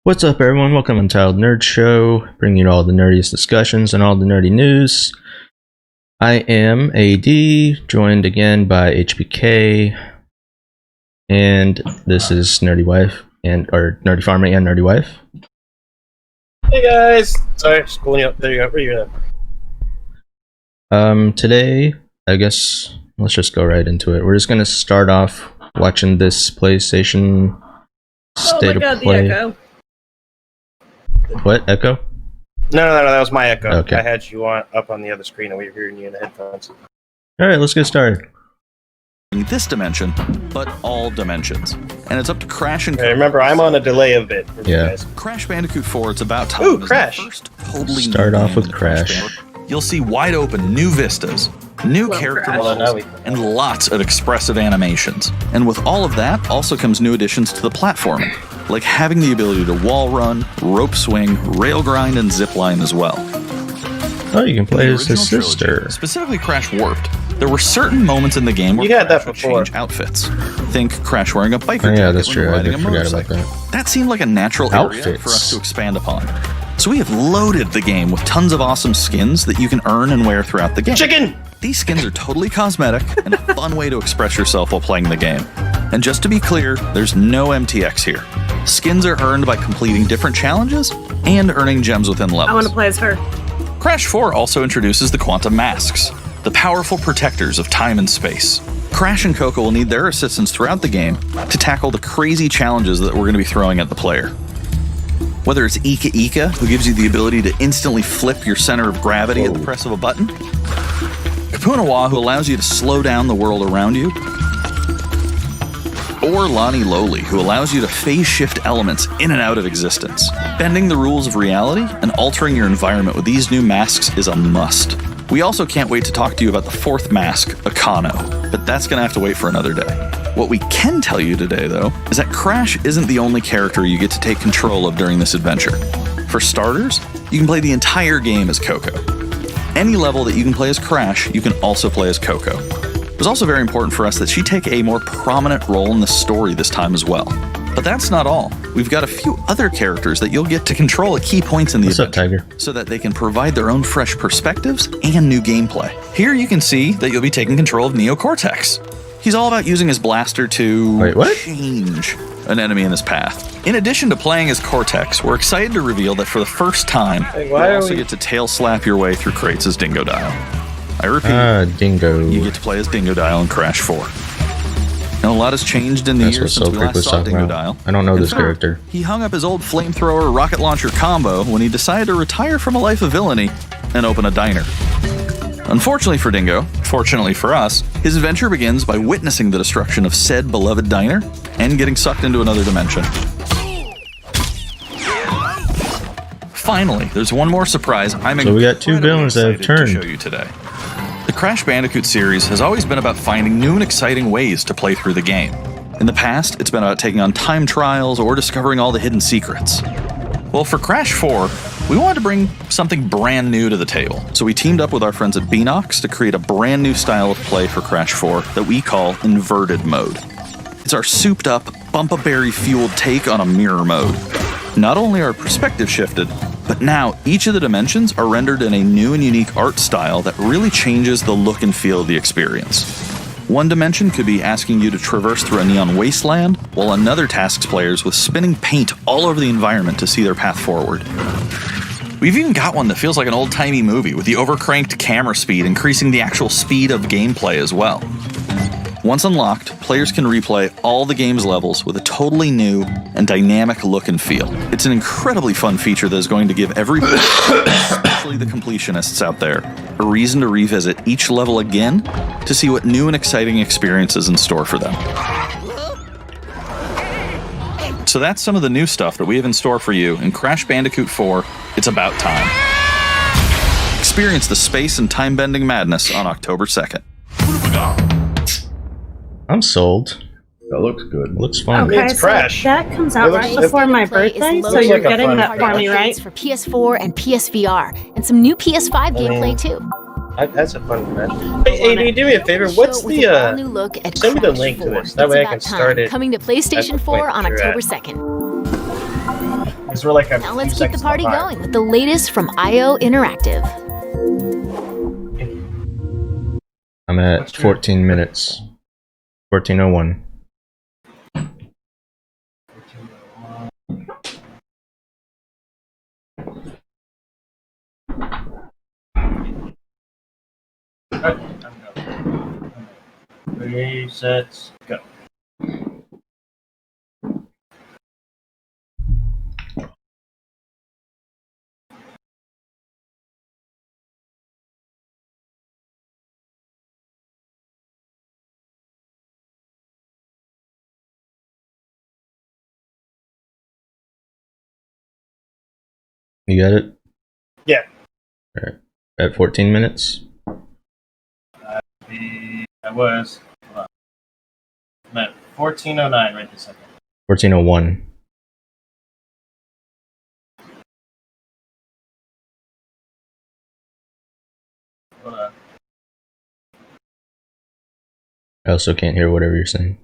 What's up, everyone? Welcome to Untitled Nerd Show, bringing you all the nerdiest discussions and all the nerdy news. I am AD, joined again by HBK, and this is Nerdy Wife or Nerdy Farmer and Nerdy Wife. Hey guys, sorry, just pulling you up. There you go. Where you at? Today, I guess let's just go right into it. We're just gonna start off watching this PlayStation State of Play. The Echo. What, Echo? No, that was my Echo. Okay. I had you up on the other screen and we were hearing you in the headphones. Alright, let's get started. This dimension, but all dimensions. And it's up to Crash and Hey, remember, I'm on a delay a bit for you guys. Crash Bandicoot 4, it's about time. Ooh, Crash! First totally Start new off game with in Crash. You'll see wide open new vistas, new Love character Crash. models, and lots of expressive animations. And with all of that also comes new additions to the platforming, like having the ability to wall run, rope swing, rail grind, and zip line as well. Oh, you can play as his original sister. trilogy, specifically Crash Warped, there were certain moments in the game where You had that Crash would before. change outfits. Think Crash wearing a biker Oh, yeah, jacket that's when true. I riding did a forget about motorcycle. that. That seemed like a natural area for Outfits. us to expand upon. So we have loaded the game with tons of awesome skins that you can earn and wear throughout the game. Chicken! These skins are totally cosmetic and a fun way to express yourself while playing the game. And just to be clear, there's no MTX here. Skins are earned by completing different challenges and earning gems within levels. I want to play as her. Crash 4 also introduces the Quantum Masks, the powerful protectors of time and space. Crash and Coco will need their assistance throughout the game to tackle the crazy challenges that we're going to be throwing at the player. Whether it's Ika Ika, who gives you the ability to instantly flip your center of gravity at the press of a button, Kapunawa, who allows you to slow down the world around you, or Lonnie Lowly, who allows you to phase shift elements in and out of existence. Bending the rules of reality and altering your environment with these new masks is a must. We also can't wait to talk to you about the fourth mask, Akano, but that's gonna have to wait for another day. What we can tell you today, though, is that Crash isn't the only character you get to take control of during this adventure. For starters, you can play the entire game as Coco. Any level that you can play as Crash, you can also play as Coco. It was also very important for us that she take a more prominent role in the story this time as well. But that's not all. We've got a few other characters that you'll get to control at key points in the What's up, adventure, Tiger? so that they can provide their own fresh perspectives and new gameplay. Here you can see that you'll be taking control of Neo Cortex. He's all about using his blaster to Wait, what? change an enemy in his path. In addition to playing as Cortex, we're excited to reveal that for the first time, Hey, you'll why are also we- get to tail slap your way through crates as Dingo Dial. I repeat, Dingo. you get to play as Dingo Dial in Crash 4. Now, a lot has changed in the That's what years since we Soul Creek last was saw talking Dingo about. Dial. I don't know In this fact, character. He hung up his old flamethrower rocket launcher combo when he decided to retire from a life of villainy and open a diner. Unfortunately for Dingo, fortunately for us, his adventure begins by witnessing the destruction of said beloved diner and getting sucked into another dimension. Finally, there's one more surprise I'm So we got two incredibly villains that have excited to turned. show you today. The Crash Bandicoot series has always been about finding new and exciting ways to play through the game. In the past, it's been about taking on time trials or discovering all the hidden secrets. Well, for Crash 4, we wanted to bring something brand new to the table, so we teamed up with our friends at Beanox to create a brand new style of play for Crash 4 that we call Inverted Mode. It's our souped-up, bump-a-berry-fueled take on a mirror mode. Not only are perspective shifted, but now each of the dimensions are rendered in a new and unique art style that really changes the look and feel of the experience. One dimension could be asking you to traverse through a neon wasteland, while another tasks players with spinning paint all over the environment to see their path forward. We've even got one that feels like an old-timey movie, with the overcranked camera speed increasing the actual speed of gameplay as well. Once unlocked, players can replay all the game's levels with a totally new and dynamic look and feel. It's an incredibly fun feature that is going to give everybody, especially the completionists out there, a reason to revisit each level again to see what new and exciting experiences in store for them. So that's some of the new stuff that we have in store for you in Crash Bandicoot 4, It's About Time. Experience the space and time-bending madness on October 2nd. I'm sold. That looks good. Looks fun. Okay, It's so Crash. that comes out It right looks- before my Play is birthday, so loaded you're like a getting fun that for me, right? for PS4 and PSVR, and some new PS5 gameplay too. That's a fun event. Hey, AD, do me a favor. What's Show with a all new the, look at send me the Crash link to 4. this. That It's way I About can Time, start it coming to PlayStation at the 4 point on you're October at. 2nd. Because we're like a Now few let's keep the seconds party behind. going with the latest from IO Interactive. I'm at What's your- 14 minutes. 14:01. Okay, I'm going. Ready, set, go. You got it? Yeah. Alright. At 14 minutes? I was. Hold on. I'm at 14:09 right this second. 14:01. Hold on. I also can't hear whatever you're saying.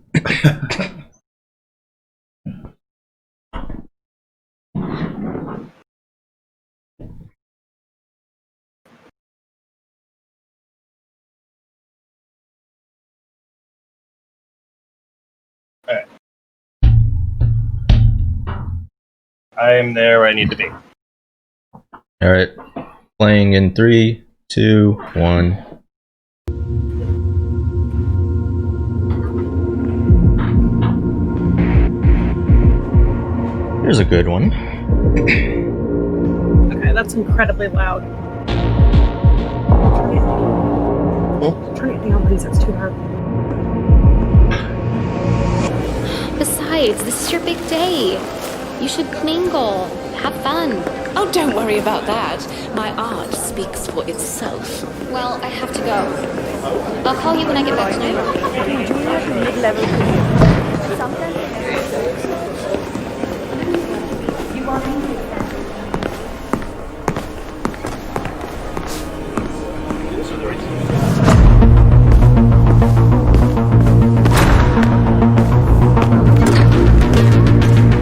I am there where I need to be. Alright. Playing in 3, 2, 1. Here's a good one. Okay, that's incredibly loud. Turn it down, please. It's too loud. Besides, this is your big day. You should mingle, have fun. Oh, don't worry about that. My art speaks for itself. Well, I have to go. I'll call you when I get back to New York.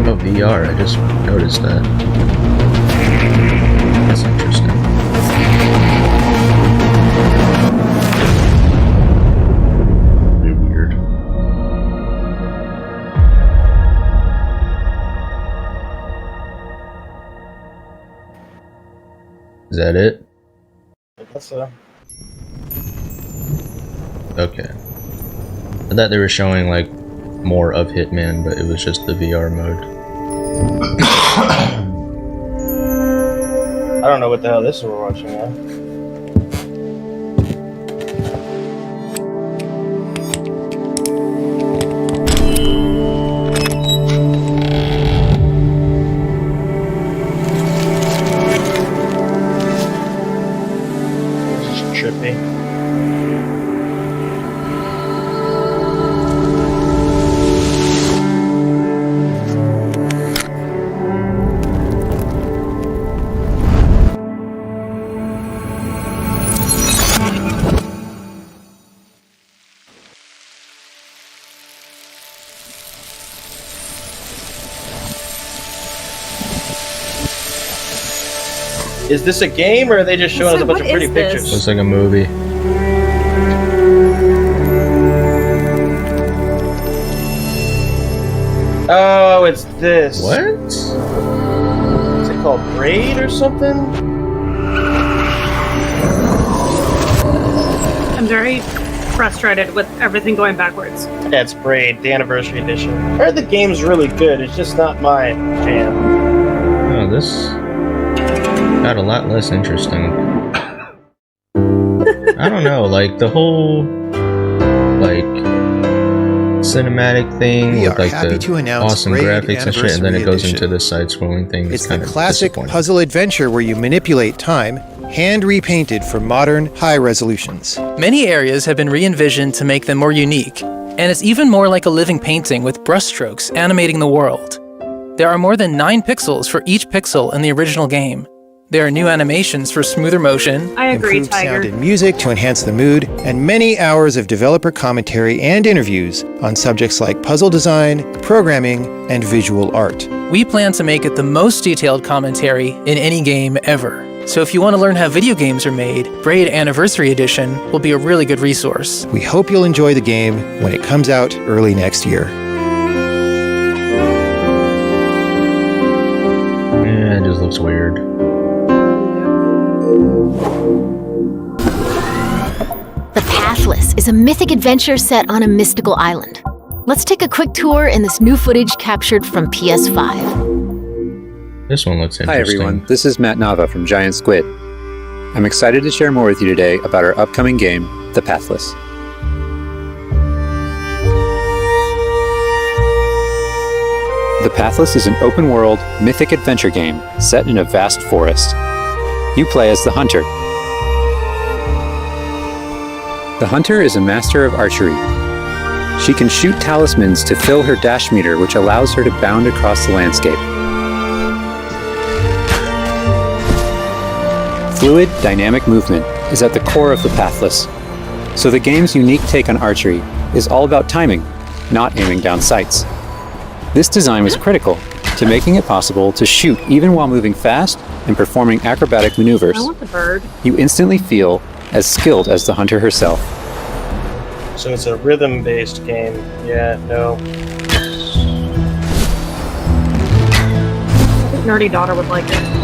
Oh, VR, I just noticed that. That's interesting. Pretty weird. Is that it? I guess so. Okay. I thought they were showing like more of Hitman, but it was just the VR mode. I don't know what the hell this is we're watching now. This is trippy. Is this a game, or are they just showing us a bunch of pretty pictures? Looks like a movie. Oh, it's this. What? Is it called Braid or something? I'm very frustrated with everything going backwards. Yeah, it's Braid, the anniversary edition. I heard the game's really good, it's just not my jam. Oh, this got a lot less interesting. I don't know, like the whole like cinematic thing We with are like happy the to announce awesome Braid graphics and shit, and then it goes Anniversary into the side-scrolling thing. It's kind the of classic disappointing. puzzle adventure where you manipulate time, hand repainted for modern, high resolutions. Many areas have been re-envisioned to make them more unique, and it's even more like a living painting with brushstrokes animating the world. There are more than 9 pixels for each pixel in the original game. There are new animations for smoother motion, I agree, Improved sound Tiger. and music to enhance the mood, and many hours of developer commentary and interviews on subjects like puzzle design, programming, and visual art. We plan to make it the most detailed commentary in any game ever. So if you want to learn how video games are made, Braid Anniversary Edition will be a really good resource. We hope you'll enjoy the game when it comes out early next year. Yeah, it just looks weird. The Pathless is a mythic adventure set on a mystical island. Let's take a quick tour in this new footage captured from PS5. This one looks interesting. Hi everyone, this is Matt Nava from Giant Squid. I'm excited to share more with you today about our upcoming game, The Pathless. The Pathless is an open-world, mythic adventure game set in a vast forest. You play as the Hunter. The Hunter is a master of archery. She can shoot talismans to fill her dash meter, which allows her to bound across the landscape. Fluid, dynamic movement is at the core of the Pathless, so the game's unique take on archery is all about timing, not aiming down sights. This design was critical to making it possible to shoot even while moving fast and performing acrobatic maneuvers. I want the bird. You instantly feel as skilled as the Hunter herself. So it's a rhythm-based game. Yeah, no. I think Nerdy Daughter would like it.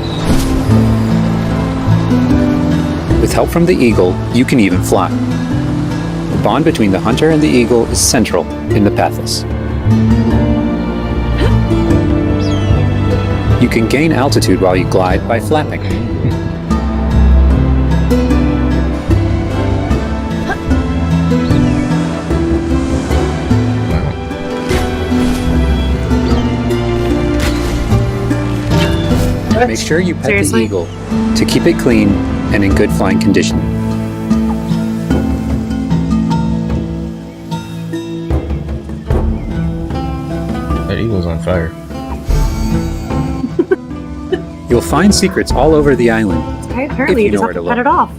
With help from the eagle, you can even fly. The bond between the Hunter and the eagle is central in the Pathless. You can gain altitude while you glide by flapping. Make sure you pet Seriously? the eagle to keep it clean and in good flying condition. That eagle's on fire. You'll find secrets all over the island. Okay, apparently If you you know just have where to to pet look. it off.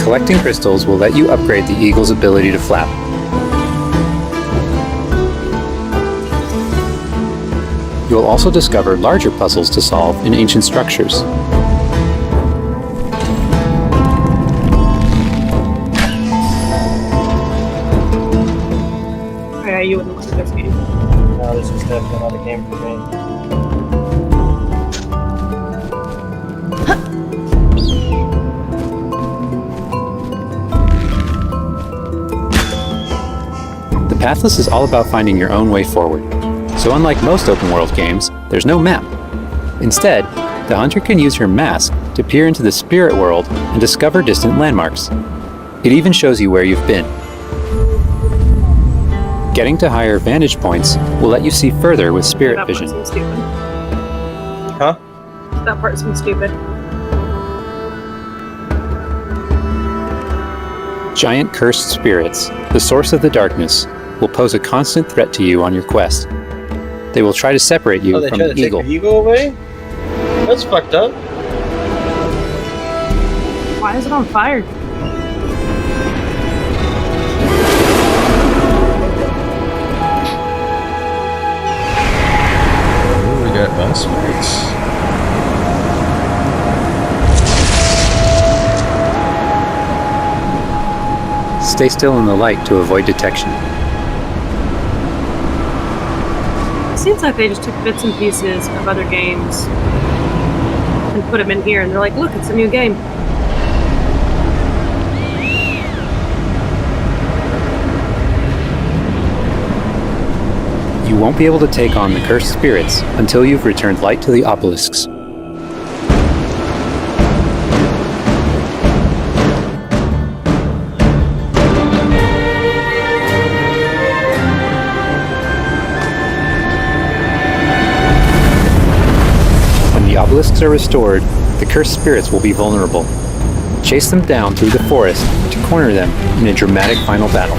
Collecting crystals will let you upgrade the eagle's ability to flap. You'll also discover larger puzzles to solve in ancient structures. Oh, yeah, you wouldn't look at this game. No, this is definitely not a game for me. The Pathless is all about finding your own way forward. So unlike most open-world games, there's no map. Instead, the Hunter can use her mask to peer into the spirit world and discover distant landmarks. It even shows you where you've been. Getting to higher vantage points will let you see further with spirit That vision. part seems stupid. Huh? That part seems stupid. Giant cursed spirits, the source of the darkness, will pose a constant threat to you on your quest. They will try to separate you Oh, they from try the to take eagle. your ego away? That's fucked up. Why is it on fire? Ooh, we got boss fights. Stay still in the light to avoid detection. It seems like they just took bits and pieces of other games and put them in here, and they're like, look, it's a new game. You won't be able to take on the cursed spirits until you've returned light to the obelisks. When the obelisks are restored, the cursed spirits will be vulnerable. Chase them down through the forest to corner them in a dramatic final battle.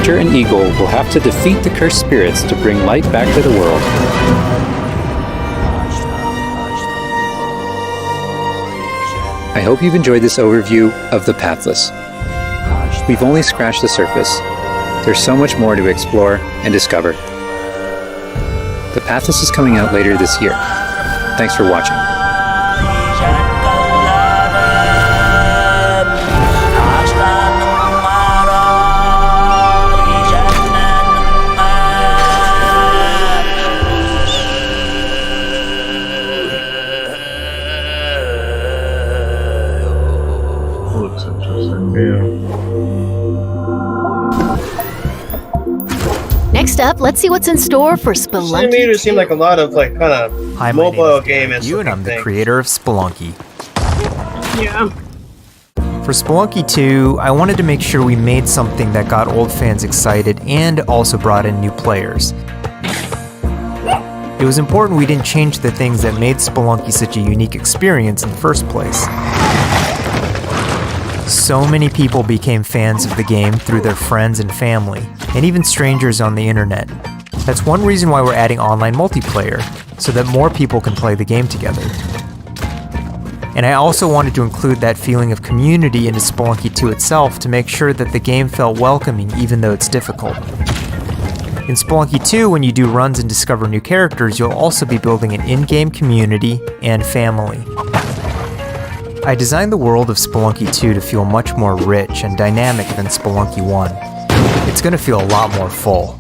Archer and Eagle will have to defeat the cursed spirits to bring light back to the world. I hope you've enjoyed this overview of the Pathless. We've only scratched the surface. There's so much more to explore and discover. The Pathless is coming out later this year. Thanks for watching. Looks interesting. Yeah. Next up, let's see what's in store for Spelunky. To me, it seemed like a lot of like kind of Hi, my mobile name game is you, and I'm the creator of Spelunky. Yeah. For Spelunky 2, I wanted to make sure we made something that got old fans excited and also brought in new players. It was important we didn't change the things that made Spelunky such a unique experience in the first place. So many people became fans of the game through their friends and family, and even strangers on the internet. That's one reason why we're adding online multiplayer, so that more people can play the game together. And I also wanted to include that feeling of community into Spelunky 2 itself to make sure that the game felt welcoming even though it's difficult. In Spelunky 2, when you do runs and discover new characters, you'll also be building an in-game community and family. I designed the world of Spelunky 2 to feel much more rich and dynamic than Spelunky 1. It's going to feel a lot more full.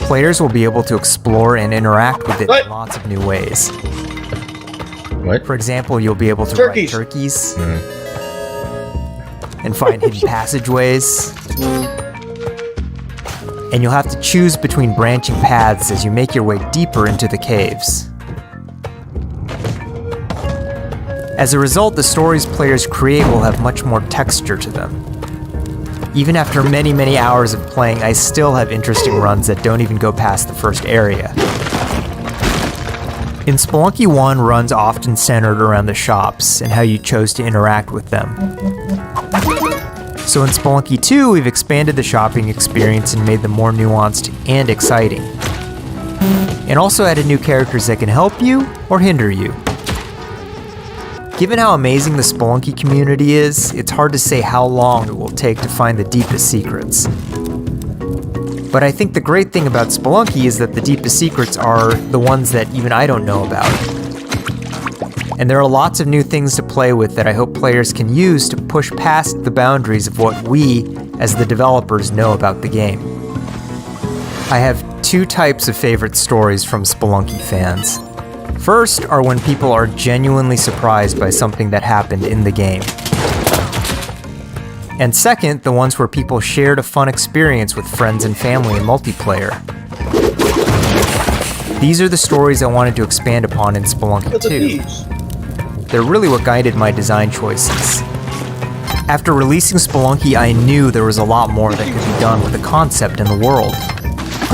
Players will be able to explore and interact with it in lots of new ways. What? For example, you'll be able to ride turkeys and find hidden passageways. And you'll have to choose between branching paths as you make your way deeper into the caves. As a result, the stories players create will have much more texture to them. Even after many, many hours of playing, I still have interesting runs that don't even go past the first area. In Spelunky 1, runs often centered around the shops and how you chose to interact with them. So in Spelunky 2, we've expanded the shopping experience and made them more nuanced and exciting. And also added new characters that can help you or hinder you. Given how amazing the Spelunky community is, it's hard to say how long it will take to find the deepest secrets. But I think the great thing about Spelunky is that the deepest secrets are the ones that even I don't know about. And there are lots of new things to play with that I hope players can use to push past the boundaries of what we, as the developers, know about the game. I have two types of favorite stories from Spelunky fans. First are when people are genuinely surprised by something that happened in the game. And second, the ones where people shared a fun experience with friends and family in multiplayer. These are the stories I wanted to expand upon in Spelunky 2. They're really what guided my design choices. After releasing Spelunky, I knew there was a lot more that could be done with the concept and the world.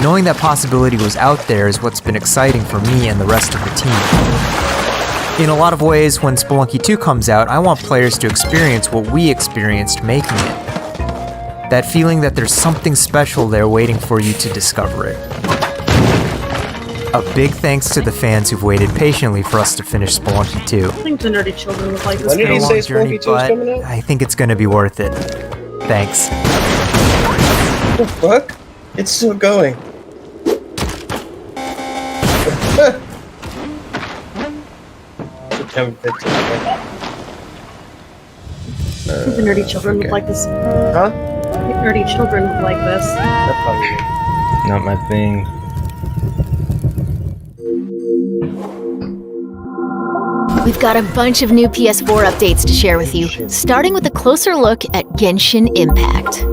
Knowing that possibility was out there is what's been exciting for me and the rest of the team. In a lot of ways, when Spelunky 2 comes out, I want players to experience what we experienced making it. That feeling that there's something special there waiting for you to discover it. A big thanks to the fans who've waited patiently for us to finish Spelunky 2. I think the nerdy children would like this. When did he say journey, Spelunky 2 is coming out? I think it's going to be worth it. Thanks. What the fuck? It's still going. September 15th. I think the nerdy children would like this. Huh? I think nerdy children would like this. That's probably Not my thing. We've got a bunch of new PS4 updates to share with you, starting with a closer look at Genshin Impact.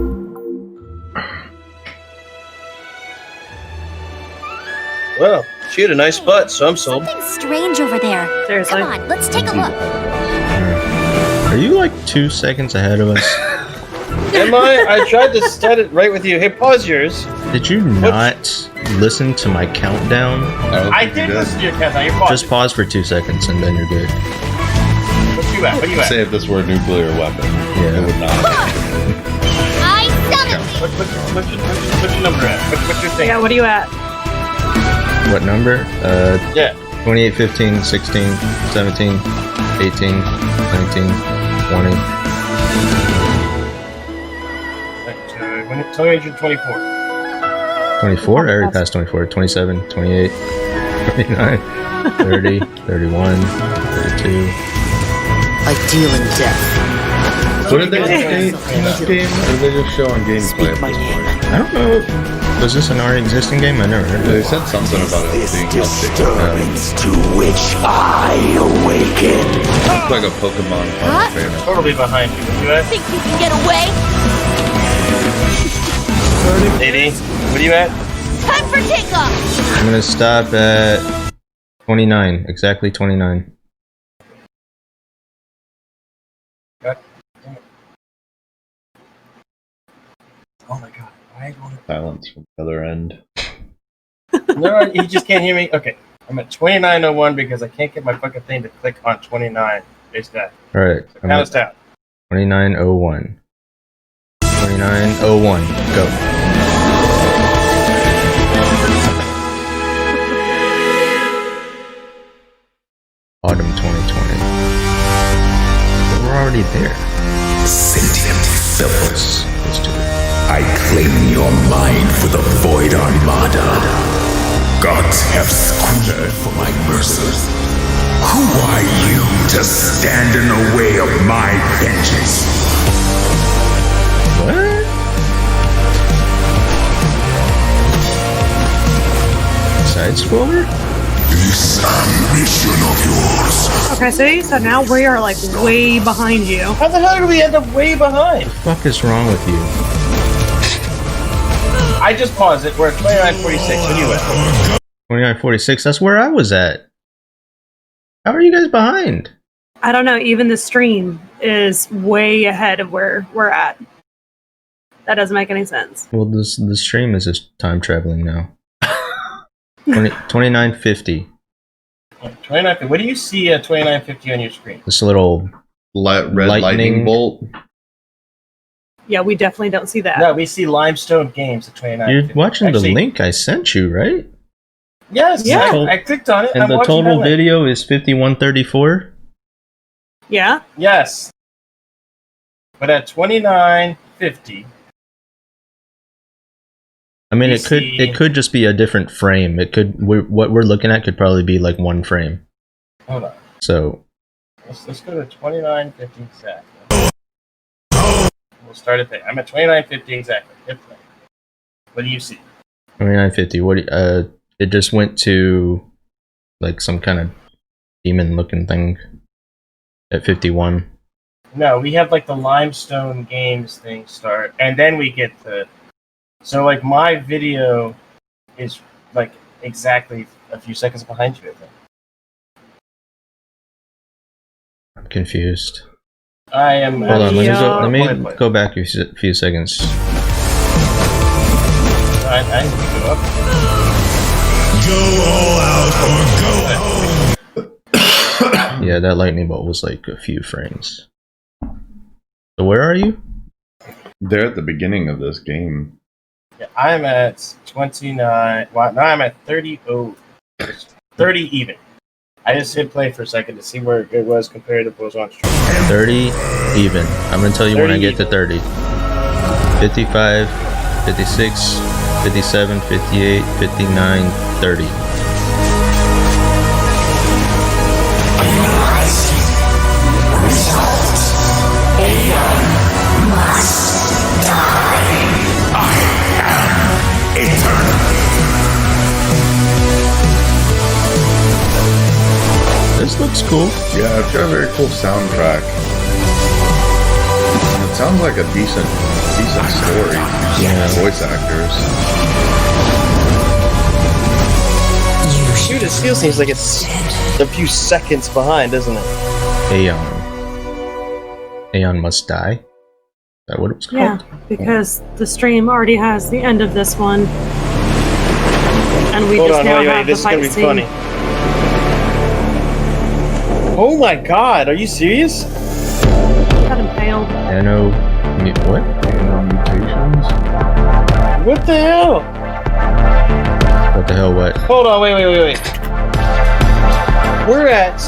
Well, she had a nice butt, so I'm sold. Something strange over there. Seriously. Come on, let's take a look. Are you like 2 seconds ahead of us? Am I? I tried to start it right with you. Hey, pause yours. Did you not listen to my countdown? I did listen to your countdown. You're paused. Just pause for 2 seconds and then you're good. What you at? What you at? Say if this were a nuclear weapon, it would not. I summon thee! What's your number at? What's your thing? Yeah, what are you at? What number? Yeah. 28, 15, 16, 17, 18, 19, 20. Tell me you're 24. 24? I already passed 24. 27, 28, 29, 30, 31, 32. Like dealing death. What did they say in this game? Or did they just show on gameplay at this point? I don't know. Was this an already existing game? I never heard of it. They said something about it being updated. To which I awaken. It's like a Pokemon Final Fantasy. Totally behind you. What you at? Think you can get away? 80. What are you at? Time for takeoff! I'm gonna stop at 29. Exactly 29. Oh my god. Why are you going Silence from the other end. No, he just can't hear me. Okay. I'm at 2901 because I can't get my fucking thing to click on 29. It's that. Alright. So count us down. 2901. 2901. Go. Autumn 2020. But we're already there. Sentient filth. Let's do it. I claim your mind for the Void Armada. Gods have squealed for my mercy. Who are you to stand in the way of my vengeance? What? Side scroller? This ambition of yours. Okay, see? So now we are like way behind you. How the hell did we end up way behind? What the fuck is wrong with you? I just paused it. We're at 2946. What are you at? 2946, that's where I was at. How are you guys behind? I don't know. Even the stream is way ahead of where we're at. That doesn't make any sense. Well, the stream is just time traveling now. 2950. 2950. What do you see at 2950 on your screen? This little red lightning bolt. Yeah, we definitely don't see that. No, we see Limestone Games at 2950. You're watching Actually, the link I sent you, right? Yes, Yeah. I clicked on it. And I'm the watching total that link. video is 5134. Yeah? Yes. But at 2950. I mean, You it could just be a different frame. It could what we're looking at could probably be like one frame. Hold on. So Let's go to 2950 exactly. We'll start at there. I'm at 2950 exactly. Hit play. What do you see? 2950. What? It just went to like some kind of demon-looking thing at 51. No, we have like the Limestone Games thing start, and then we get the. So like my video is like exactly a few seconds behind you, I think. I'm confused. I am. Hold on, let me Play. go back a few seconds. I need to go up. Go all out or go home. Yeah, that lightning bolt was like a few frames. So where are you? They're at the beginning of this game. Yeah, I'm at 29. Well, now I'm at 30. 30 even. I just hit play for a second to see where it was compared to what was on stream. 30 even. I'm gonna tell you when I get to 30. 55, 56, 57, 58, 59, 30. Aeon must die. I am eternal. This looks cool. Yeah, it's got a very cool soundtrack. And it sounds like a decent story. Yeah. Voice actors. Shoot, it still seems like it's a few seconds behind, doesn't it? Aeon must die. Is that what it was called? Yeah, because the stream already has the end of this one. And we Hold just on, now wait, have this the is gonna fight be scene. funny. Oh my god, are you serious? Got impaled. What? Nano mutations? What the hell? What the hell? What? Hold on, wait. We're at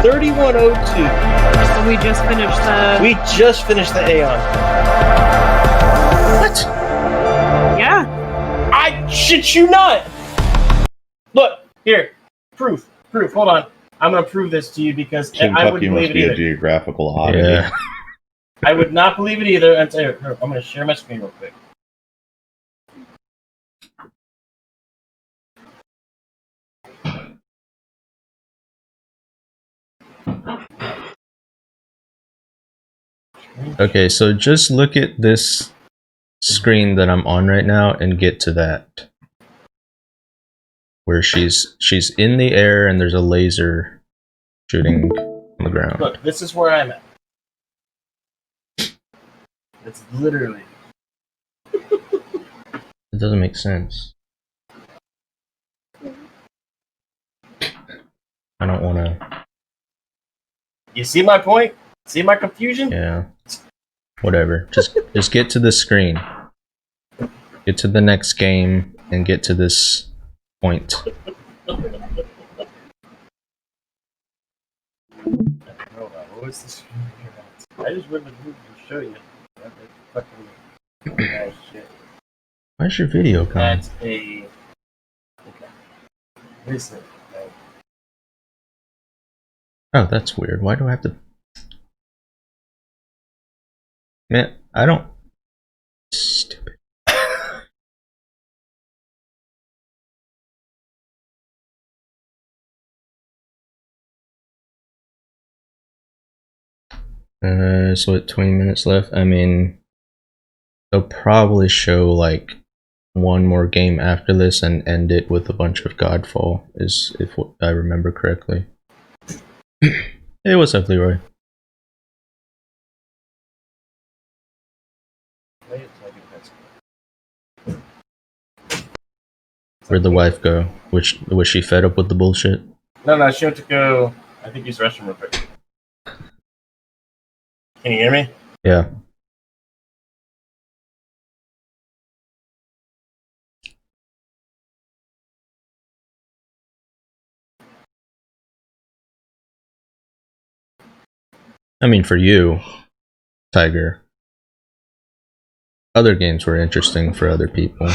3102. So we just finished the. We just finished the Aeon. What? Yeah. I shit you not. Look here, proof. Hold on, I'm gonna prove this to you because I wouldn't Kentucky believe must it be a either. geographical oddity. Yeah. I would not believe it either. I'm gonna share my screen real quick. Okay, so just look at this screen that I'm on right now and get to that. Where she's in the air and there's a laser shooting on the ground. Look, this is where I'm at. It's literally. It doesn't make sense. I don't want to. You see my point? See my confusion? Yeah. Whatever. Just get to the screen. Get to the next game and get to this point. Hold on, what was the screen? I just went to Google to show you. Shit. Where's your video coming? That's a. Okay. Listen. Oh, that's weird. Why do I have to? Man, I don't. Stupid. So at 20 minutes left, I mean, they'll probably show like one more game after this and end it with a bunch of Godfall, is if I remember correctly. Hey, what's up, Leroy? Where'd the wife go? Was she fed up with the bullshit? No, she went to go. I think use the restroom real quick. Can you hear me? Yeah. I mean, for you, Tiger. Other games were interesting for other people.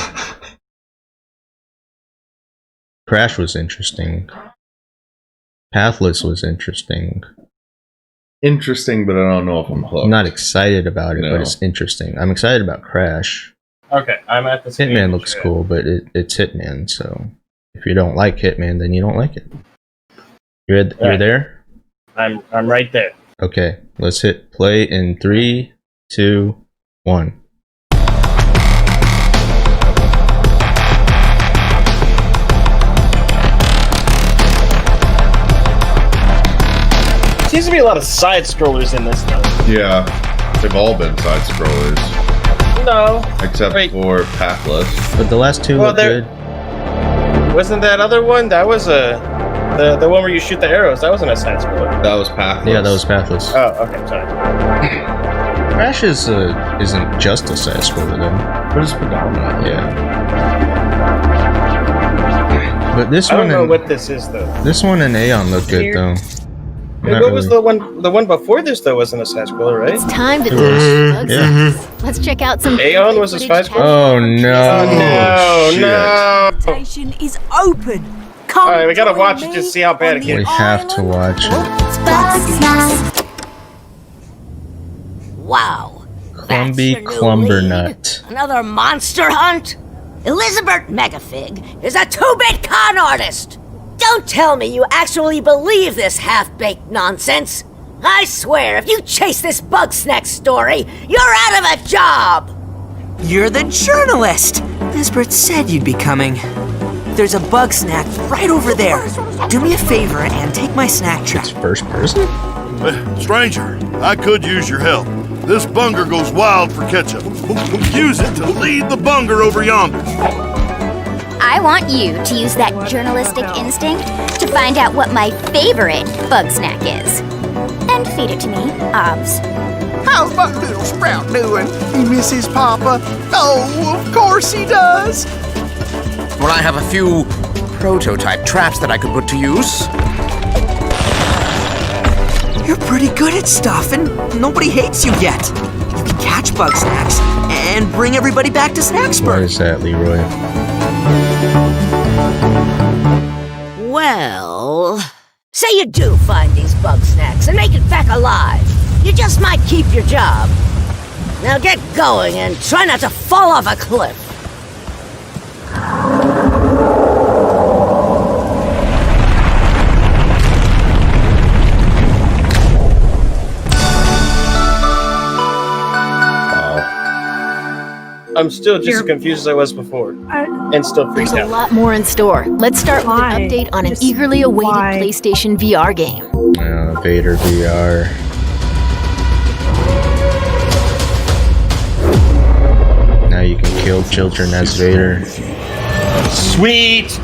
Crash was interesting. Pathless was interesting. Interesting, but I don't know if I'm hooked. I'm not excited about it, No. but it's interesting. I'm excited about Crash. Okay, I'm at the screen. Hitman looks cool, but it's Hitman, so if you don't like Hitman, then you don't like it. You're there? I'm right there. Okay, let's hit play in 3, 2, 1. Seems to be a lot of side scrollers in this though. Yeah, they've all been side scrollers. No. Except for Pathless. But the last two look good. Wasn't that other one? That was the one where you shoot the arrows. That wasn't a side scroller. That was Pathless. Yeah, that was Pathless. Oh, okay, sorry. Crash isn't just a side scroller though. But it's predominant. Yeah. But this I one don't know what this is though. This one and Aeon look good though. What was the one before this though? Wasn't a side scroller, right? It's time to finish bugs. Yeah. Let's check out some. Aeon was a side scroller. Oh no! No! Station is open. All right, we gotta watch it to see how bad it We gets. have to watch it. Wow. Clumby Clumbernut. Another monster hunt? Elizabeth Megafig is a 2-bit con artist. Don't tell me you actually believe this half-baked nonsense. I swear, if you chase this bug snack story, you're out of a job. You're the journalist. Lisbeth said you'd be coming. There's a bug snack right over there. Do me a favor and take my snack trap. First person? Stranger, I could use your help. This bunger goes wild for ketchup. Use it to lead the bunger over yonder. I want you to use that journalistic instinct to find out what my favorite bug snack is. And feed it to me, obs. How's my little sprout doing? He misses Papa? Oh, of course he does. Well, I have a few prototype traps that I could put to use. You're pretty good at stuff, and nobody hates you yet. You can catch bug snacks and bring everybody back to Snacksburg. What is that, Leroy? Well, say you do find these bug snacks and make it back alive. You just might keep your job. Now get going and try not to fall off a cliff. I'm still just as confused as I was before. And still freaked There's out. a lot more in store. Let's start with an update on an eagerly awaited PlayStation VR game. Vader VR. Now you can kill children as Vader. Sweet!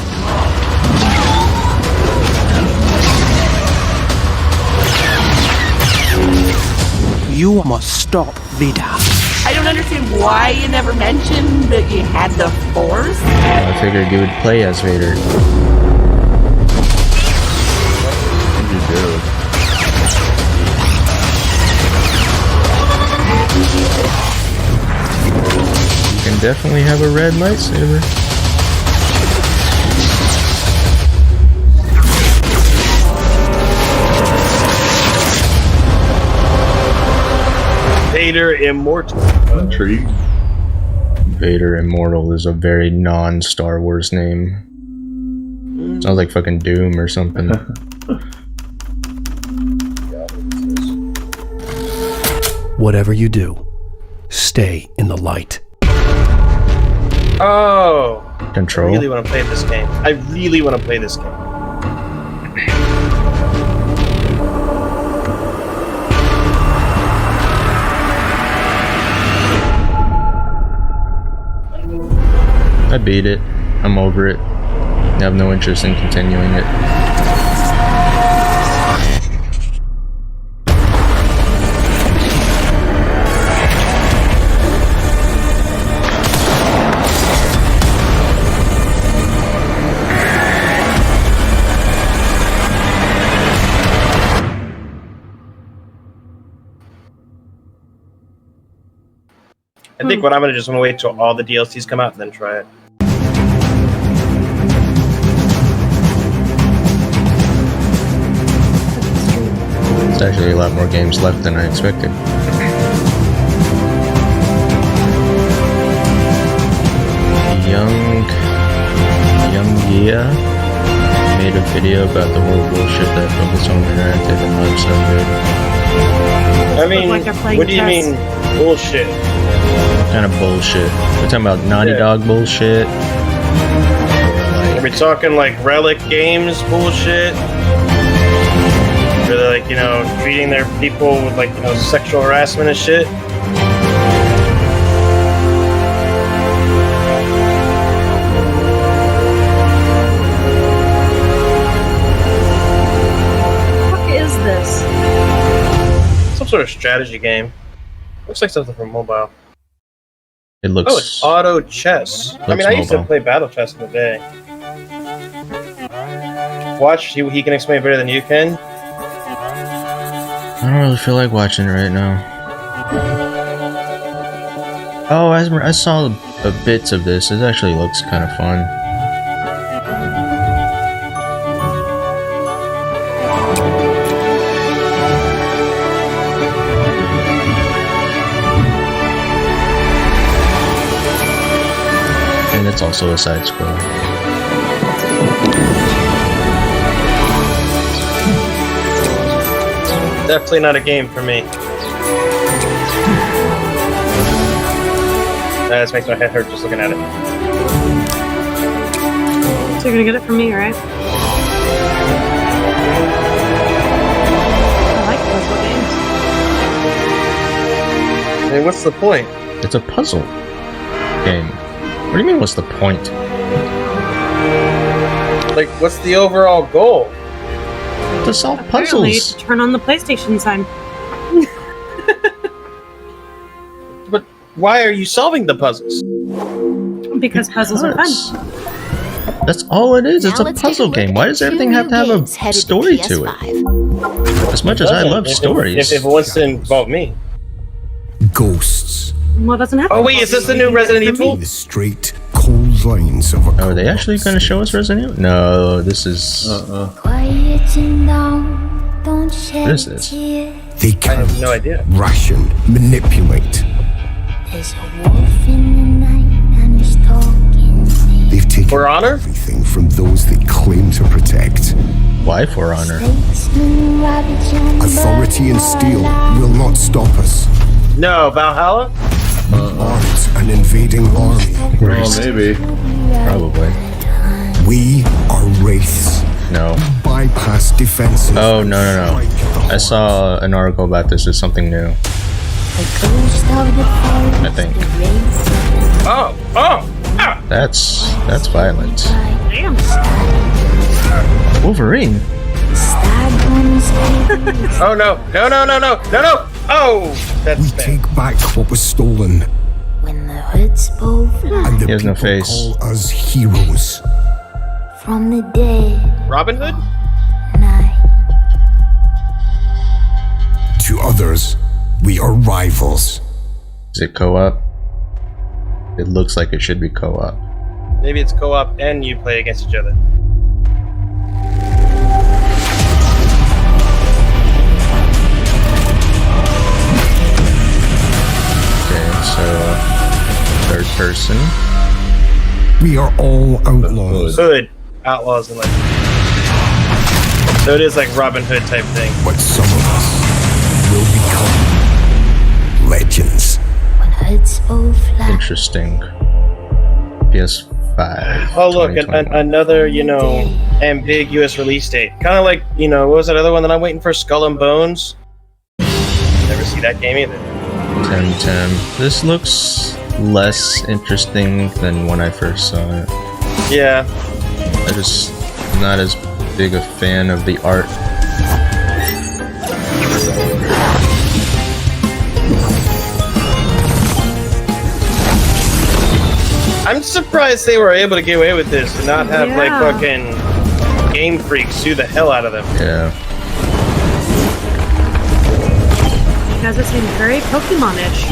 You must stop Vader. I don't understand why you never mentioned that you had the Force. I figured you would play as Vader. You do. You can definitely have a red lightsaber. Vader Immortal. Intrigued. Vader Immortal is a very non-Star Wars name. Sounds like fucking Doom or something. Whatever you do, stay in the light. Oh. Control. I really want to play this game. I really want to play this game. I beat it. I'm over it. I have no interest in continuing it. I think what I'm gonna just want to wait till all the DLCs come out and then try it. There's actually a lot more games left than I expected. Young Gia made a video about the whole bullshit that Focus Home Interactive and Live so good. I mean, what do you mean bullshit? What kind of bullshit? We're talking about Naughty Dog bullshit. Are we talking like Relic Games bullshit? Where they're like, you know, treating their people with like, you know, sexual harassment and shit? What is this? Some sort of strategy game. Looks like something from mobile. It looks. Oh, it's auto chess. I mean, I used to play battle chess in the day. Watch, he can explain better than you can. I don't really feel like watching it right now. Oh, I saw the bits of this. It actually looks kind of fun. And it's also a side scroll. Definitely not a game for me. That just makes my head hurt just looking at it. So you're gonna get it from me, right? I like puzzle games. I mean, what's the point? It's a puzzle game. What do you mean, what's the point? Like, what's the overall goal? To solve Apparently, puzzles. to turn on the PlayStation sign. Why are you solving the puzzles? Because puzzles are fun. That's all it is. It's Now a let's take a puzzle look game. at Why does two everything have new to have games a headed to story to it? PS5. As much as I love If stories. it wants to involve me. Ghosts. Well, it doesn't have to Oh wait, is this the new Resident Evil? The straight, cold lines of a Oh, are they actually going to show us Resident Evil? No, this is... What is this? They can I have no idea. ration, manipulate. They've taken For Honor? everything from those they claim to protect. Why For Honor? Authority and steel will not stop us. No, Valhalla? Aren't an invading army. Oh, maybe. Probably. We are wraiths. No. Bypass defenses. Oh, no. I saw an article about this as something new. I think. Oh! That's violent. Damn. Wolverine? Oh no! Oh! That's We bad. take back what was stolen. And the He has no people face. call us heroes. From the dead. Robin Hood? To others, we are rivals. Is it co-op? It looks like it should be co-op. Maybe it's co-op and you play against each other. Okay, so... Third person. We are all outlaws. Hood. Outlaws and like... So it is like Robin Hood type thing. But some of us will become legends. Interesting. PS5. Oh look, 2021. another, ambiguous release date. Kind of like, what was that other one that I'm waiting for? Skull and Bones? Never see that game either. Tim. This looks less interesting than when I first saw it. Yeah. I just not as big a fan of the art. I'm surprised they were able to get away with this and not have like fucking Game Freak sue the hell out of them. Yeah. You guys are seem very Pokemon-ish.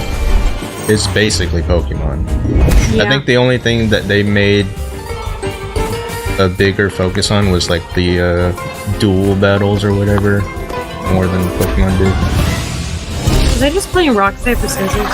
It's basically Pokemon. Yeah. I think the only thing that they made a bigger focus on was like the duel battles or whatever, more than Pokemon did. Are they just playing rock, paper, scissors?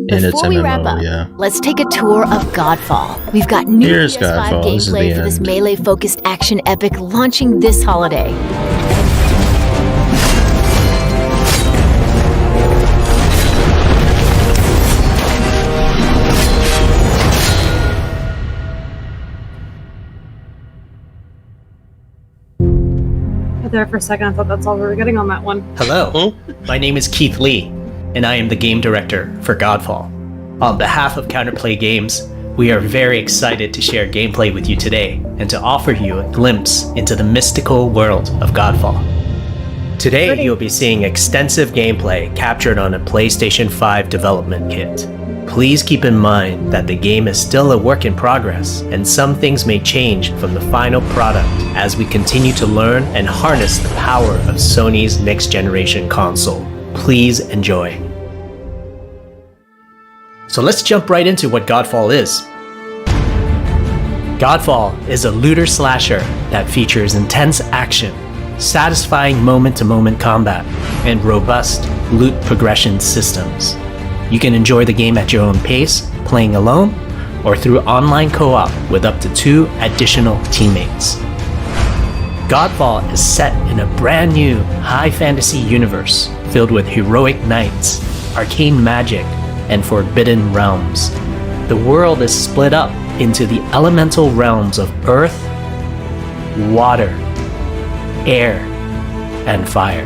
And it's Before we wrap MMO, up, yeah. let's take a tour of Godfall. We've got new Here's PS5 Godfall. This is gameplay the for this end. melee-focused action epic launching this holiday. There for a second, I thought that's all we were getting on that one. Hello, my name is Keith Lee, and I am the game director for Godfall. On behalf of Counterplay Games, we are very excited to share gameplay with you today and to offer you a glimpse into the mystical world of Godfall. Today, you'll be seeing extensive gameplay captured on a PlayStation 5 development kit. Please keep in mind that the game is still a work in progress, and some things may change from the final product as we continue to learn and harness the power of Sony's next-generation console. Please enjoy. So let's jump right into what Godfall is. Godfall is a looter slasher that features intense action, satisfying moment-to-moment combat, and robust loot progression systems. You can enjoy the game at your own pace, playing alone, or through online co-op with up to 2 additional teammates. Godfall is set in a brand new high fantasy universe filled with heroic knights, arcane magic, and forbidden realms. The world is split up into the elemental realms of earth, water, air, and fire.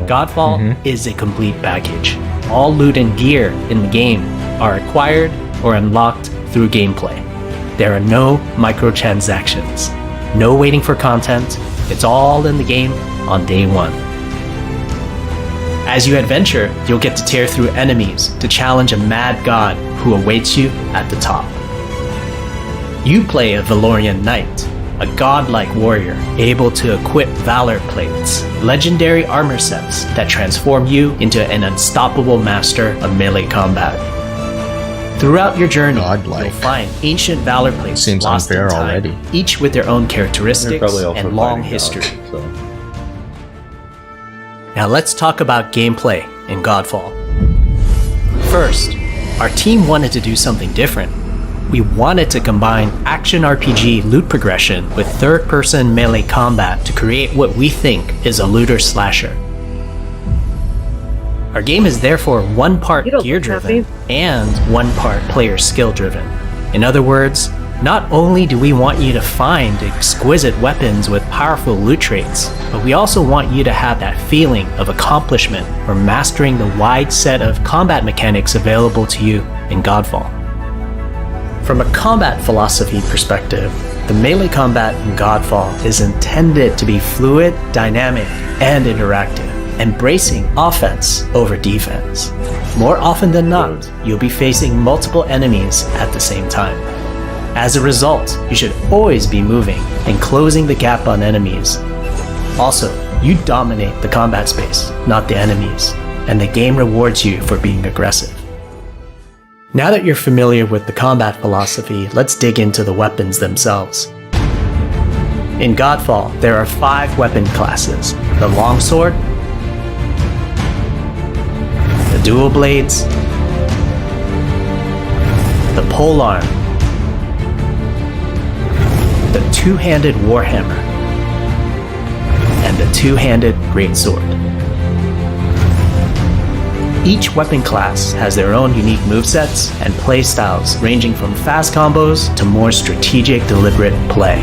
Godfall is a complete package. All loot and gear in the game are acquired or unlocked through gameplay. There are no microtransactions, no waiting for content. It's all in the game on day one. As you adventure, you'll get to tear through enemies to challenge a mad god who awaits you at the top. You play a Valorian knight, a godlike warrior able to equip valor plates, legendary armor sets that transform you into an unstoppable master of melee combat. Throughout your journey, you'll find ancient valor plates Seems lost in unfair time, already. each with their own characteristics probably also and long fighting history. gods, so. Now let's talk about gameplay in Godfall. First, our team wanted to do something different. We wanted to combine action RPG loot progression with third-person melee combat to create what we think is a looter slasher. Our game is therefore one part gear-driven and one part player skill-driven. In other words, not only do we want you to find exquisite weapons with powerful loot traits, but we also want you to have that feeling of accomplishment or mastering the wide set of combat mechanics available to you in Godfall. From a combat philosophy perspective, the melee combat in Godfall is intended to be fluid, dynamic, and interactive, embracing offense over defense. More often than not, you'll be facing multiple enemies at the same time. As a result, you should always be moving and closing the gap on enemies. Also, you dominate the combat space, not the enemies, and the game rewards you for being aggressive. Now that you're familiar with the combat philosophy, let's dig into the weapons themselves. In Godfall, there are 5 weapon classes: the longsword, the dual blades, the polearm, the two-handed warhammer, and the two-handed greatsword. Each weapon class has their own unique movesets and playstyles ranging from fast combos to more strategic, deliberate play.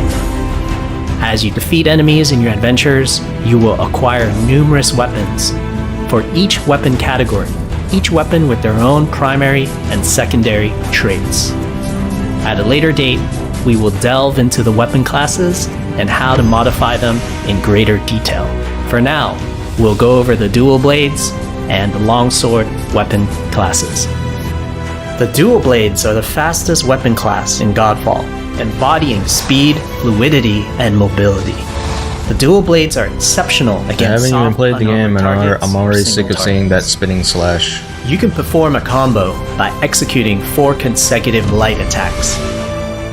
As you defeat enemies in your adventures, you will acquire numerous weapons. For each weapon category, each weapon with their own primary and secondary traits. At a later date, we will delve into the weapon classes and how to modify them in greater detail. For now, we'll go over the dual blades and the longsword weapon classes. The dual blades are the fastest weapon class in Godfall, embodying speed, fluidity, and mobility. The dual blades are exceptional against I haven't even soft, played the game, and targets I'm or already single sick of seeing that targets. spinning slash. You can perform a combo by executing 4 consecutive light attacks.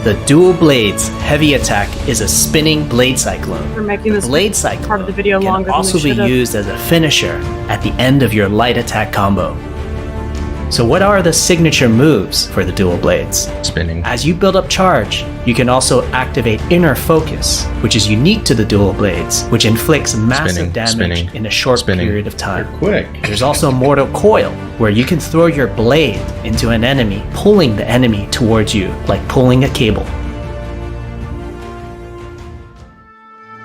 The dual blades heavy attack is a spinning blade cyclone. We're making this Blade cyclone part of the video can longer also than be we should have. used as a finisher at the end of your light attack combo. So what are the signature moves for the dual blades? Spinning. As you build up charge, you can also activate inner focus, which is unique to the dual blades, which inflicts massive damage in a short period of time. Quick. There's also Mortal Coil, where you can throw your blade into an enemy, pulling the enemy towards you, like pulling a cable.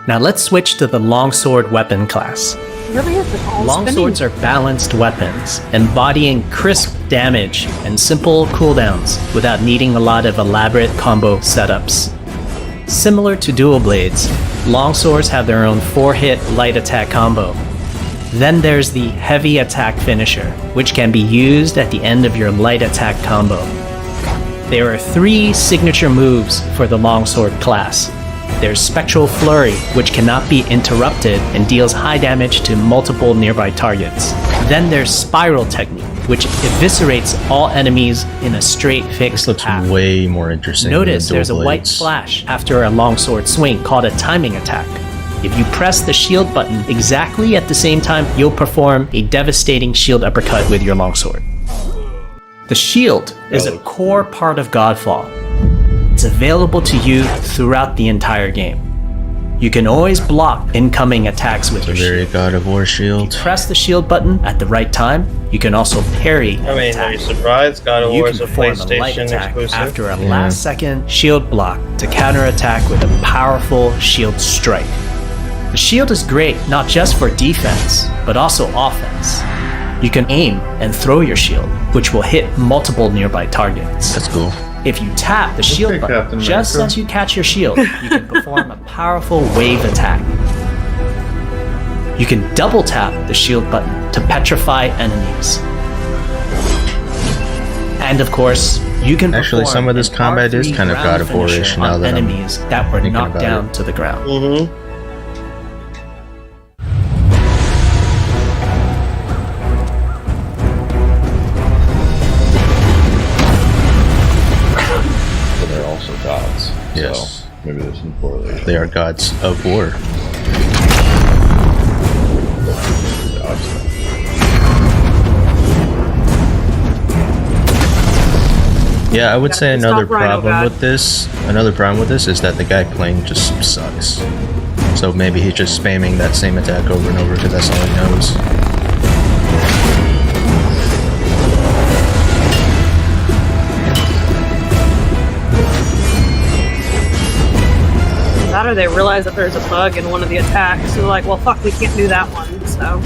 Now let's switch to the longsword weapon class. Really is like all Longswords are balanced weapons, embodying crisp damage and simple cooldowns without needing a lot of elaborate combo setups. Similar to dual blades, longswords have their own 4-hit light attack combo. Then there's the heavy attack finisher, which can be used at the end of your light attack combo. There are 3 signature moves for the longsword class. There's Spectral Flurry, which cannot be interrupted and deals high damage to multiple nearby targets. Then there's Spiral Technique, which eviscerates all enemies in a straight fixed path. Way more interesting. Notice than there's a dual white blades. flash after a longsword swing called a timing attack. If you press the shield button exactly at the same time, you'll perform a devastating shield uppercut with your longsword. The shield is a core part of Godfall. It's available to you throughout the entire game. You can always block incoming attacks with your shield. God of War shield. Press the shield button at the right time. You can also parry an I mean, attack. are you surprised? God of You War can is a perform a light PlayStation attack exclusive. after a last-second shield block to counterattack with a powerful shield strike. The shield is great not just for defense, but also offense. You can aim and throw your shield, which will hit multiple nearby targets. That's cool. If you tap the shield Okay, button Captain just America. as you catch your shield, you can perform a powerful wave attack. You can double tap the shield button to petrify enemies. And of course, you can Actually, perform some of this an combat is R3 kind of ground God of War-ish finisher now on that I'm enemies that were thinking knocked about down it. to the ground. Mm-hmm. But they're also gods. Yes. So maybe there's some correlation. They are gods of war. Yeah, I would say another problem with this is that the guy playing just sucks. So maybe he's just spamming that same attack over and over because that's all he knows. That or they realize that there's a bug in one of the attacks, so they're like, well, fuck, we can't do that one, so.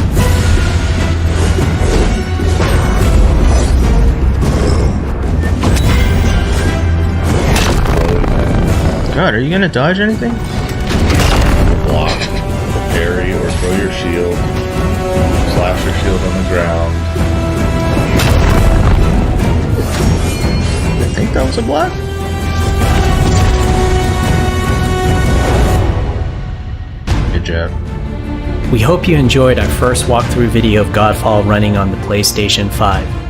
God, are you gonna dodge anything? Block, parry, or throw your shield. Slash your shield on the ground. I think that was a block. Good job. We hope you enjoyed our first walkthrough video of Godfall running on the PlayStation 5.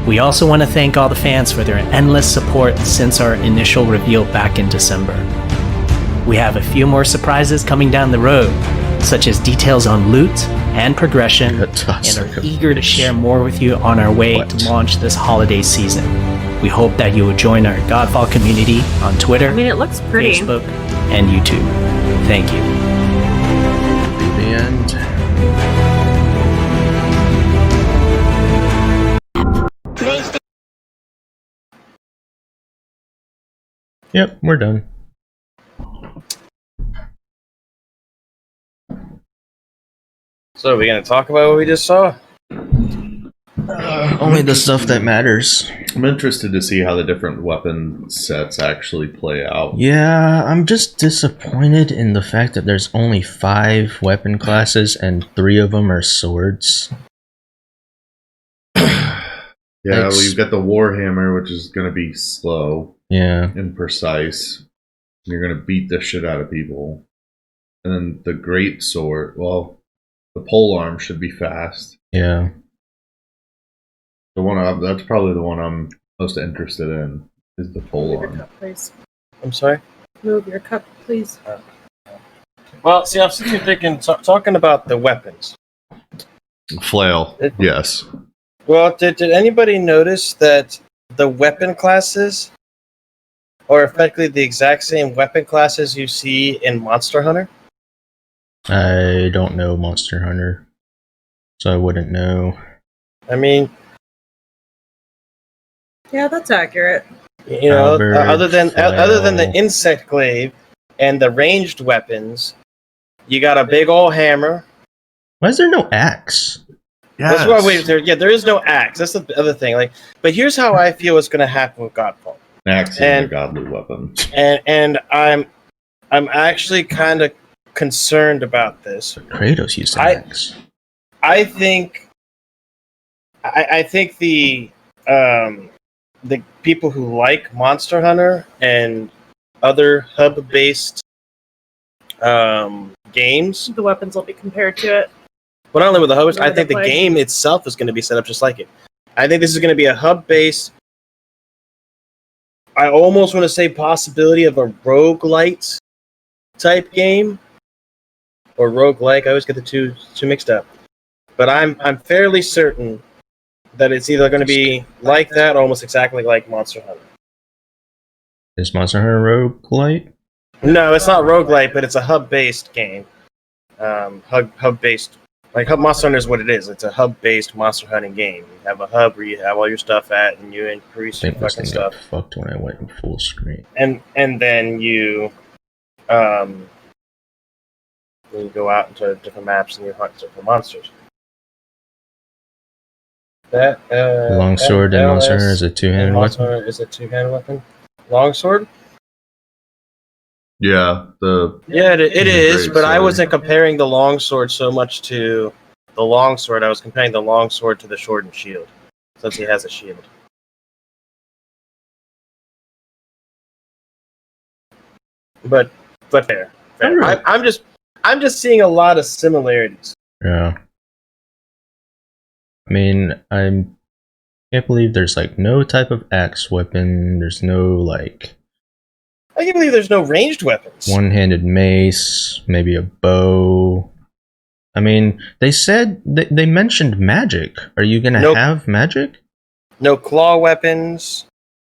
We also want to thank all the fans for their endless support since our initial reveal back in December. We have a few more surprises coming down the road, such as details on loot and progression, and are eager to share more with you on our way to launch this holiday season. We hope that you will join our Godfall community on Twitter, I mean, it looks pretty. Facebook, and YouTube. Thank you. The end. Yep, we're done. So are we gonna talk about what we just saw? Only the stuff that matters. I'm interested to see how the different weapon sets actually play out. Yeah, I'm just disappointed in the fact that there's only 5 weapon classes and 3 of them are swords. Yeah, well, you've got the Warhammer, which is going to be slow. Yeah. And precise. You're going to beat the shit out of people. And then the Great Sword, well, the polearm should be fast. Yeah. That's probably the one I'm most interested in, is the polearm. Please. I'm sorry? Move your cup, please. Well, see, I'm sitting here thinking, talking about the weapons. Flail, yes. Well, did anybody notice that the weapon classes are effectively the exact same weapon classes you see in Monster Hunter? I don't know Monster Hunter, so I wouldn't know. I mean, Yeah, that's accurate. you know, Albert, other than the flail. insect glaive and the ranged weapons, you got a big old hammer. Why is there no axe? That's why there is no axe. That's the other thing. Like, but here's how I feel is going to happen with Godfall. Axe is a godly weapon. And I'm actually kind of concerned about this. Kratos used an axe. I think the people who like Monster Hunter and other hub-based games, The weapons will be compared to it. but not only with the hubs, I think the Play. game itself is going to be set up just like it. I think this is going to be a hub-based. I almost want to say possibility of a roguelite type game or roguelike. I always get the two mixed up, but I'm fairly certain that it's either going to be like that or almost exactly like Monster Hunter. Is Monster Hunter roguelite? No, it's not roguelite, but it's a hub-based game. Hub-based. Like Monster Hunter is what it is. It's a hub-based monster hunting game. You have a hub where you have all your stuff at, and you increase your fucking stuff. Fucked when I went in full screen. And then you go out into different maps and you hunt different monsters. That Longsword in Monster Hunter is a two-handed Monster weapon. Hunter is a two-handed weapon. longsword. Yeah, It is, great but I sword. wasn't comparing the longsword so much to the longsword. I was comparing the longsword to the shortened shield, since he has a shield. But fair. I'm just seeing a lot of similarities. Yeah. I mean, I can't believe there's like no type of axe weapon. There's no like I can't believe there's no ranged weapons. one-handed mace, maybe a bow. I mean, they said they mentioned magic. Are you gonna have magic? No claw weapons.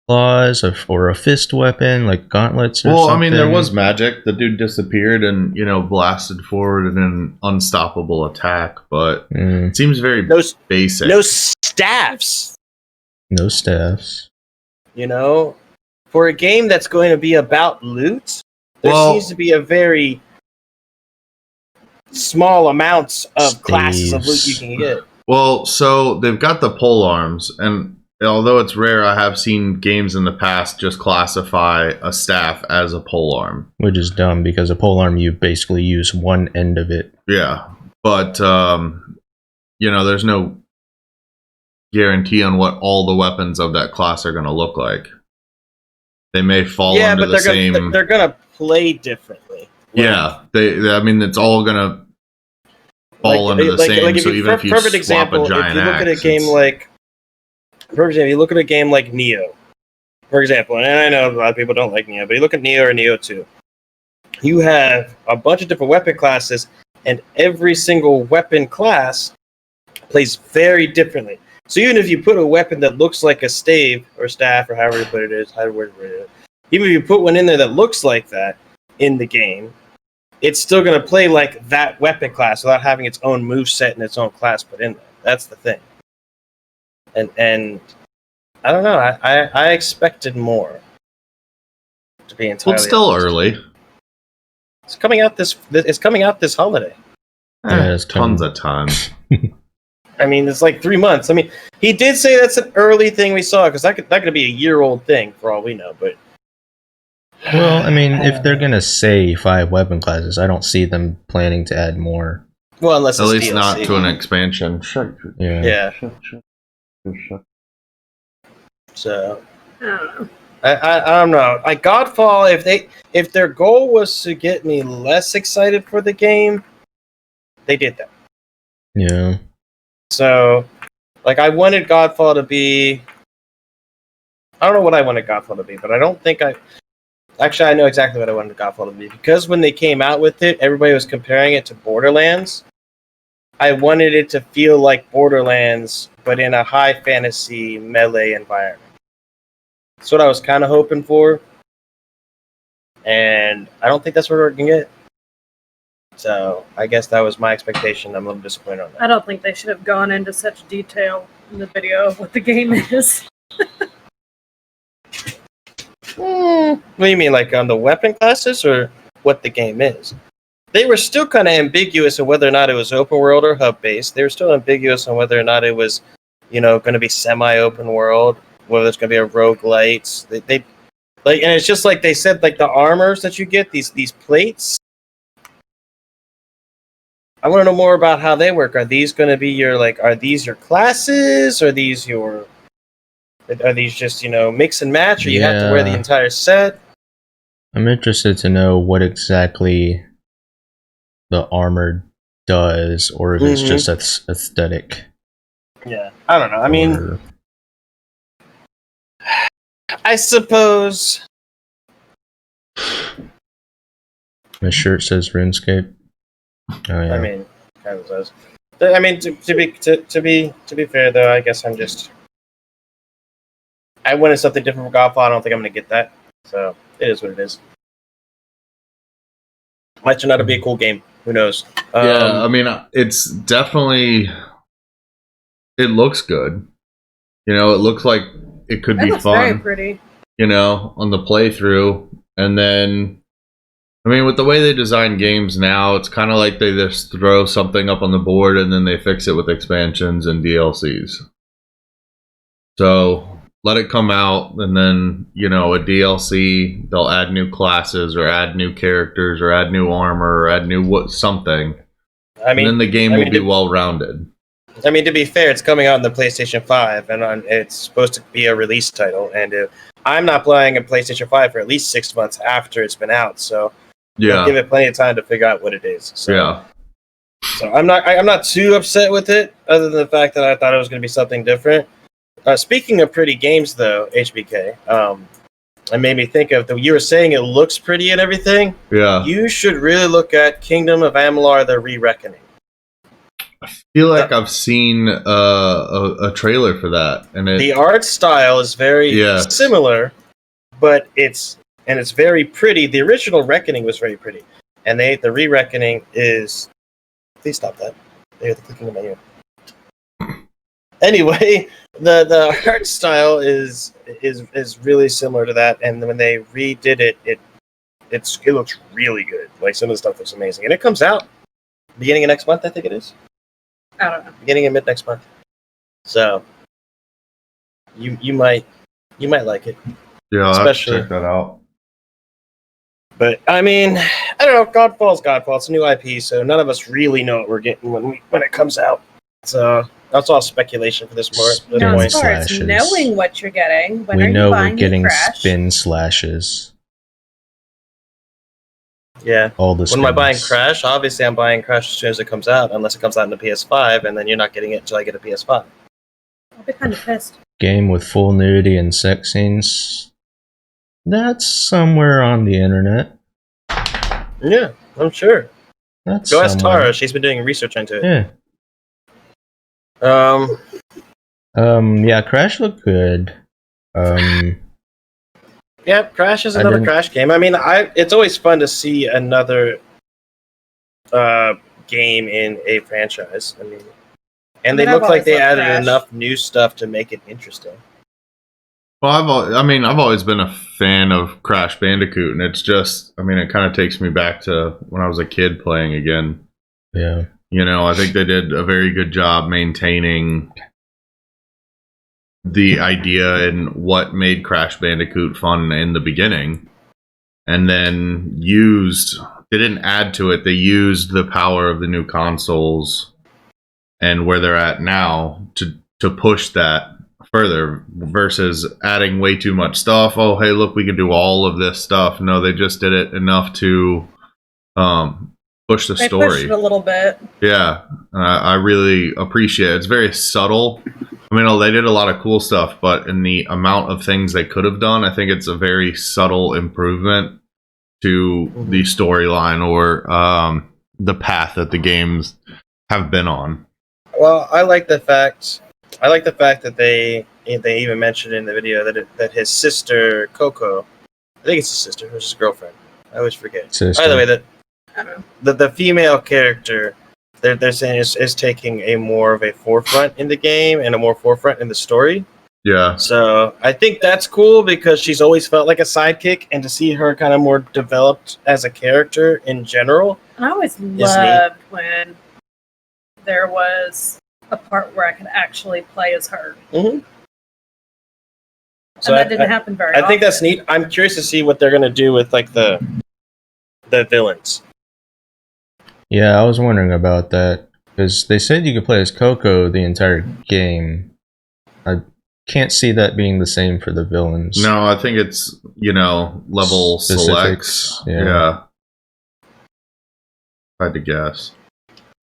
Claws or a fist weapon like gauntlets or something? I mean, there was magic. The dude disappeared and, blasted forward in an unstoppable attack, but it seems very basic. No staffs. No staffs. For a game that's going to be about loot, there seems to be a very small amounts of classes of loot you can get. Well, so they've got the pole arms, and although it's rare, I have seen games in the past just classify a staff as a pole arm. Which is dumb, because a pole arm, you basically use one end of it. Yeah, but, there's no guarantee on what all the weapons of that class are going to look like. They may fall under the same... they're going to play differently. Yeah, it's all going to fall under the same, so even if you perfect swap example, a giant if you look at a axe, game like... For example, you look at a game like Neo, for example, and I know a lot of people don't like Neo, but you look at Neo or Neo 2. You have a bunch of different weapon classes, and every single weapon class plays very differently. So even if you put a weapon that looks like a stave or staff or however you put it is, even if you put one in there that looks like that in the game, it's still going to play like that weapon class without having its own move set and its own class put in there. That's the thing. And I don't know. I expected more. To be entirely it's still honest. early. It's coming out this holiday. Yeah, it's tons of time. I mean, it's like 3 months. I mean, he did say that's an early thing we saw, because that could be a year-old thing for all we know. But well, I mean, if they're gonna say 5 weapon classes, I don't see them planning to add more. Well, unless at it's least DLC. not to an expansion. Yeah. So I don't know. Like Godfall, if their goal was to get me less excited for the game, they did that. Yeah. So, like, I wanted Godfall to be... I don't know what I wanted Godfall to be, but I don't think Actually, I know exactly what I wanted Godfall to be. Because when they came out with it, everybody was comparing it to Borderlands. I wanted it to feel like Borderlands, but in a high fantasy melee environment. That's what I was kind of hoping for. And I don't think that's what we're going to get. So, I guess that was my expectation. I'm a little disappointed on that. I don't think they should have gone into such detail in the video of what the game is. What do you mean, like on the weapon classes, or what the game is? They were still kind of ambiguous on whether or not it was open world or hub based. They were still ambiguous on whether or not it was, going to be semi-open world, whether it's going to be a roguelite. They like, and it's just like they said, like the armors that you get, these plates. I want to know more about how they work. Are these going to be are these your classes? Are these just, mix and match, or you have to wear the entire set? I'm interested to know what exactly the armor does, or if it's just aesthetic. Yeah, I don't know. I mean, I suppose... My shirt says RuneScape. Oh, yeah. I mean, kind of does. I mean, to be fair though, I guess I wanted something different from Godfall. I don't think I'm going to get that. So it is what it is. Might turn out to be a cool game. Who knows? Yeah, I mean, it's definitely... It looks good. It looks like it could be fun. Very pretty. On the playthrough. And then, I mean, with the way they design games now, it's kind of like they just throw something up on the board and then they fix it with expansions and DLCs. So, let it come out, and then a DLC. They'll add new classes, or add new characters, or add new armor, or add new something. And then the game will be well rounded. I mean, to be fair, it's coming out on the PlayStation 5, and it's supposed to be a release title. And I'm not playing a PlayStation 5 for at least 6 months after it's been out, so Yeah. give it plenty of time to figure out what it is. So, Yeah. So I'm not too upset with it, other than the fact that I thought it was going to be something different. Speaking of pretty games, though, HBK, it made me think of you were saying it looks pretty and everything. Yeah. You should really look at Kingdom of Amalur: The Re-Reckoning. I feel like I've seen a trailer for that, and The art style is very similar, but it's very pretty. The original Reckoning was very pretty, and the Re-Reckoning is. Please stop that. They're clicking in my ear. Anyway, the art style is really similar to that, and when they redid it, it looks really good. Like, some of the stuff looks amazing, and it comes out beginning of next month. I think it is. I don't know. Beginning of mid next month. So you might like it. Yeah, I'll especially have to check that out. But I mean, I don't know. Godfall's Godfall. It's a new IP, so none of us really know what we're getting when it comes out. So that's all speculation for this point. No, as far as knowing what you're getting, when we are know you we're buying getting Crash? spin slashes. Yeah. All the When am I buying spins. Crash? Obviously, I'm buying Crash as soon as it comes out, unless it comes out on the PS5, and then you're not getting it until I get a PS5. I'll be kind of pissed. Game with full nudity and sex scenes. That's somewhere on the internet. Yeah, I'm sure. That's Go ask somewhere. Tara. She's been doing research into it. Yeah. Um. Yeah, Crash looked good. Yeah, Crash is I another didn't- Crash game. I mean, it's always fun to see another game in a franchise. I mean, and they I've look like always they loved added Crash. enough new stuff to make it interesting. Well, I've always been a fan of Crash Bandicoot, and it's just, it kind of takes me back to when I was a kid playing again. Yeah. I think they did a very good job maintaining the idea and what made Crash Bandicoot fun in the beginning, and then they didn't add to it. They used the power of the new consoles and where they're at now to push that further, versus adding way too much stuff. Oh, hey, look, we can do all of this stuff. No, they just did it enough to push the They story. pushed it a little bit. Yeah, I really appreciate it. It's very subtle. They did a lot of cool stuff, but in the amount of things they could have done, I think it's a very subtle improvement to the storyline or the path that the games have been on. Well, I like the fact that they even mentioned in the video that his sister Coco, I think it's his sister, or his girlfriend. I always forget. Sister. By the way, the female character they're saying is taking a more of a forefront in the game and a more forefront in the story. Yeah. So I think that's cool because she's always felt like a sidekick, and to see her kind of more developed as a character in general. I always neat. loved when there was a part where I could actually play as her. Mm-hmm. And that didn't happen very often. I think that's neat. I'm curious to see what they're going to do with like the villains. Yeah, I was wondering about that because they said you could play as Coco the entire game. I can't see that being the same for the villains. No, I think it's, level Specifics, selects. yeah. Yeah. If I had to guess.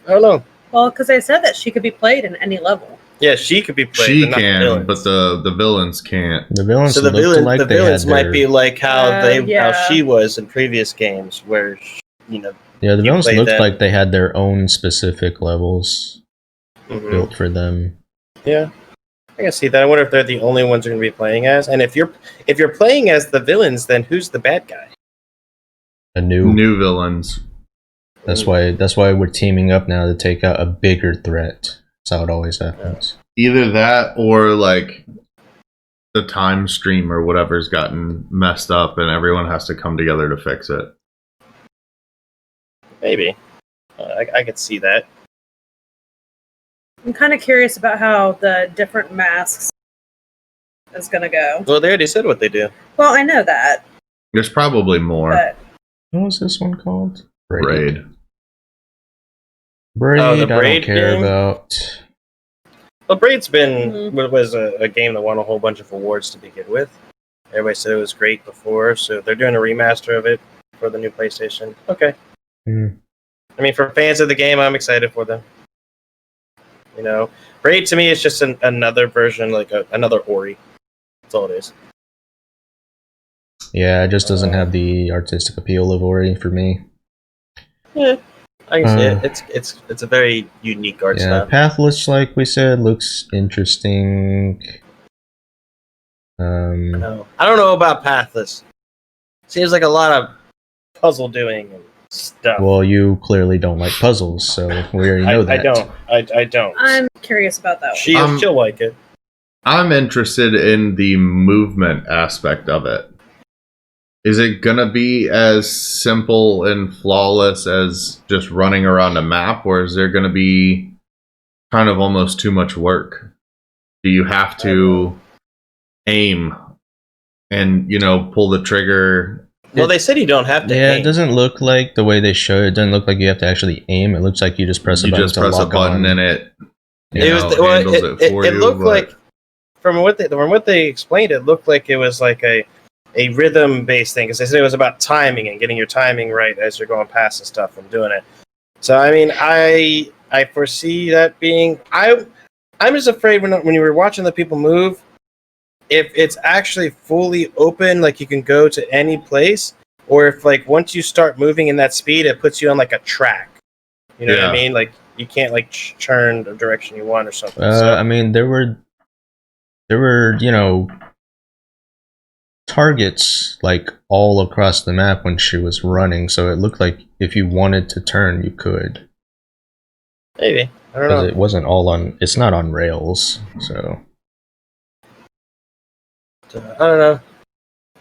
I don't know. Well, because they said that she could be played in any level. Yeah, she could be played. She but not the can, villains. but the villains can't. The villains So the looked villains, like the they villains had might their- be like how yeah. how she was in previous games, where Yeah, the you villains play looked them. like they had their own specific levels built for them. Yeah, I can see that. I wonder if they're the only ones you're going to be playing as, and if you're playing as the villains, then who's the bad guy? A new villains. That's why we're teaming up now to take out a bigger threat. That's how it always happens. Either that or like the time stream or whatever's gotten messed up and everyone has to come together to fix it. Maybe. I could see that. I'm kind of curious about how the different masks is gonna go. Well, they already said what they do. Well, I know that. There's probably more. But What was this one called? Braid. Braid, Oh, the I Braid don't care game? about. Well, Braid's was a game that won a whole bunch of awards to begin with. Everybody said it was great before, so they're doing a remaster of it for the new PlayStation. Okay. Hmm. I mean, for fans of the game, I'm excited for them. You know, Braid to me is just another version, like another Ori. That's all it is. Yeah, it just doesn't have the artistic appeal of Ori for me. Yeah, I can see it. It's a very unique art Yeah, style. Pathless, like we said, looks interesting. No. I don't know about Pathless. Seems like a lot of puzzle doing and stuff. Well, you clearly don't like puzzles, so we already know that. I don't. I don't. I'm curious about that one. She'll like it. I'm interested in the movement aspect of it. Is it gonna be as simple and flawless as just running around a map, or is there gonna be kind of almost too much work? Do you have to aim and, pull the trigger? Well, they said you don't have to Yeah, aim. it doesn't look like the way they show it. It doesn't look like you have to actually aim. It looks like you just press a button to press a lock button on. and it Handles it for you. It looked like from what they explained, it looked like it was like a rhythm based thing, because they said it was about timing and getting your timing right as you're going past and stuff and doing it. So I mean, I foresee that being. I'm just afraid when you were watching the people move, if it's actually fully open, like you can go to any place, or if like once you start moving in that speed, it puts you on like a track. You know what I mean? Like you can't like turn the direction you want or something. I mean, there were targets like all across the map when she was running, so it looked like if you wanted to turn, you could. Maybe. I don't know. It wasn't all on. It's not on rails, so. I don't know.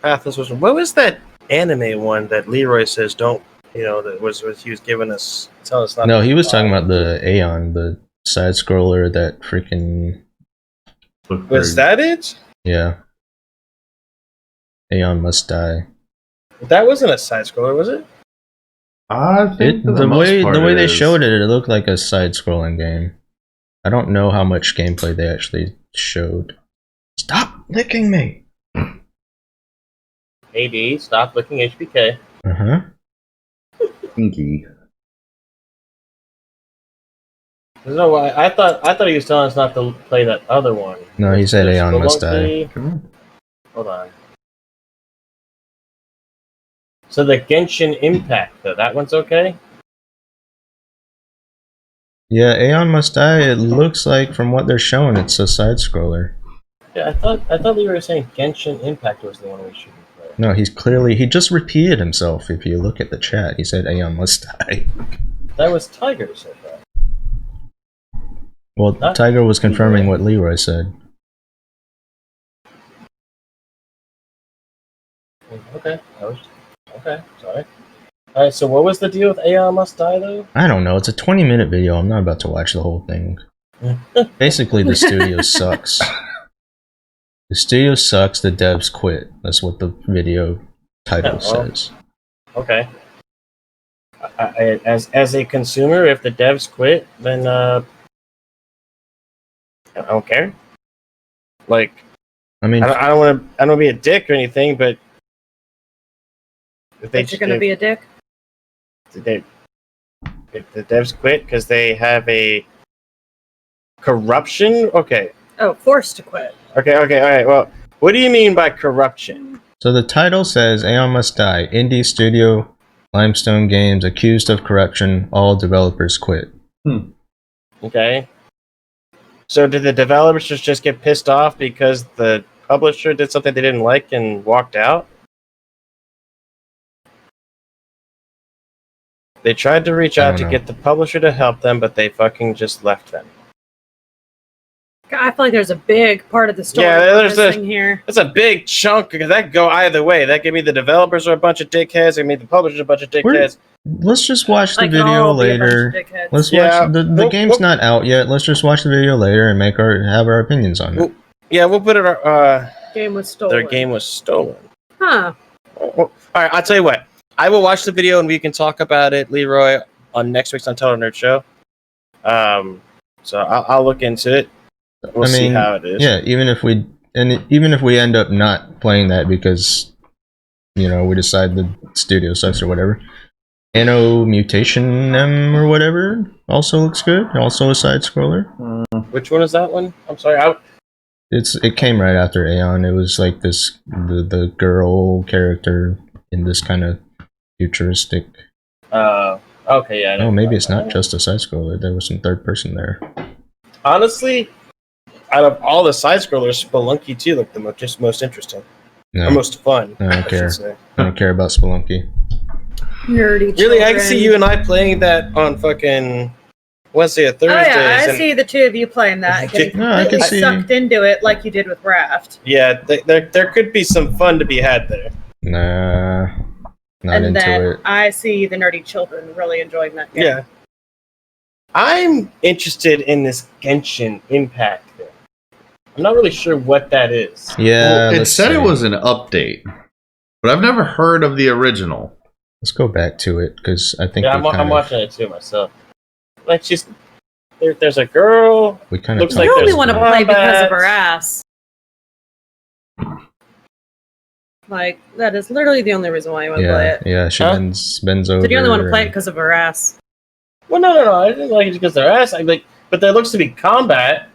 Pathless was. What was that anime one that Leroy says don't? That was he was giving us, telling us not. No, to he was buy. talking about the Aeon, the side scroller that freaking. Was that it? Yeah. Aeon Must Die. That wasn't a side scroller, was it? I think The way they showed it, it looked like a side-scrolling game. I don't know how much gameplay they actually showed. Stop licking me! AD, stop licking HBK. Uh-huh. Pinky. No, why? I thought he was telling us not to play that other one. No, he said Aeon Must Die. Hold on. So the Genshin Impact, though, that one's okay? Yeah, Aeon Must Die, it looks like, from what they're showing, it's a side-scroller. Yeah, I thought you were saying Genshin Impact was the one we should play. No, he just repeated himself. If you look at the chat, he said Aeon Must Die. That was Tiger who said that. Well, Tiger was confirming what Leroy said. Okay, sorry. Alright, so what was the deal with Aeon Must Die, though? I don't know, it's a 20-minute video, I'm not about to watch the whole thing. Basically, the studio sucks. The studio sucks, the devs quit. That's what the video title says. Okay. As a consumer, if the devs quit, then I don't care. Like, I mean, I don't want to be a dick or anything, but if You're gonna be a dick? if the devs quit because they have a corruption. Okay. Oh, forced to quit. Okay. All right. Well, what do you mean by corruption? So the title says Aeon Must Die. Indie studio, Limestone Games, accused of corruption. All developers quit. Okay. So did the developers just get pissed off because the publisher did something they didn't like and walked out? They tried to reach out to get the publisher to help them, but they fucking just left them. I feel like there's a big part of the story missing here. That's a big chunk, because that could go either way. That could be the developers are a bunch of dickheads, it could be the publishers are a bunch of dickheads. Let's just watch the Like, video all be a bunch of later. dickheads. Let's Yeah, watch the game's not out yet. Let's just watch the video later and have our opinions on it. Yeah, we'll put it. game was stolen. Their game was stolen. Huh. All right, I'll tell you what. I will watch the video and we can talk about it, Leroy, on next week's Untitled Nerd Show. So I'll look into it. We'll see how it is. Yeah, even if we end up not playing that because we decide the studio sucks or whatever. Anno Mutation M or whatever also looks good. Also a side scroller. Which one is that one? I'm sorry. It came right after Aeon. It was like the girl character in this kind of futuristic. Okay, yeah. Oh, maybe it's not just a side scroller. There was some third person there. Honestly, out of all the side scrollers, Spelunky 2 looked the most interesting. No. Or most fun. I don't care. I don't care about Spelunky. Nerdy. Really, I can see you and I playing that on fucking Wednesday or Thursday. Oh yeah, I see the two of you playing that. Getting completely sucked into it like you did with Raft. Yeah, there could be some fun to be had there. Nah, not And into then it. I see the nerdy children really enjoying that game. Yeah. I'm interested in this Genshin Impact thing. I'm not really sure what that is. Yeah, it said it was an update, but I've never heard of the original. Let's go back to it because I think I'm watching it too myself. Like there's a girl. We kind of looks like I only there's want to play because combat. of her ass. Like that is literally the only reason why I want to play it. Yeah, she bends over. So you only want to play it because of her ass. Well, no. I didn't like it because their ass. But there looks to be combat,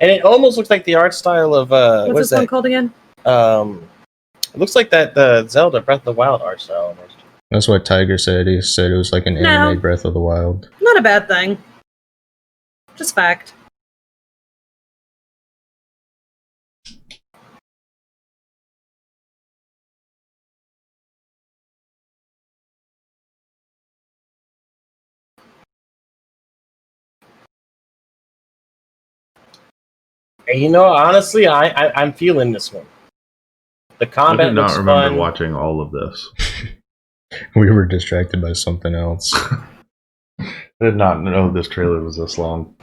and it almost looks like the art style of What's this one called again? It looks like the Zelda Breath of the Wild art style almost. That's what Tiger said. He said it was like an anime Breath of the Wild. Not a bad thing. Just fact. And honestly, I'm feeling this one. The I combat do not looks remember fun. watching all of this. We were distracted by something else. I did not know this trailer was this long.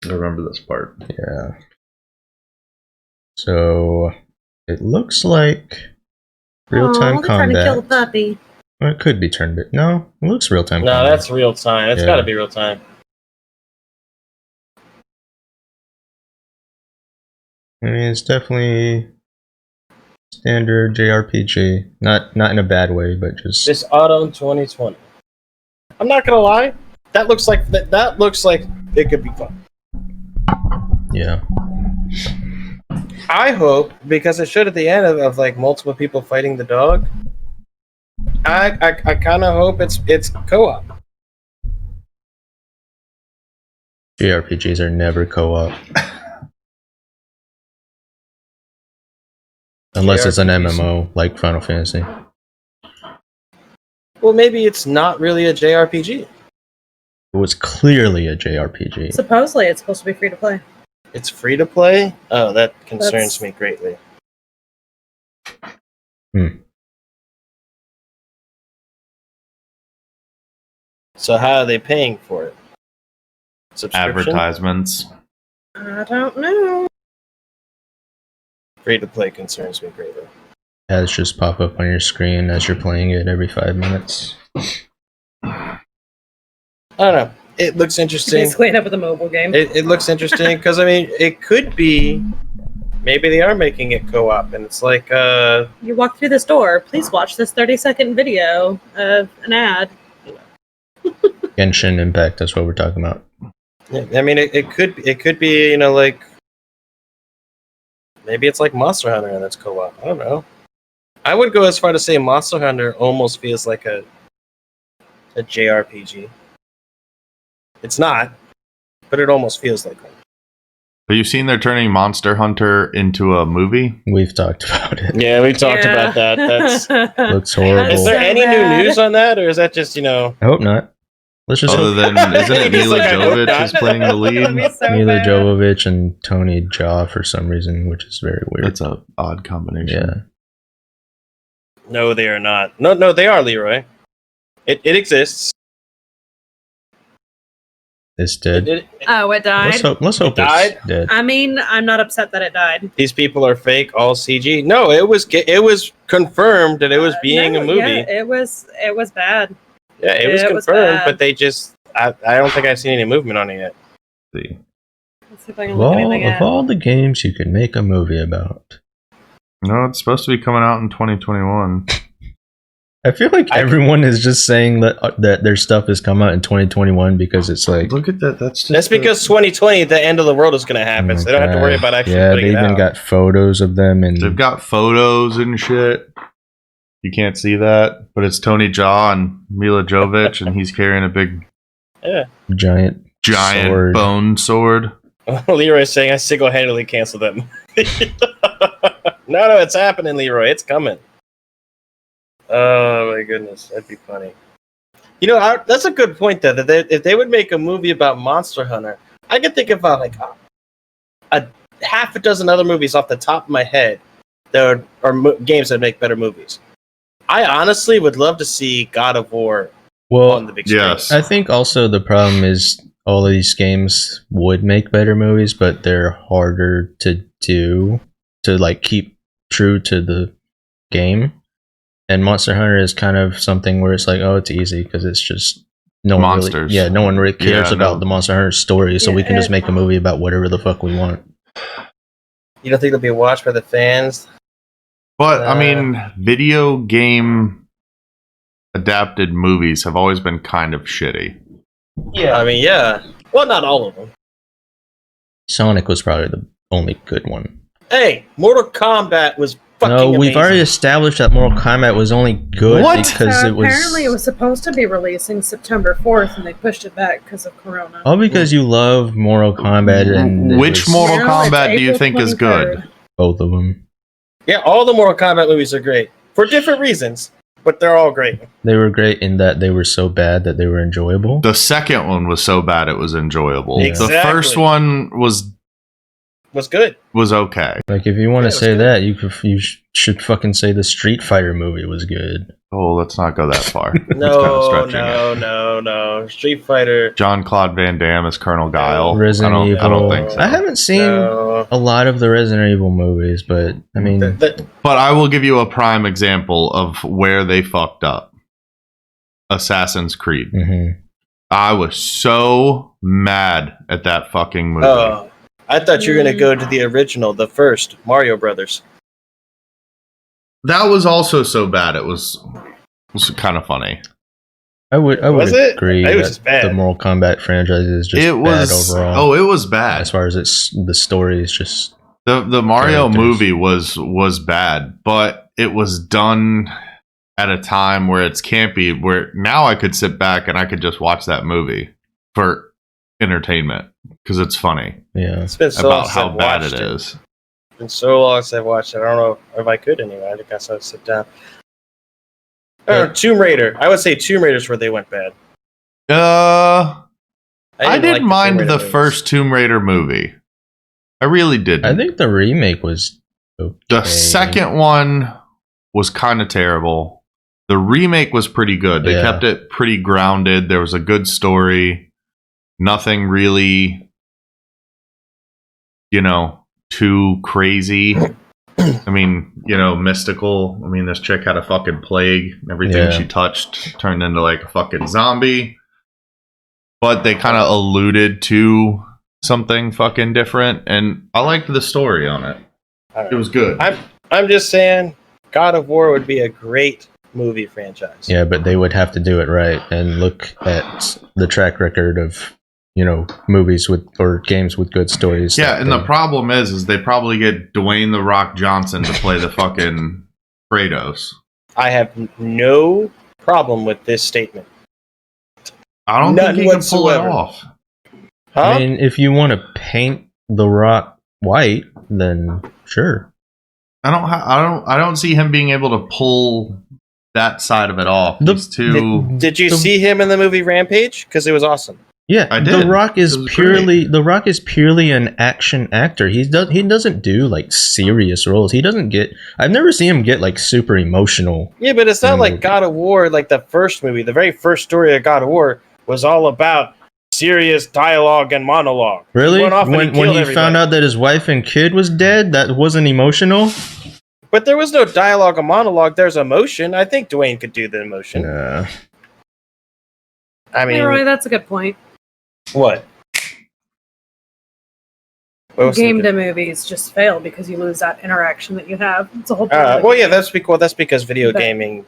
I remember this part. Yeah. So it looks like real-time they're trying to combat. kill the puppy. Well, it could be turned bit. No, it looks real-time. No, combat. that's real time. It's got to be real time. I mean, it's definitely standard JRPG. Not in a bad way, but just This autumn 2020. I'm not gonna lie. That looks like that looks like it could be fun. yeah. I hope, because it showed at the end of like multiple people fighting the dog. I kind of hope it's co-op. JRPGs are never co-op. Unless it's an MMO like Final Fantasy. Well, maybe it's not really a JRPG. It was clearly a JRPG. Supposedly, it's supposed to be free to play. It's free to play? Oh, that concerns That's- me greatly. So how are they paying for it? Subscription? Advertisements. I don't know. Free to play concerns me greatly. Ads just pop up on your screen as you're playing it every 5 minutes. I don't know. It looks interesting. Basically, end up with a mobile game. It looks interesting because I mean, it could be. Maybe they are making it co-op, and it's like You walk through this door. Please watch this 30-second video of an ad. Genshin Impact, that's what we're talking about. yeah, I mean, it could be like maybe it's like Monster Hunter and that's co-op. I don't know. I would go as far to say Monster Hunter almost feels like a JRPG. It's not, but it almost feels like one. Have you seen they're turning Monster Hunter into a movie? We've talked about it. Yeah, we talked about that. That's Looks horrible. Is there any new news on that, or is that just I hope not. Let's just Other than, isn't it He's Mila like, I hope Jovovich not. is playing the lead? Mila Jovovich and Tony Jaa for some reason, which is very weird. That's a odd combination. Yeah. No, they are not. No, they are, Leroy. It exists. It's dead. Oh, it died. Let's hope died? it's dead. I mean, I'm not upset that it died. These people are fake, all CG. No, it was confirmed that it was being a movie. Yeah, it was bad. Yeah, it was confirmed, but they just I don't think I've seen any movement on it yet. See. Let's see if I can Of look anything of at. all the games you can make a movie about, No, it's supposed to be coming out in 2021. I feel like everyone is just saying that their stuff is coming out in 2021 because it's like, look at that. That's because 2020, the end of the world is going to happen, so they don't have to worry about actually putting they it even out. got photos of them, and they've got photos and shit. You can't see that, but it's Tony Jaa and Mila Jovovich, and he's carrying a big, giant sword. bone sword. Leroy's saying I single-handedly canceled that movie. No, it's happening, Leroy. It's coming. Oh my goodness, that'd be funny. You know, that's a good point, though. That if they would make a movie about Monster Hunter, I could think about like a half a dozen other movies off the top of my head that are games that make better movies. I honestly would love to see God of War on the big screen. Yes. I think also the problem is all of these games would make better movies, but they're harder to do to like keep true to the game. And Monster Hunter is kind of something where it's like, oh, it's easy because it's just no Monsters. one really cares about the Monster Hunter story, so we can just Yeah. make a movie about whatever the fuck we want. You don't think it'll be watched by the fans? But I mean, video game adapted movies have always been kind of shitty. Yeah. I mean, yeah. Well, not all of them. Sonic was probably the only good one. Hey, Mortal Kombat was fucking No, we've amazing. already established that Mortal Kombat was only good because So it was apparently, it was supposed to be releasing September 4th, and they pushed it back because of Corona. all because you love Mortal Kombat and Which Mortal Kombat do you think is good? Both of them. Yeah, all the Mortal Kombat movies are great for different reasons, but they're all great. They were great in that they were so bad that they were enjoyable. The second one was so bad it was enjoyable. Exactly. The first one was good. Was okay. Like if you want to say that, you should fucking say the Street Fighter movie was good. Oh, let's not go that far. No. Street Fighter. Jean-Claude Van Damme as Colonel Guile. Resident Evil. I don't think so. I haven't seen a lot of the Resident Evil movies, but I mean, But I will give you a prime example of where they fucked up. Assassin's Creed. Mm-hmm. I was so mad at that fucking movie. Oh, I thought you were gonna go to the original, the first Mario Brothers. That was also so bad. It was kind of funny. I would Was it? agree It was that just bad. the Mortal Kombat franchise is just It was bad overall. Oh, it was bad. As far as the story is just The Mario characters. movie was bad, but it was done at a time where it's campy. Where now I could sit back and I could just watch that movie for entertainment because it's funny. Yeah, It's been so about long since how I've bad watched it is. It's been so long since I've watched it. I don't know if I could anyway. I guess I'd sit down. Tomb Raider. I would say Tomb Raider's where they went bad. I didn't didn't like the mind Tomb the Raider first Tomb Raider movie. I really didn't. I think the remake was okay. The second one was kind of terrible. The remake was pretty good. They Yeah. kept it pretty grounded. There was a good story. Nothing really, too crazy. I mean, mystical. I mean, this chick had a fucking plague. Everything Yeah. she touched turned into like a fucking zombie. But they kind of alluded to something fucking different, and I liked the story on it. It was good. I'm just saying, God of War would be a great movie franchise. Yeah, but they would have to do it right and look at the track record of movies or games with good stories. Yeah, and the problem is they probably get Dwayne "The Rock" Johnson to play the fucking Kratos. I have no problem with this statement. I don't None think he can pull it whatsoever. off. Huh? I mean, if you want to paint The Rock white, then sure. I don't see him being able to pull that side of it off. He's too. Did you see him in the movie Rampage? Because it was awesome. Yeah, I did. The Rock is It was purely an action actor. He doesn't do like serious roles. I've never seen him get like super emotional. Yeah, but it's not like God of War, like the first movie. The very first story of God of War was all about serious dialogue and monologue. Really? He went off and When killed he everybody. found out that his wife and kid was dead, that wasn't emotional? But there was no dialogue or monologue. There's emotion. I think Dwayne could do the emotion. Nah. I mean, Hey, Roy, that's a good point. what? Game to movies just fail because you lose that interaction that you have. It's a whole point. of the Well, yeah, game. that's because video But- gaming.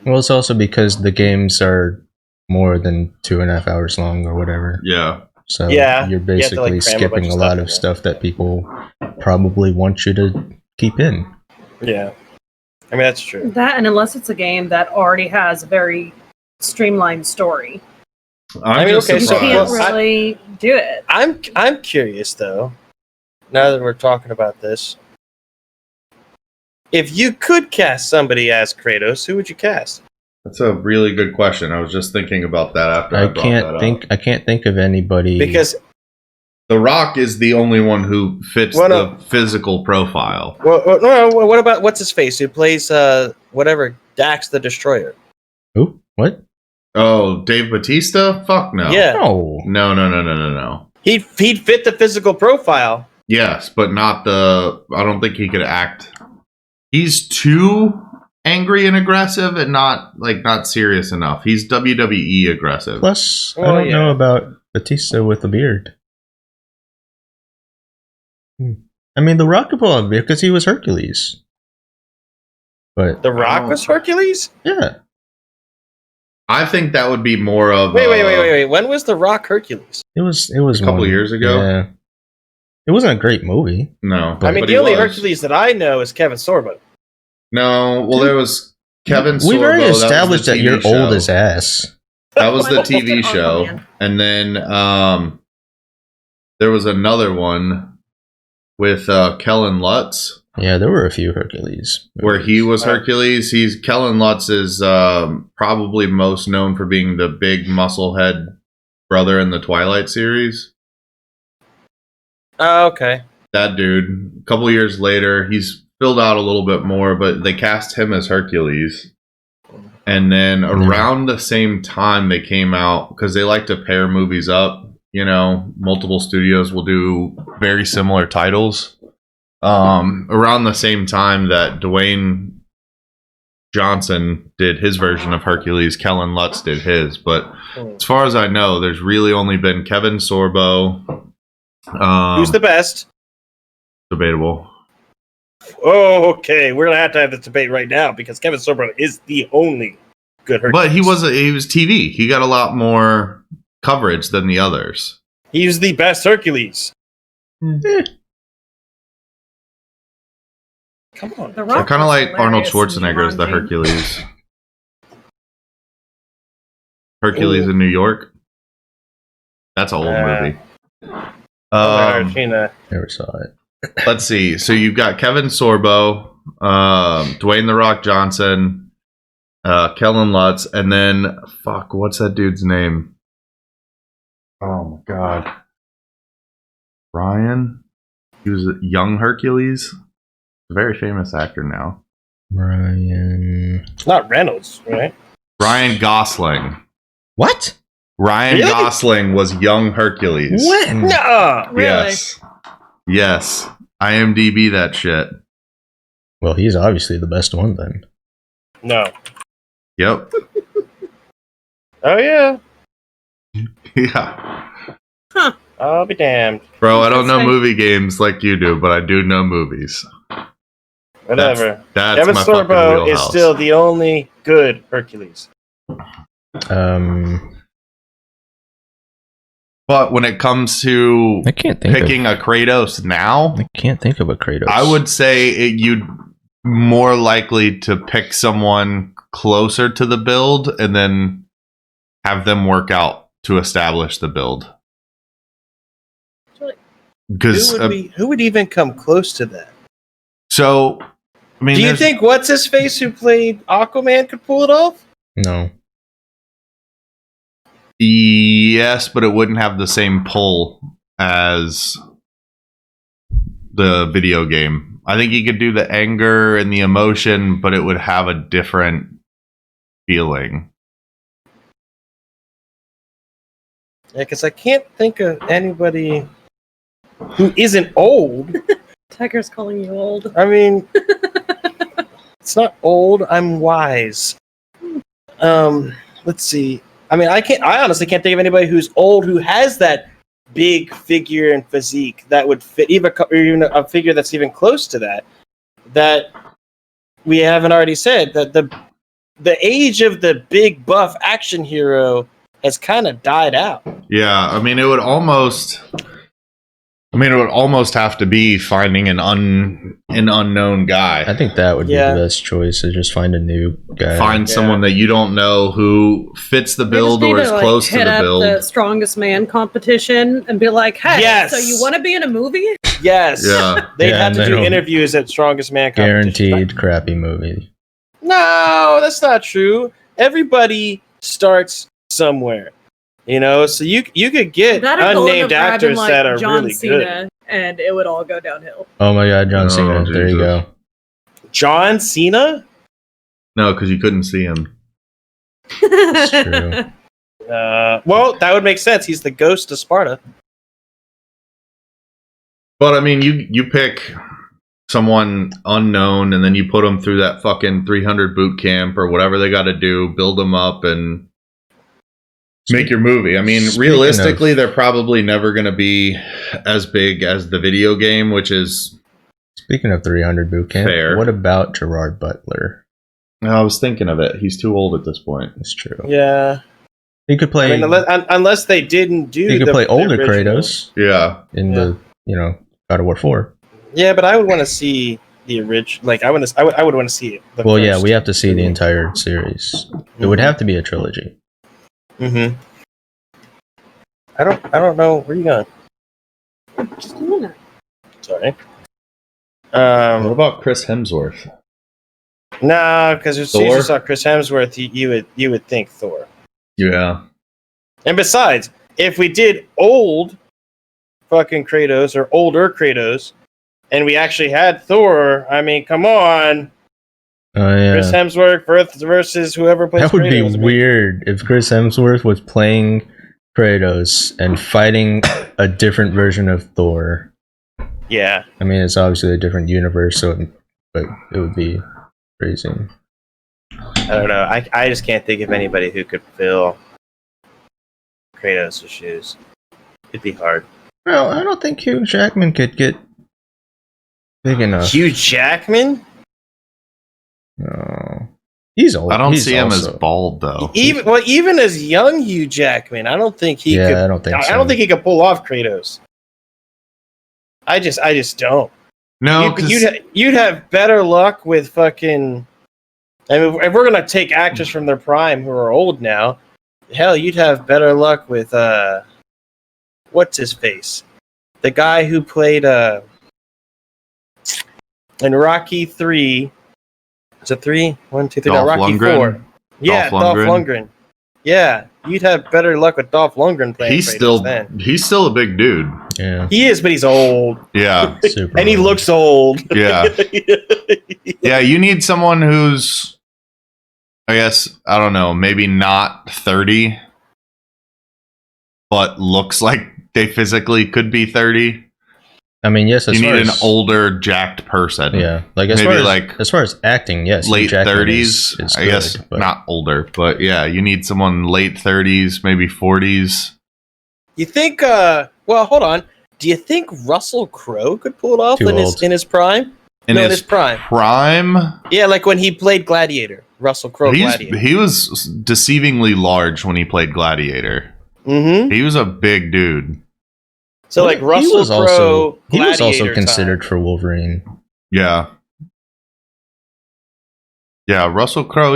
Well, it's also because the games are more than 2.5 hours long or whatever. Yeah. So Yeah, you're you have to, like, basically cram a bunch skipping of a stuff lot in of there. stuff that people probably want you to keep in. Yeah, I mean that's true. That, and unless it's a game that already has a very streamlined story, I'm just you surprised. can't Well, really do it. I'm curious though. Now that we're talking about this, if you could cast somebody as Kratos, who would you cast? That's a really good question. I was just thinking about that after I brought that up. I can't think of anybody Because The Rock is the only one who fits Well, the no. physical profile. no, what about what's his face who plays whatever Dax the Destroyer? Who? What? Oh, Dave Bautista? Fuck no. Yeah. No. He'd fit the physical profile. Yes, but not the. I don't think he could act. He's too angry and aggressive, and not serious enough. He's WWE aggressive. Plus, I Well, don't know yeah. about Batista with a beard. I mean, The Rock could pull out a beard because he was Hercules. But The Rock was Hercules? Yeah. I think that would be more of. Wait. When was The Rock Hercules? It was a couple one- years ago. Yeah. It wasn't a great movie. No, I mean, but the he only was. Hercules that I know is Kevin Sorbo. No, well, there was Kevin Sorbo. We've already that was the established that TV you're show. old as ass. That was the What was TV it? Oh, show, man. and then there was another one with Kellen Lutz, Yeah, there were a few Hercules. where he was Hercules. Kellen Lutz is probably most known for being the big musclehead brother in the Twilight series. Oh, okay. That dude. A couple years later, he's filled out a little bit more, but they cast him as Hercules. And then around the same time they came out, because they like to pair movies up, multiple studios will do very similar titles. Around the same time that Dwayne Johnson did his version of Hercules, Kellen Lutz did his. But as far as I know, there's really only been Kevin Sorbo. Who's the best? Debatable. Oh, okay. We're gonna have to have this debate right now because Kevin Sorbo is the only good Hercules. But he was TV. He got a lot more coverage than the others. He's the best Hercules. Come on. The I Rock kind of was like Arnold hilarious in Schwarzenegger as the Jumanji. Hercules. Hercules in New York. That's an old movie. Never saw it. Let's see. So you've got Kevin Sorbo, Dwayne The Rock Johnson, Kellen Lutz, and then what's that dude's name? Oh my god, Ryan. He was a young Hercules. A very famous actor now. Ryan. It's not Reynolds, right? Ryan Gosling. What? Ryan Really? Gosling was young Hercules. When? No, Really? Yes. IMDb that shit. Well, he's obviously the best one then. no. Yep. Oh yeah. Yeah. I'll be damned. Bro, I don't know Interesting. movie games like you do, but I do know movies. Whatever. That's Kevin my fucking Sorbo is wheelhouse. still the only good Hercules. But when it comes to I can't think picking a Kratos now, I can't think of a Kratos. I would say you'd more likely to pick someone closer to the build and then have them work out to establish the build. Because Who would even come close to that? so, I mean, Do you there's- think what's his face who played Aquaman could pull it off? No. Yes, but it wouldn't have the same pull as the video game. I think you could do the anger and the emotion, but it would have a different feeling. Yeah, because I can't think of anybody who isn't old. Tiger's calling you old. I mean, it's not old. I'm wise. Let's see. I mean, I honestly can't think of anybody who's old who has that big figure and physique that would fit, even a figure that's even close to that. That we haven't already said that the age of the big buff action hero has kind of died out. Yeah, I mean, it would almost have to be finding an unknown guy. I think that would be the best choice, to just find a new guy. Find someone that you don't know who fits the build or is close to the build. Hit up the strongest man competition and be like, hey, so you want to be in a movie? Yes. Yeah. They'd have to do interviews at Strongest Man competition. Guaranteed crappy movie. No, that's not true. Everybody starts somewhere. You know, so you could get unnamed actors that are John really Cena, good. and it would all go downhill. Oh my god, John Cena. There you go. John Cena? No, because you couldn't see him. That's true. Well, that would make sense. He's the ghost of Sparta. But I mean, you pick someone unknown, and then you put them through that fucking 300 boot camp or whatever they got to do, build them up, and make your movie. I mean, realistically, they're probably never going to be as big as the video game, which is... Speaking of 300 boot camp, fair. What about Gerard Butler? I was thinking of it. He's too old at this point. That's true. Yeah. He could play... I mean, unless they didn't do He could play older original. Kratos. Yeah. In the, God of War 4. Yeah, but I would want to see the original. Like, I would want to see it. Well, yeah, we have to see the entire series. It would have to be a trilogy. Mm-hmm. I don't know. Where are you going? Just a minute. Sorry. What about Chris Hemsworth? No, because as soon as you saw Chris Hemsworth, you would think Thor. Yeah. And besides, if we did old fucking Kratos or older Kratos, and we actually had Thor, I mean, come on. Yeah. Chris Hemsworth versus whoever plays That would Kratos. be weird if Chris Hemsworth was playing Kratos and fighting a different version of Thor. Yeah. I mean, it's obviously a different universe, but it would be crazy. I don't know. I just can't think of anybody who could fill Kratos' shoes. It'd be hard. Well, I don't think Hugh Jackman could get big enough. Hugh Jackman? No. He's old. I don't see him as bald, though. Even as young Hugh Jackman, I don't think he could. I don't think so. I don't think he could pull off Kratos. I just don't. No, you'd have better luck with fucking. I mean, if we're gonna take actors from their prime who are old now, hell, you'd have better luck with what's his face, the guy who played in Rocky 3. Is it 3? 1, 2, 3. No, Rocky Lundgren? 4. Yeah, Dolph Lundgren. Yeah, you'd have better luck with Dolph Lundgren playing. He's still a big dude. Yeah, he is, but he's old. Yeah, and he looks old. Yeah, yeah. You need someone who's, I guess, I don't know, maybe not 30, but looks like they physically could be 30. I mean, yes. You need an older, jacked person. Yeah, like as far as acting, yes, late Jackman 30s. is I good, guess but not older, but yeah, you need someone late 30s, maybe 40s. You think? Well, hold on. Do you think Russell Crowe could pull it off in his prime? In his prime? Yeah, like when he played Gladiator. Russell Crowe. Gladiator. He was deceivingly large when he played Gladiator. Mm-hmm. He was a big dude. So like Russell Crowe, he was also considered for Wolverine. Yeah. Yeah, Russell Crowe,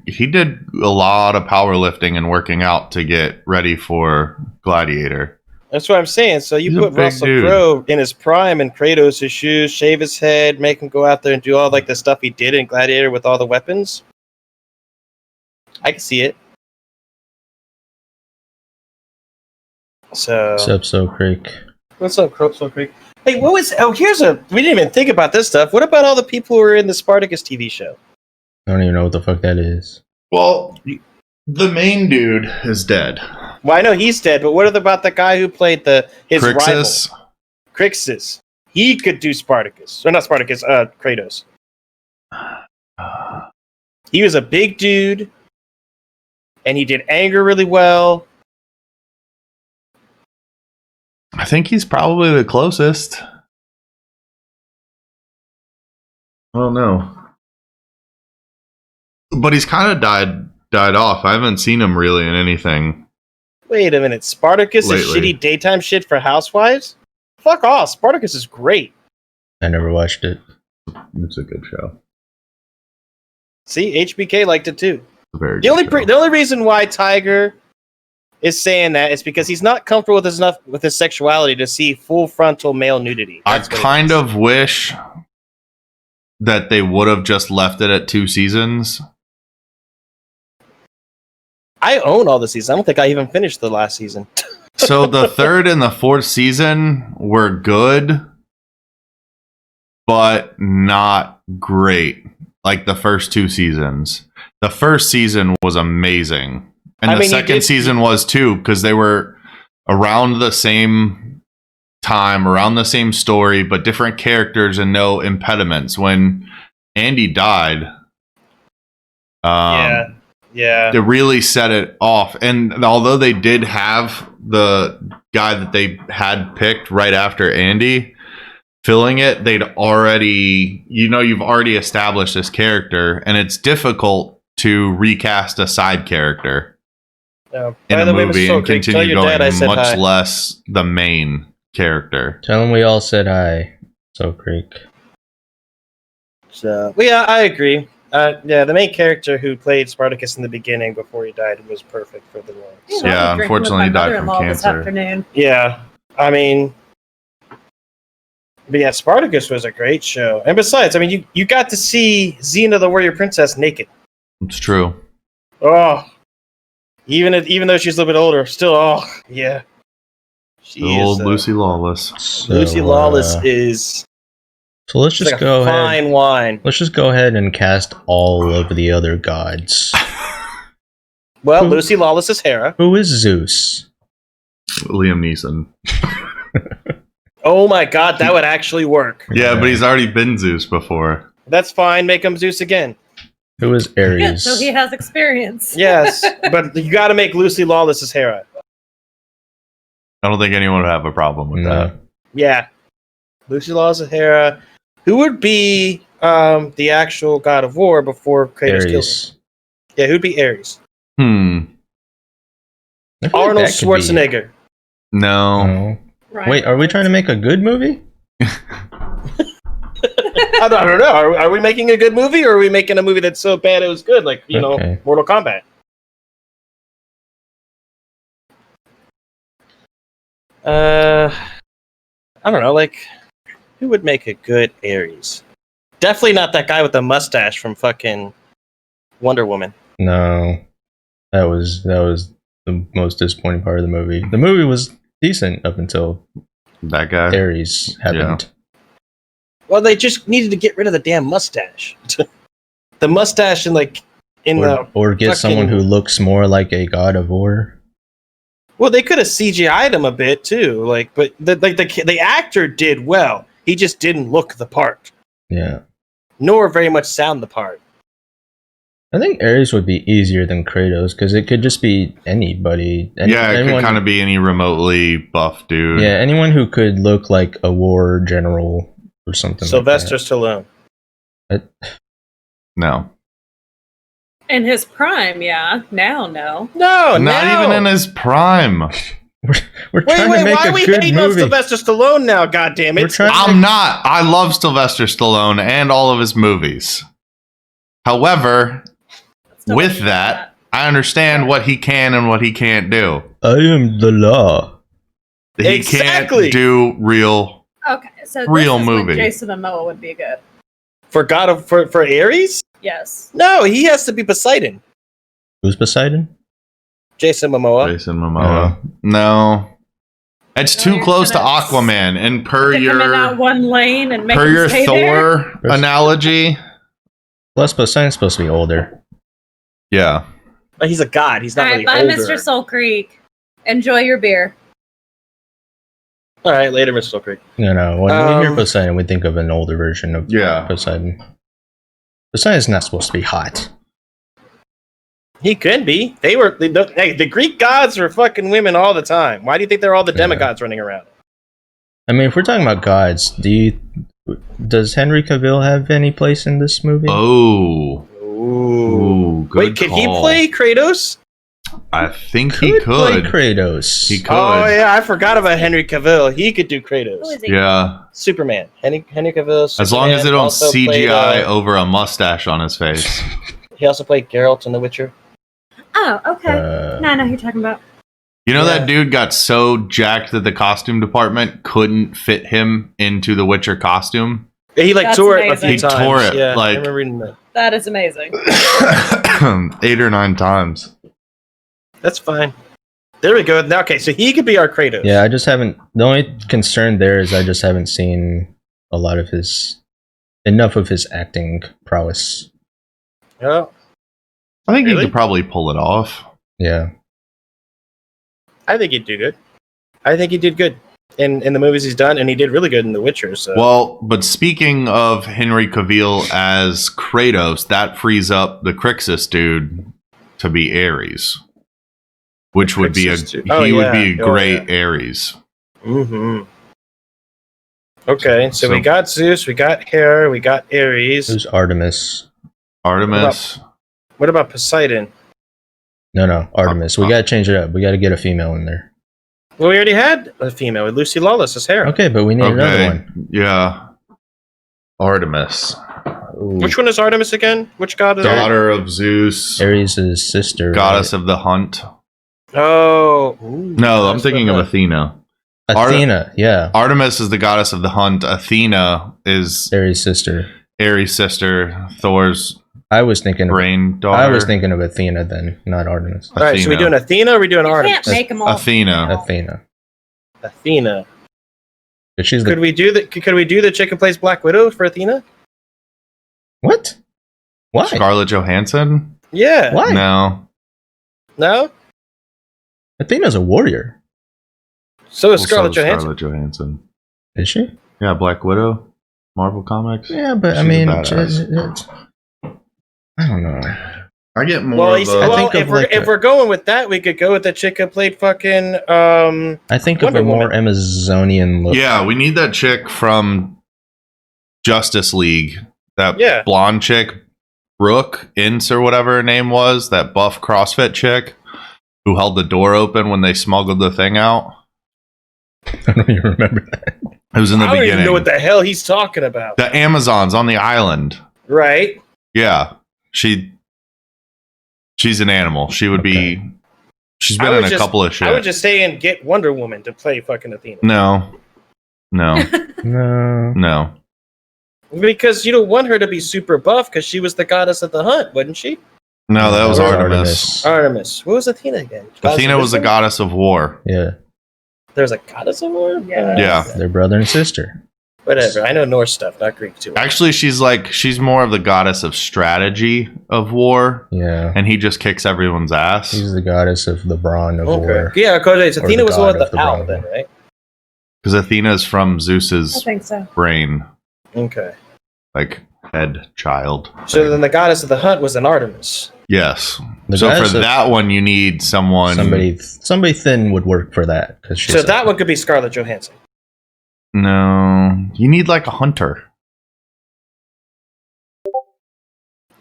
he did a lot of powerlifting and working out to get ready for Gladiator. That's what I'm saying. So you put Russell Crowe in his prime in Kratos' shoes, shave his head, make him go out there and do all like the stuff he did in Gladiator with all the weapons. I can see it. So Creek. What's up, Soap Creek? Hey, we didn't even think about this stuff. What about all the people who were in the Spartacus TV show? I don't even know what the fuck that is. Well, the main dude is dead. Well, I know he's dead, but what about the guy who played his Crixus? rival? Crixus. He could do Spartacus. Or not Spartacus, Kratos. He was a big dude, and he did anger really well. I think he's probably the closest. I don't know. But he's kind of died off. I haven't seen him really in anything. Wait a minute. Spartacus is lately. shitty daytime shit for housewives? Fuck off. Spartacus is great. I never watched it. It's a good show. See, HBK liked it too. Very The only reason why Tiger is saying that is because he's not comfortable with his sexuality to see full frontal male nudity. I kind of wish that they would have just left it at 2 seasons. I own all the seasons. I don't think I even finished the last season. So the 3rd and the 4th season were good, but not great. Like the first 2 seasons. The first season was amazing. And the second season was too, because they were around the same time, around the same story, but different characters and no impediments. When Andy died, Yeah. it really set it off. And although they did have the guy that they had picked right after Andy filling it, you've already established this character, and it's difficult to recast a side character in a movie and continue going, much less the main character. Tell him we all said hi. So Creek. So, well, yeah, I agree. The main character who played Spartacus in the beginning before he died was perfect for the role. You know, I was drinking with my mother-in-law this afternoon. Yeah, I mean, but yeah, Spartacus was a great show. And besides, I mean, you got to see Xena the Warrior Princess naked. It's true. Oh, even though she's a little bit older, still, oh yeah, she Old is. Lucy Lawless. Lucy Lawless is. So let's just like go a ahead. fine wine. Let's just go ahead and cast all of the other gods. Well, Lucy Lawless is Hera. Who is Zeus? Liam Neeson. Oh my god, that would actually work. Yeah, but he's already been Zeus before. That's fine. Make him Zeus again. Who is Yeah, Ares? so he has experience. Yes, but you got to make Lucy Lawless as Hera. I don't think anyone would have a problem with that. Yeah, Lucy Lawless as Hera. Who would be the actual god of war before Kratos kills him? Yeah, who'd be Ares? I feel like Arnold that could be- Schwarzenegger. No. Wait, are we trying to make a good movie? I don't know. Are we making a good movie, or are we making a movie that's so bad it was good, like Okay. Mortal Kombat? I don't know. Like, who would make a good Ares? Definitely not that guy with the mustache from fucking Wonder Woman. No, that was the most disappointing part of the movie. The movie was decent up until that guy Ares happened. Well, they just needed to get rid of the damn mustache. The mustache and Or get someone who looks more like a god of war. Well, they could have CGI'd him a bit too, but the actor did well. He just didn't look the part, Yeah, nor very much sound the part. I think Ares would be easier than Kratos because it could just be anybody. It could kind of be any remotely buff dude. Yeah, anyone who could look like a war general or something. Sylvester Stallone. No. In his prime, yeah. Now, no. No, Not even in his prime. We're Wait, why are we hating on Sylvester Stallone now? God damn it! I'm not. I love Sylvester Stallone and all of his movies. However, with that, I understand what he can and what he can't do. I am the law. He Exactly. can't do real. Okay, so Real this is movie. when Jason Momoa would be good. For Ares? Yes. No, he has to be Poseidon. Who's Poseidon? Jason Momoa. Jason Momoa. No. It's too close to Aquaman. And per Come in your that one lane and make him stay Thor analogy. Plus, Poseidon's supposed to be older. Yeah. But he's a god. He's not All right, really bye, older. Mr. Soul Creek. Enjoy your beer. All right, later, Mr. Soul Creek. When we hear Poseidon, we think of an older version of Poseidon. Poseidon's not supposed to be hot. He could be. They were the Greek gods were fucking women all the time. Why do you think they're all the demigods running around? I mean, if we're talking about gods, does Henry Cavill have any place in this movie? Ooh, good Wait, could he play Kratos? I think he could. Play Kratos. He could. Oh yeah, I forgot about Henry Cavill. He could do Kratos. Yeah. Superman. Henry Cavill. Superman, As long as they don't also CGI played, over a mustache on his face. He also played Geralt in The Witcher. Oh, okay. Now I know who you're talking about. You know that dude got so jacked that the costume department couldn't fit him into the Witcher costume? Yeah, he That's tore it a amazing. few times. He tore it Yeah, I like remember reading that. That is amazing. 8 or 9 times. That's fine. There we go. Now, okay, so he could be our Kratos. Yeah, I just haven't. The only concern there is I just haven't seen enough of his acting prowess. Yeah. I think he could probably pull it off. Yeah. I think he'd do good. I think he did good in the movies he's done, and he did really good in The Witcher. So. Well, but speaking of Henry Cavill as Kratos, that frees up the Crixus dude to be Ares, which would be would be great Ares. Mm-hmm. Okay, so we got Zeus, we got Hera, we got Ares. Who's Artemis? What about Poseidon? No, Artemis. We gotta change it up. We gotta get a female in there. Well, we already had a female with Lucy Lawless as Hera. Okay, but we need another one. Yeah. Artemis. Which one is Artemis again? Which god is Daughter of Zeus. Ares' sister. Goddess of the hunt. Oh. No, I'm thinking of Athena. Athena, yeah. Artemis is the goddess of the hunt. Athena is Ares' sister. Ares' sister. Thor's daughter. I was thinking of Athena then, not Artemis. All right, so we doing Athena or are we doing Artemis? Can't make them all. Athena. But she's Could we do the chick who plays Black Widow for Athena? What? Why? Scarlett Johansson? Yeah. Why? No? Athena's a warrior. So is Scarlett Johansson. Scarlett Johansson. Is she? Yeah, Black Widow. Marvel Comics. Yeah, but She's I mean, a badass. I don't know. I get more. Well, of if we're going with that, we could go with the chick who played fucking. I think of a more Amazonian look. Yeah, we need that chick from Justice League. That blonde chick, Brooke Ince or whatever her name was. That buff CrossFit chick who held the door open when they smuggled the thing out. I don't even remember that. It was in the I don't beginning. even know what the hell he's talking about. The Amazons on the island. Right. Yeah, she's an animal. She would be. She's been in a couple of shit. I would just say and get Wonder Woman to play fucking Athena. No. No. Because you don't want her to be super buff because she was the goddess of the hunt, wasn't she? No, that was Artemis. Artemis. What was Athena again? Athena was the goddess of war. Yeah. There's a goddess of war? Yeah. They're brother and sister. Whatever. I know Norse stuff, not Greek too. Actually, she's more of the goddess of strategy of war. Yeah. And he just kicks everyone's ass. She's the goddess of the brawn of war. Yeah, because Athena was the one god with of the the owl brawn. then, right? Because Athena's from Zeus's I think so. brain. Okay. Like head child. So then the goddess of the hunt was an Artemis. Yes. The So goddess for of- that one, you need someone. Somebody thin would work for that. So that one could be Scarlett Johansson. No. You need like a hunter. Do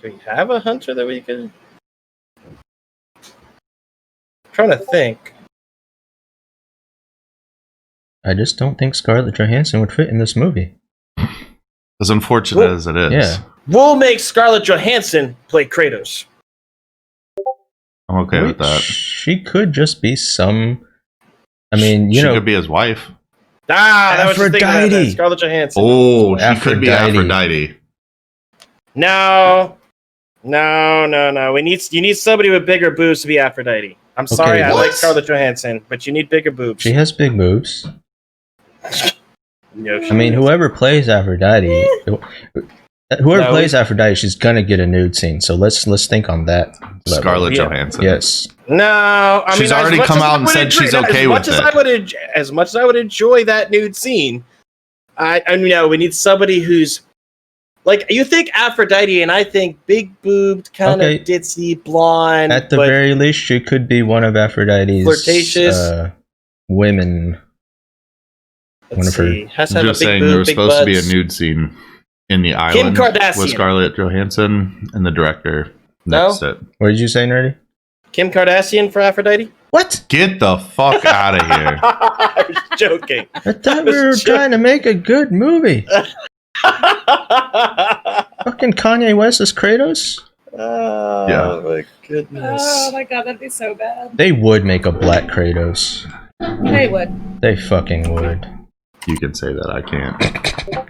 we have a hunter that we could? I'm trying to think. I just don't think Scarlett Johansson would fit in this movie. As unfortunate as it is. Yeah. We'll make Scarlett Johansson play Kratos. I'm okay with that. She could just be some. I mean, she could be his wife. That was the thing about that, Aphrodite. Scarlett Johansson. Oh, she could be Aphrodite. No. You need somebody with bigger boobs to be Aphrodite. I'm sorry, I like Scarlett Johansson, but you need bigger boobs. She has big boobs. No, I mean, whoever plays Aphrodite, Whoever No, plays Aphrodite, she's gonna get a nude scene. So let's think on that. level. Scarlett Yeah. Johansson. Yes. No, I She's mean, already as much come as out I and would said she's okay as with much as it. as much as I would enjoy that nude scene, we need somebody who's like, you think Aphrodite, and I think big boobed, kind of ditzy, blonde. At the but very least, she could be one of Aphrodite's flirtatious women. Let's see. Has to have a Just big saying, boob, there was big supposed to be a butts. nude scene in the Kim island Kardashian. with Scarlett Johansson and the director No? next it. What did you say, Nerdy? Kim Kardashian for Aphrodite? What? Get the fuck out of here. I was joking. I thought we were trying to make a good movie. Fucking Kanye West as Kratos? Oh my goodness. Oh my god, that'd be so bad. They would make a black Kratos. They would. They fucking would. You can say that, I can't.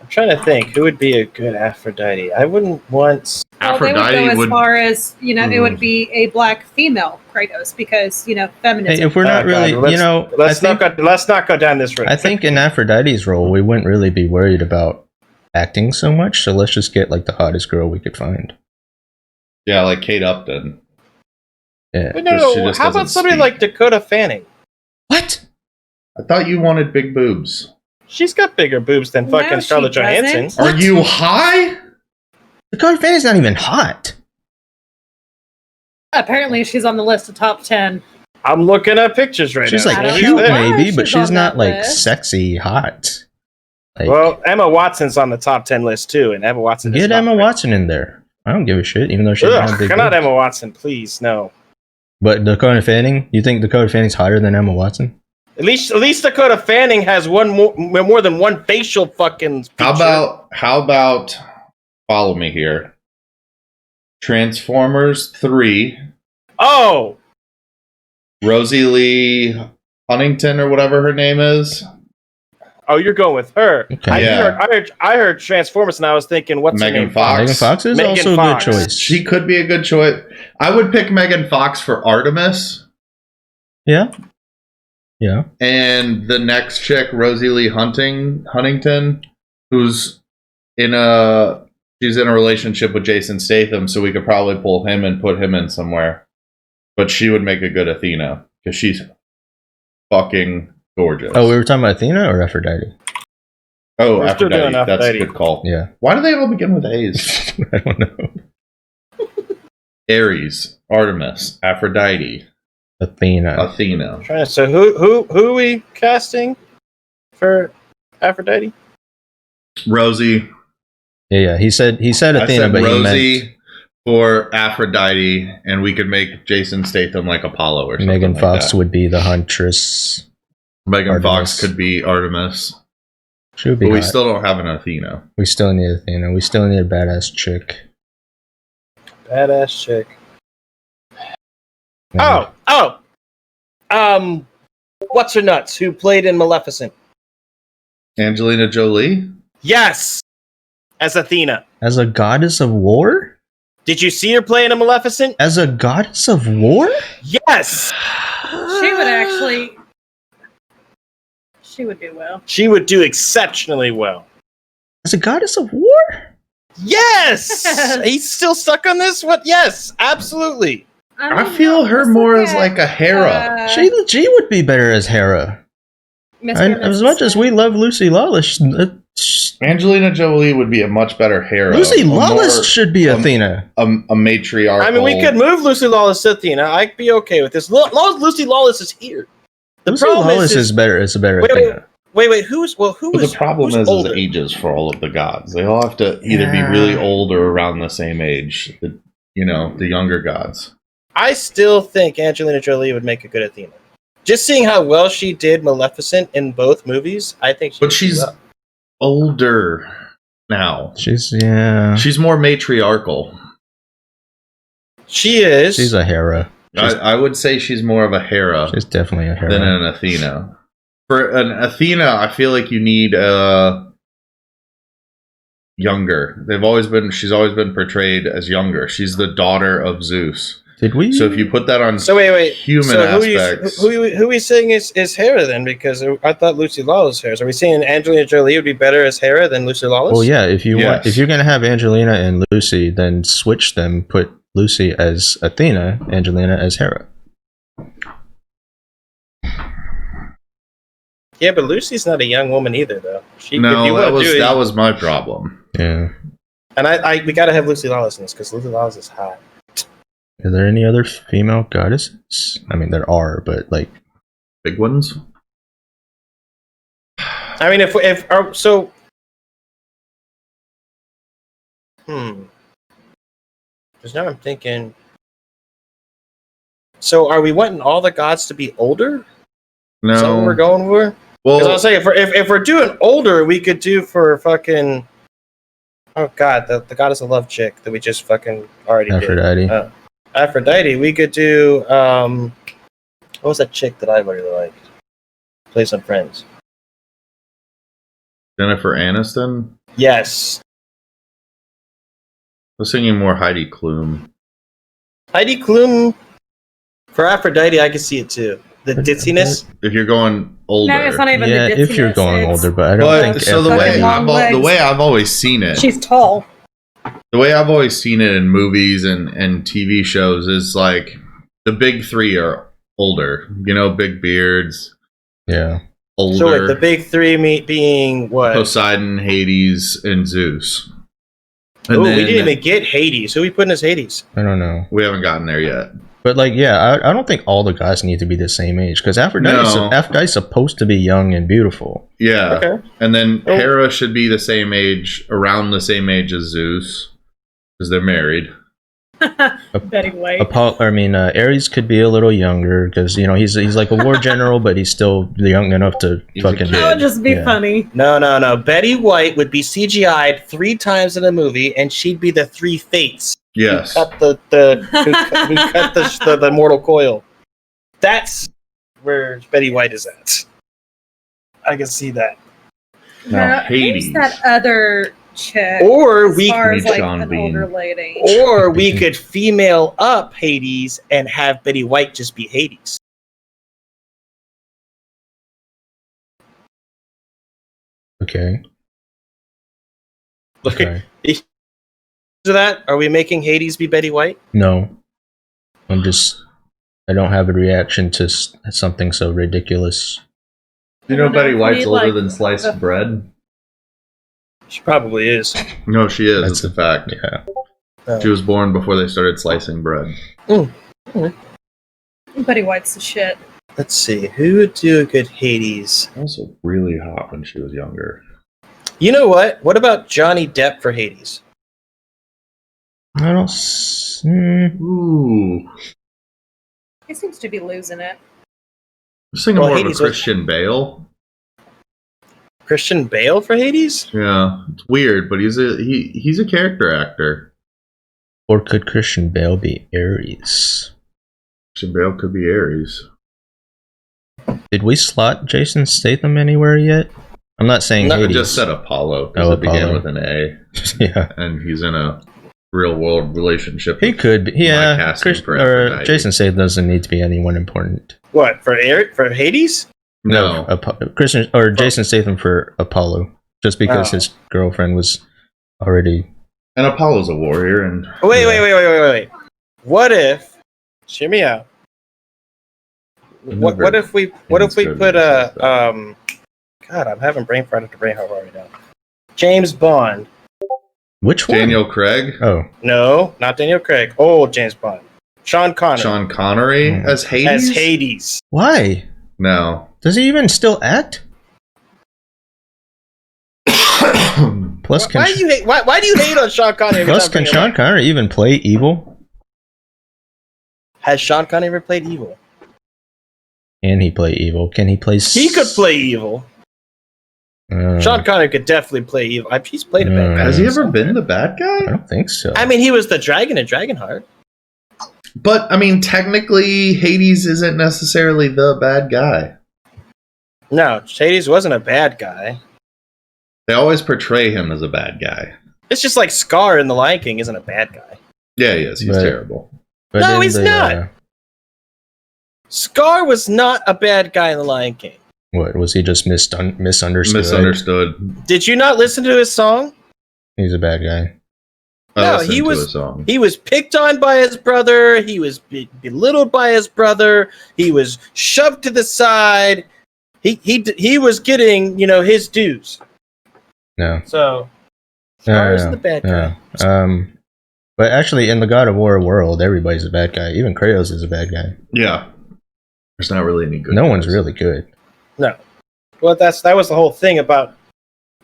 I'm trying to think who would be a good Aphrodite. I wouldn't want. Well, they would go as far as, it would be a black female Kratos because, feminism. Hey, if we're not really, let's not go down this road. I think in Aphrodite's role, we wouldn't really be worried about acting so much. So let's just get like the hottest girl we could find. Yeah, like Kate Upton. Yeah. But no, how about somebody like Dakota Fanning? What? I thought you wanted big boobs. She's got bigger boobs than No, fucking she Scarlett Johansson. doesn't. Are you high? Dakota Fanning's not even hot. Apparently, she's on the list of top 10. I'm looking at pictures right She's now. like I cute, don't know why maybe, but she's she's on not that like list. sexy hot. Like, Well, Emma Watson's on the top 10 list too, and Emma Watson. get Emma Watson in there. I don't give a shit, even though she's not a big. Not boobs. Emma Watson, please, no. But Dakota Fanning, you think Dakota Fanning's hotter than Emma Watson? At least Dakota Fanning has more than one facial fucking feature. How about follow me here? Transformers 3. Oh, Rosie Lee Huntington or whatever her name is. oh, you're going with her. Okay. I heard Transformers, and I was thinking, what's her Megan name? Fox. Megan Fox is Megan also Fox. a good choice. She could be a good choice. I would pick Megan Fox for Artemis. Yeah. Yeah. And the next chick, Rosie Lee Huntington, who's she's in a relationship with Jason Statham, so we could probably pull him and put him in somewhere. But she would make a good Athena because she's fucking gorgeous. Oh, we were talking about Athena or Aphrodite? Oh, We're still doing Aphrodite. That's a Aphrodite. good call. Yeah. Why do they all begin with A's? I don't know. Ares, Artemis, Aphrodite, Athena. So who are we casting for Aphrodite? Rosie. Yeah. He said I Athena, said but Rosie he meant for Aphrodite, and we could make Jason Statham like Apollo or something. Megan like Fox that. would be the huntress. Megan Artemis. Fox could be Artemis. She would be But we hot. still don't have an Athena. We still need Athena. We still need a badass chick. Badass chick. Yeah. What's her nuts? Who played in Maleficent? Angelina Jolie? Yes, as Athena. As a goddess of war? Did you see her playing in Maleficent? As a goddess of war? Yes. She would actually. She would do well. She would do exceptionally well. As a goddess of war? Yes. He's still stuck on this? What? Yes, absolutely. I feel her more as like a Hera. She would be better as Hera. And as much as we love Lucy Lawless, Angelina Jolie would be a much better Hera. Lucy Lawless should be Athena. A matriarchal. I mean, we could move Lucy Lawless to Athena. I'd be okay with this. Lucy Lawless is here. The Lucy problem Lawless is better. It's a better Wait, Athena. Wait. Who But is the problem who's is older? ages for all of the gods. They all have to either be really old or around the same age. The younger gods. I still think Angelina Jolie would make a good Athena. Just seeing how well she did Maleficent in both movies, I think. But she's older now. She's more matriarchal. She is. She's a Hera. I would say she's more of a Hera. She's definitely a Hera. Than an Athena. For an Athena, I feel like you need younger. She's always been portrayed as younger. She's the daughter of Zeus. Did we? So if you put that on wait. human So aspects, who are we saying is Hera then? Because I thought Lucy Lawless Hera. So are we saying Angelina Jolie would be better as Hera than Lucy Lawless? Well, yeah. If you're gonna have Angelina and Lucy, then switch them. Put Lucy as Athena, Angelina as Hera. Yeah, but Lucy's not a young woman either, though. That was my problem. Yeah. And we gotta have Lucy Lawless in this because Lucy Lawless is hot. Are there any other female goddesses? I mean, there are, but like big ones. I mean, because now I'm thinking. So, are we wanting all the gods to be older? No. Is that what we're going for? Well, because I'll say if we're doing older, we could do for fucking. Oh God, the goddess of love chick that we just fucking already Aphrodite. did. Aphrodite. We could do. What was that chick that I really liked? Plays on Friends. Jennifer Aniston. Yes. I was thinking more Heidi Klum. Heidi Klum. For Aphrodite, I can see it too. The ditziness. If you're going older, No, it's not even the ditziness. If you're going older, but I don't think. So the way I've always seen it, she's tall. The way I've always seen it in movies and TV shows is like the big three are older. You know, big beards. Yeah. Older. So wait, the big three being what? Poseidon, Hades, and Zeus. Oh, we didn't even get Hades. Who are we putting as Hades? I don't know. We haven't gotten there yet. But like, yeah, I don't think all the guys need to be the same age because Aphrodite's supposed to be young and beautiful. Yeah. Okay. And then Hera should be the same age, around the same age as Zeus, because they're married. Betty White. Ares could be a little younger because he's like a war general, but he's still young enough to fucking. That would just be funny. No. Betty White would be CGI'd 3 times in a movie, and she'd be the 3 fates. Yes. Who cut the mortal coil. That's where Betty White is at. I can see that. Now, Hades. Who's that other chick? Or we as like Sean an Bean. older lady. Or we could female up Hades and have Betty White just be Hades. Okay. Okay. To that, are we making Hades be Betty White? No. I don't have a reaction to something so ridiculous. Do you know Betty White's older than sliced bread? She probably is. No, she is. That's a fact. Yeah. She was born before they started slicing bread. Betty White's the shit. Let's see. Who would do a good Hades? Also really hot when she was younger. You know what? What about Johnny Depp for Hades? I don't. Ooh. He seems to be losing it. I'm thinking more of a Christian Bale. Christian Bale for Hades? Yeah, it's weird, but he's a character actor. Or could Christian Bale be Ares? Christian Bale could be Ares. Did we slot Jason Statham anywhere yet? I'm not saying I Hades. just said Apollo because it began with an A. Yeah, and he's in a real world relationship. He could be. Yeah, Jason Statham doesn't need to be anyone important. What for Hades? No, Christian or Jason Statham for Apollo, just because his girlfriend was already. And Apollo's a warrior. And wait. What if? Hear me out. What if we put God, I'm having brain fart after brain fart right now. James Bond. Which one? Daniel Craig? Oh. No, not Daniel Craig. Old James Bond. Sean Connery. Sean Connery as Hades? As Hades. Why? No. Does he even still act? Plus, why do you hate? Why do you hate on Sean Connery? Plus, can Sean Connery even play evil? Has Sean Connery ever played evil? Can he play evil? Can he play? He could play evil. Sean Connery could definitely play evil. He's played a bad guy. Has he ever been the bad guy? I don't think so. I mean, he was the dragon in Dragonheart. But, I mean, technically, Hades isn't necessarily the bad guy. No, Hades wasn't a bad guy. They always portray him as a bad guy. It's just like Scar in The Lion King isn't a bad guy. Yeah, he is. He's terrible. But No, in he's not. Scar was not a bad guy in The Lion King. What was he just misunderstood? Misunderstood. Did you not listen to his song? He's a bad guy. No, he was picked on by his brother. He was belittled by his brother. He was shoved to the side. He was getting, his dues. No. So Scar isn't the bad guy. But actually, in the God of War world, everybody's a bad guy. Even Kratos is a bad guy. Yeah. There's not really any good. No one's really good. No. Well, that was the whole thing about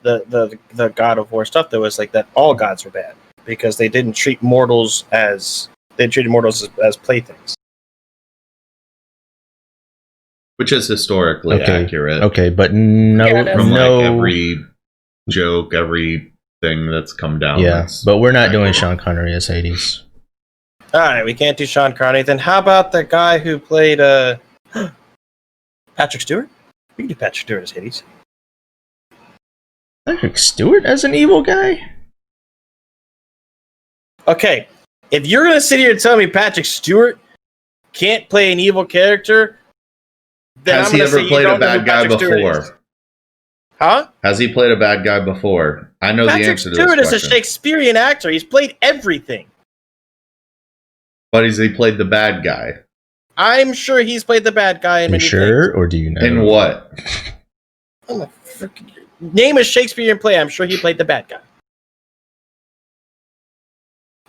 the God of War stuff. That was like that all gods were bad because they didn't treat mortals as playthings. Which is historically accurate. Okay, but from every joke, everything that's come down. Yeah, but we're not doing Sean Connery as Hades. All right, we can't do Sean Connery. Then how about the guy who played Patrick Stewart? We can do Patrick Stewart as Hades. Patrick Stewart as an evil guy? Okay, if you're gonna sit here and tell me Patrick Stewart can't play an evil character, then has I'm he gonna ever say played you a don't know bad who guy Patrick Stewart is. before? Huh? Has he played a bad guy before? I know the Patrick answer to Stewart this is a question. Shakespearean actor. He's played everything. But has he played the bad guy? I'm sure he's played the bad guy in You many sure, things. or do you know? In what? Name a Shakespearean play. I'm sure he played the bad guy.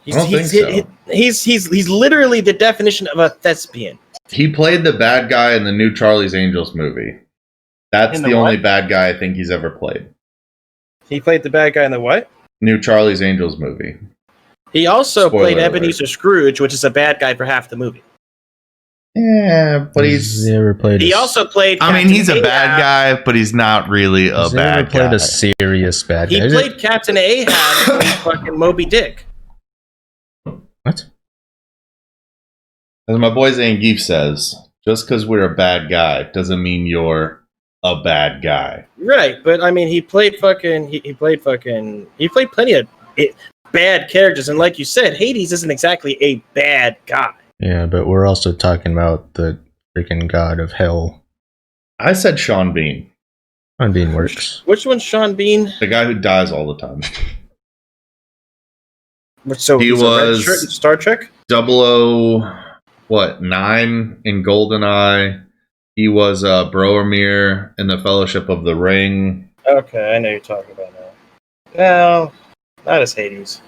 I don't think so. He's literally the definition of a thespian. He played the bad guy in the new Charlie's Angels movie. That's In the the only what? bad guy I think he's ever played. He played the bad guy in the what? New Charlie's Angels movie. He also Spoiler played alert. Ebenezer Scrooge, which is a bad guy for half the movie. Yeah, but he's never played. He also played. I mean, Captain he's a bad Ahab. guy, but he's not really a He's never bad played guy. a serious bad guy. He played Captain Ahab in fucking Moby Dick. What? As my boy Zangief says, just because we're a bad guy doesn't mean you're a bad guy. Right, but I mean, he played plenty of bad characters, and like you said, Hades isn't exactly a bad guy. Yeah, but we're also talking about the freaking god of hell. I said Sean Bean. Sean Bean works. Which one's Sean Bean? The guy who dies all the time. So he he's a red was shirt in Star Trek? 009 in GoldenEye. He was Boromir in the Fellowship of the Ring. Okay, I know you're talking about now. Well, not as Hades.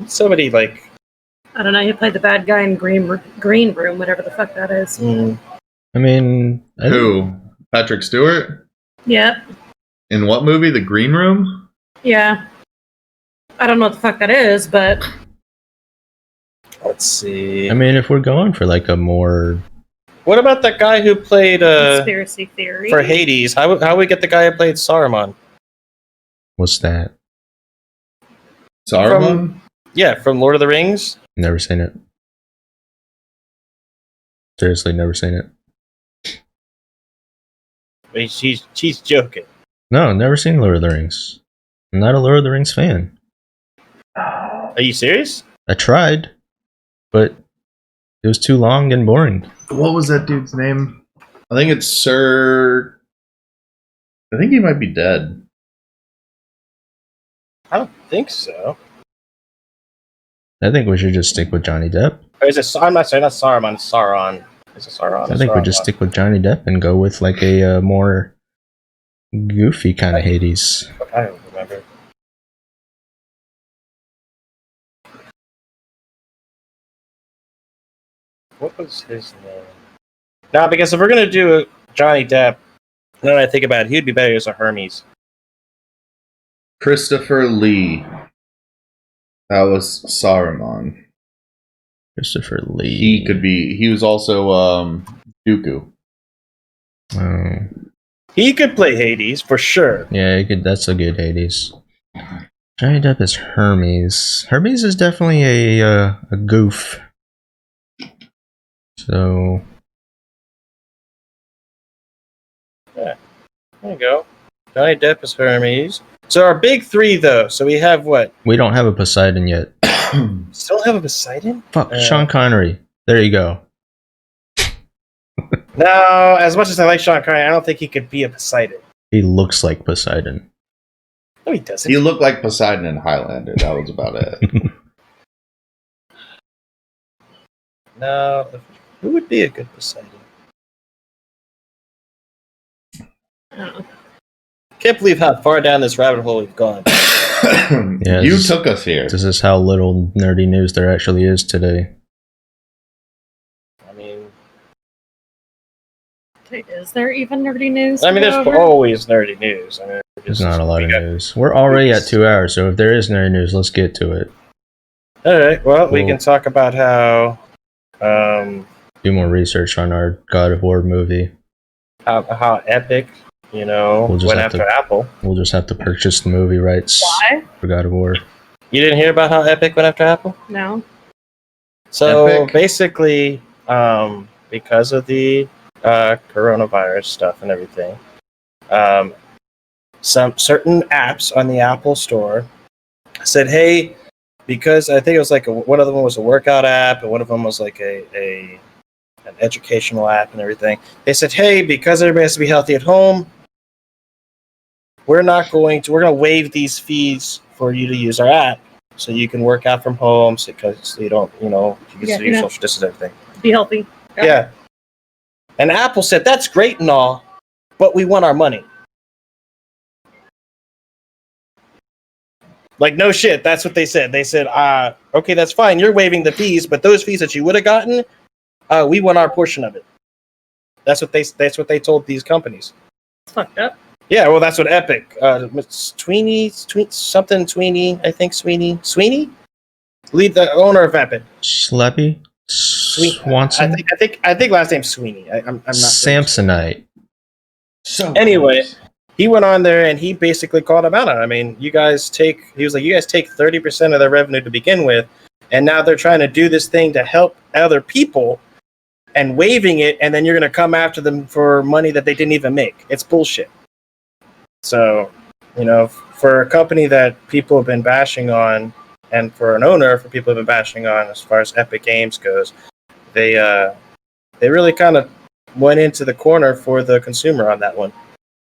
Somebody like I don't know. He played the bad guy in Green Room, whatever the fuck that is. I mean, Who? Patrick Stewart? Yeah, In what movie? The Green Room? yeah. I don't know what the fuck that is, but let's see. I mean, if we're going for like a more, What about that guy who played conspiracy theory for Hades? How we get the guy who played Saruman? what's that? Saruman? From Lord of the Rings. Never seen it. Seriously, never seen it. She's joking. No, never seen Lord of the Rings. I'm not a Lord of the Rings fan. Are you serious? I tried, but it was too long and boring. What was that dude's name? I think it's Sir. I think he might be dead. I don't think so. I think we should just stick with Johnny Depp. Or is it? I'm not saying not Saruman. It's Sauron. Is it Sauron? I think we just stick with Johnny Depp and go with like a more goofy kind of Hades. I don't remember. What was his name? No, because if we're gonna do a Johnny Depp, now that I think about it, he'd be better as a Hermes. Christopher Lee. That was Saruman. Christopher Lee. He could be. He was also Dooku. Oh. He could play Hades for sure. Yeah, he could. That's a good Hades. Johnny Depp is Hermes. Hermes is definitely a goof. So Yeah, there you go. Johnny Depp is Hermes. So our big three, though. So we have what? We don't have a Poseidon yet. Still have a Poseidon? Fuck, Sean Connery. There you go. No, as much as I like Sean Connery, I don't think he could be a Poseidon. He looks like Poseidon. No, he doesn't. He looked like Poseidon in Highlander. That was about it. No, who would be a good Poseidon? Can't believe how far down this rabbit hole we've gone. Yeah, You took us here. This is how little nerdy news there actually is today. I mean, Is there even nerdy news? I mean, to there's go over? always nerdy news. I mean, There's not a lot of news. We're already at 2 hours, so if there is nerdy news, let's get to it. All right. Well, we Cool. can talk about how Do more research on our God of War movie. how Epic, you know, We'll just went have after to- Apple. We'll just have to purchase the movie rights Why? for God of War. You didn't hear about how Epic went after Apple? No. So Epic? basically, because of the coronavirus stuff and everything, some certain apps on the Apple Store said, "Hey," because I think it was like one of them was a workout app, and one of them was like an educational app and everything. They said, "Hey, because everybody has to be healthy at home, we're going to waive these fees for you to use our app, so you can work out from home, because you don't, you can Yeah, still use social distance and everything." Be healthy. Yeah. And Apple said, "That's great and all, but we want our money." Like, no shit, that's what they said. They said, okay, that's fine. You're waiving the fees, but those fees that you would have gotten, we want our portion of it. That's what they told these companies. It's fucked up. Yeah, well, that's what Epic. Sweeney, I think Sweeney, lead the owner of Epic. Slappy? Swanson? I think last name's Sweeney. I'm not Samsonite. So anyway, he went on there and he basically called him out on it. I mean, you guys take 30% of their revenue to begin with, and now they're trying to do this thing to help other people and waiving it, and then you're going to come after them for money that they didn't even make. It's bullshit. So, for a company that people have been bashing on, and for an owner, for people who have been bashing on as far as Epic Games goes, they really kind of went into the corner for the consumer on that one.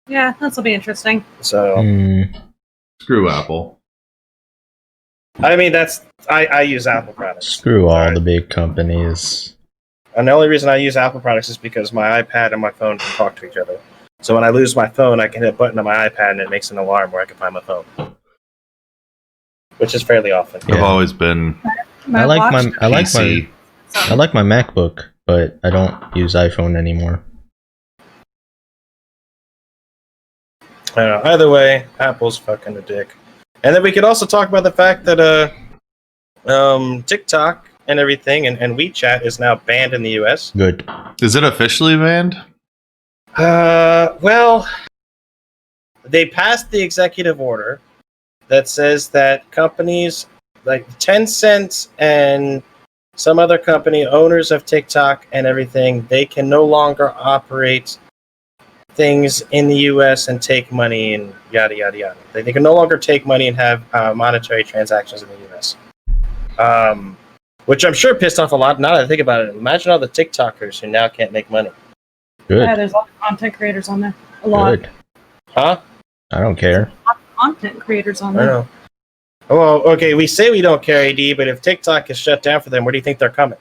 Yeah, this will be interesting. So, screw Apple. I mean, I use Apple products. Screw all the big companies. And the only reason I use Apple products is because my iPad and my phone can talk to each other. So when I lose my phone, I can hit a button on my iPad and it makes an alarm where I can find my phone, which is fairly often. I've always been. I like my PC. MacBook, but I don't use iPhone anymore. I don't know. Either way, Apple's fucking a dick. And then we could also talk about the fact that TikTok and everything and WeChat is now banned in the US. Good. Is it officially banned? Well, they passed the executive order that says that companies like Tencent and some other company, owners of TikTok and everything, they can no longer operate things in the U.S. and take money and yada, yada, yada. They can no longer take money and have monetary transactions in the U.S. Which I'm sure pissed off a lot. Now that I think about it, imagine all the TikTokers who now can't make money. Good. Yeah, there's a lot of content creators on there. A lot. Good. Huh? I don't care. A lot of content creators on I there. know. Well, okay, we say we don't care, AD, but if TikTok is shut down for them, where do you think they're coming?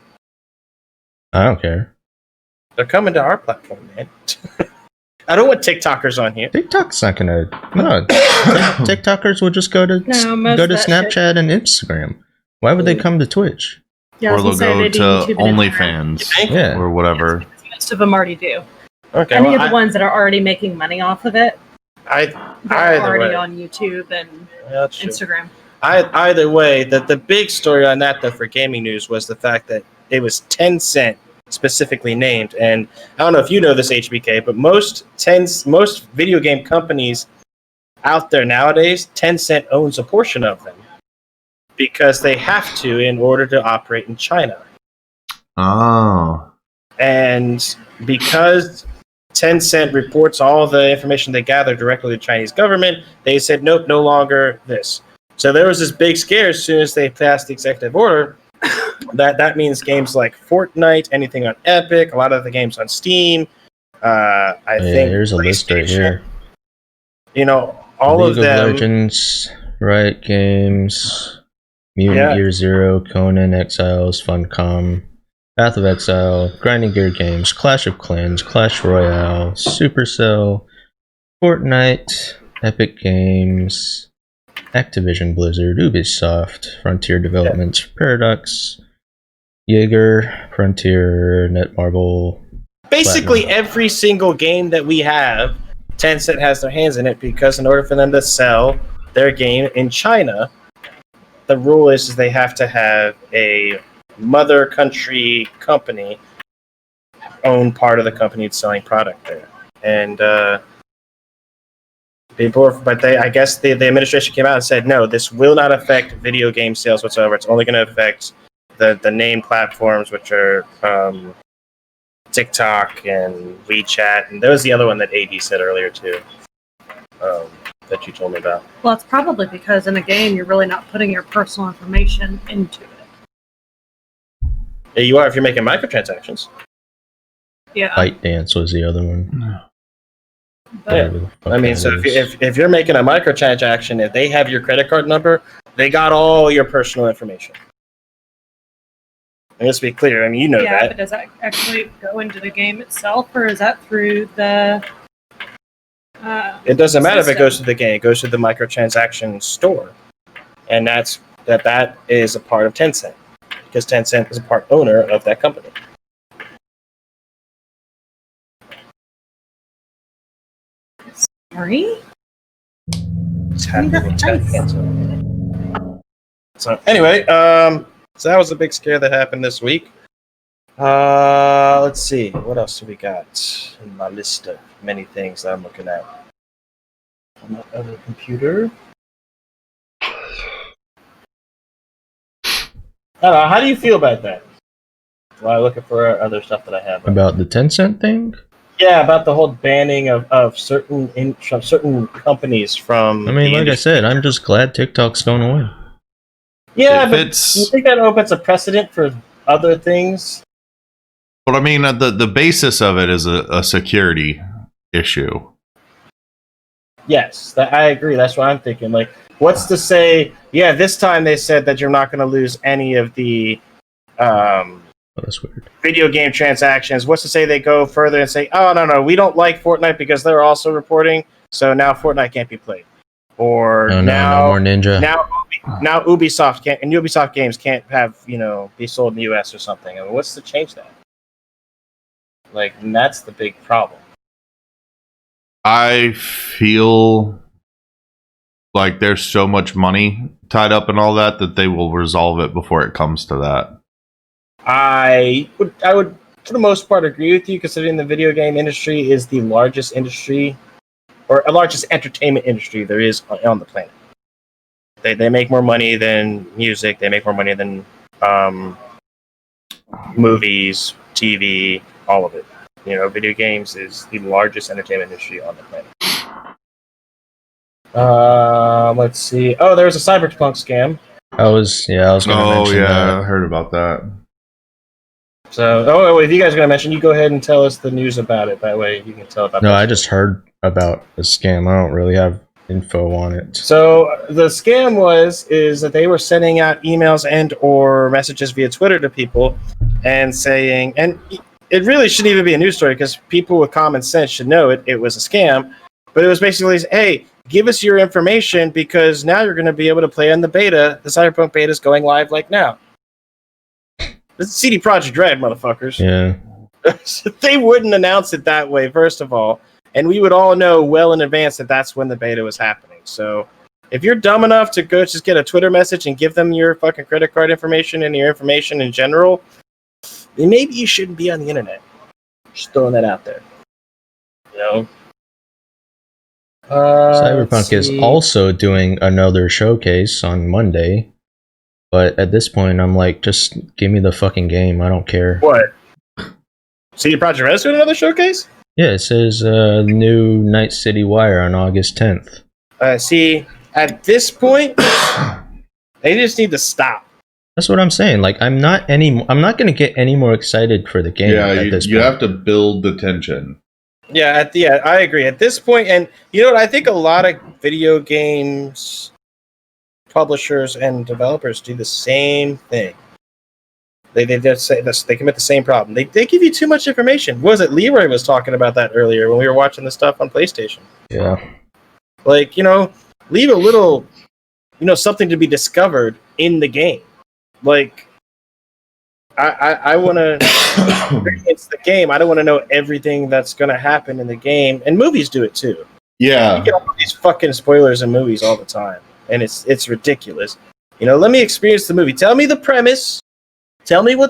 I don't care. They're coming to our platform, man. I don't want TikTokers on here. TikTok's not gonna. No, TikTokers will just go to most go of to that Snapchat and Instagram. Why would they come to Twitch? Yeah, I Or was they'll gonna say go they do to YouTube and OnlyFans Yeah. or whatever. Most of them already do. Okay, Any well, of the ones that are already making money off of it, they're either already way. on YouTube and That's true. Instagram. Either way, the big story on that, though, for gaming news was the fact that it was Tencent specifically named. And I don't know if you know this, HBK, but most video game companies out there nowadays, Tencent owns a portion of them because they have to in order to operate in China. Oh. And because Tencent reports all the information they gather directly to the Chinese government. They said, nope, no longer this. So there was this big scare as soon as they passed the executive order. That means games like Fortnite, anything on Epic, a lot of the games on Steam. I think here's a list right here. You know, all League of them. Legends, Riot Games, Mutant Year Zero, Conan Exiles, Funcom, Path of Exile, Grinding Gear Games, Clash of Clans, Clash Royale, Supercell, Fortnite, Epic Games, Activision Blizzard, Ubisoft, Frontier Developments, Paradox, Jaeger, Frontier, Netmarble. Basically, Platinum. every single game that we have, Tencent has their hands in it because in order for them to sell their game in China, the rule is they have to have a mother country company own part of the company that's selling product there. And I guess the administration came out and said, no, this will not affect video game sales whatsoever. It's only going to affect the name platforms, which are TikTok and WeChat, and there was the other one that AD said earlier too, that you told me about. Well, it's probably because in a game you're really not putting your personal information into it. Yeah, you are if you're making microtransactions. Yeah. ByteDance was the other one. Yeah. I mean, so if you're making a microtransaction, if they have your credit card number, they got all your personal information. And let's be clear, I mean, you know Yeah, that. but does that actually go into the game itself, or is that through the... It doesn't matter if it system? goes to the game; it goes to the microtransaction store, and that is a part of Tencent because Tencent is a part owner of that company. Sorry? It's happening in chat. So anyway, so that was a big scare that happened this week. Let's see, what else do we got in my list of many things that I'm looking at on my other computer? I don't know. How do you feel about that? While looking for other stuff that I have. About the Tencent thing? Yeah, about the whole banning of certain certain companies from. I mean, like I said, I'm just glad TikTok's going away. Yeah, but you think that opens a precedent for other things? But I mean, the basis of it is a security issue. Yes, I agree. That's what I'm thinking. Like, what's to say? Yeah, this time they said that you're not going to lose any of the that's weird. Video game transactions. What's to say they go further and say, oh, no, we don't like Fortnite because they're also reporting, so now Fortnite can't be played. Or no more Ninja. Now Ubisoft can't, and Ubisoft games can't have, be sold in the US or something. I mean, what's to change that? Like, and that's the big problem. I feel like there's so much money tied up in all that they will resolve it before it comes to that. I would, for the most part, agree with you, considering the video game industry is the largest industry, or the largest entertainment industry there is on the planet. They make more money than music. They make more money than movies, TV, all of it. Video games is the largest entertainment industry on the planet. Let's see. Oh, there was a Cyberpunk scam. I was going to mention that. I heard about that. So, if you guys are going to mention, you go ahead and tell us the news about it. That way you can tell about. No, I just heard about the scam. I don't really have info on it. So the scam is that they were sending out emails and or messages via Twitter to people and saying, and it really shouldn't even be a news story because people with common sense should know it was a scam, but it was basically, hey, give us your information because now you're going to be able to play in the beta. The Cyberpunk beta is going live like now. This is CD Projekt Red, motherfuckers. Yeah. They wouldn't announce it that way, first of all. And we would all know well in advance that that's when the beta was happening. So if you're dumb enough to go just get a Twitter message and give them your fucking credit card information and your information in general, then maybe you shouldn't be on the internet. Just throwing that out there. Cyberpunk is also doing another showcase on Monday. But at this point, I'm like, just give me the fucking game. I don't care. What? CD Projekt Red is doing another showcase? Yeah, it says new Night City Wire on August 10th. See, at this point, they just need to stop. That's what I'm saying. Like, I'm not going to get any more excited for the game. Yeah, at this you point. have to build the tension. Yeah, I agree. At this point, and you know what? I think a lot of video games publishers and developers do the same thing. They just say this, they commit the same problem. They give you too much information. What was it? Leroy was talking about that earlier when we were watching the stuff on PlayStation. Yeah. Like, leave a little, something to be discovered in the game. Like, I want to experience the game. I don't want to know everything that's going to happen in the game. And movies do it too. Yeah. You get all these fucking spoilers in movies all the time, and it's ridiculous. Let me experience the movie. Tell me the premise. Tell me who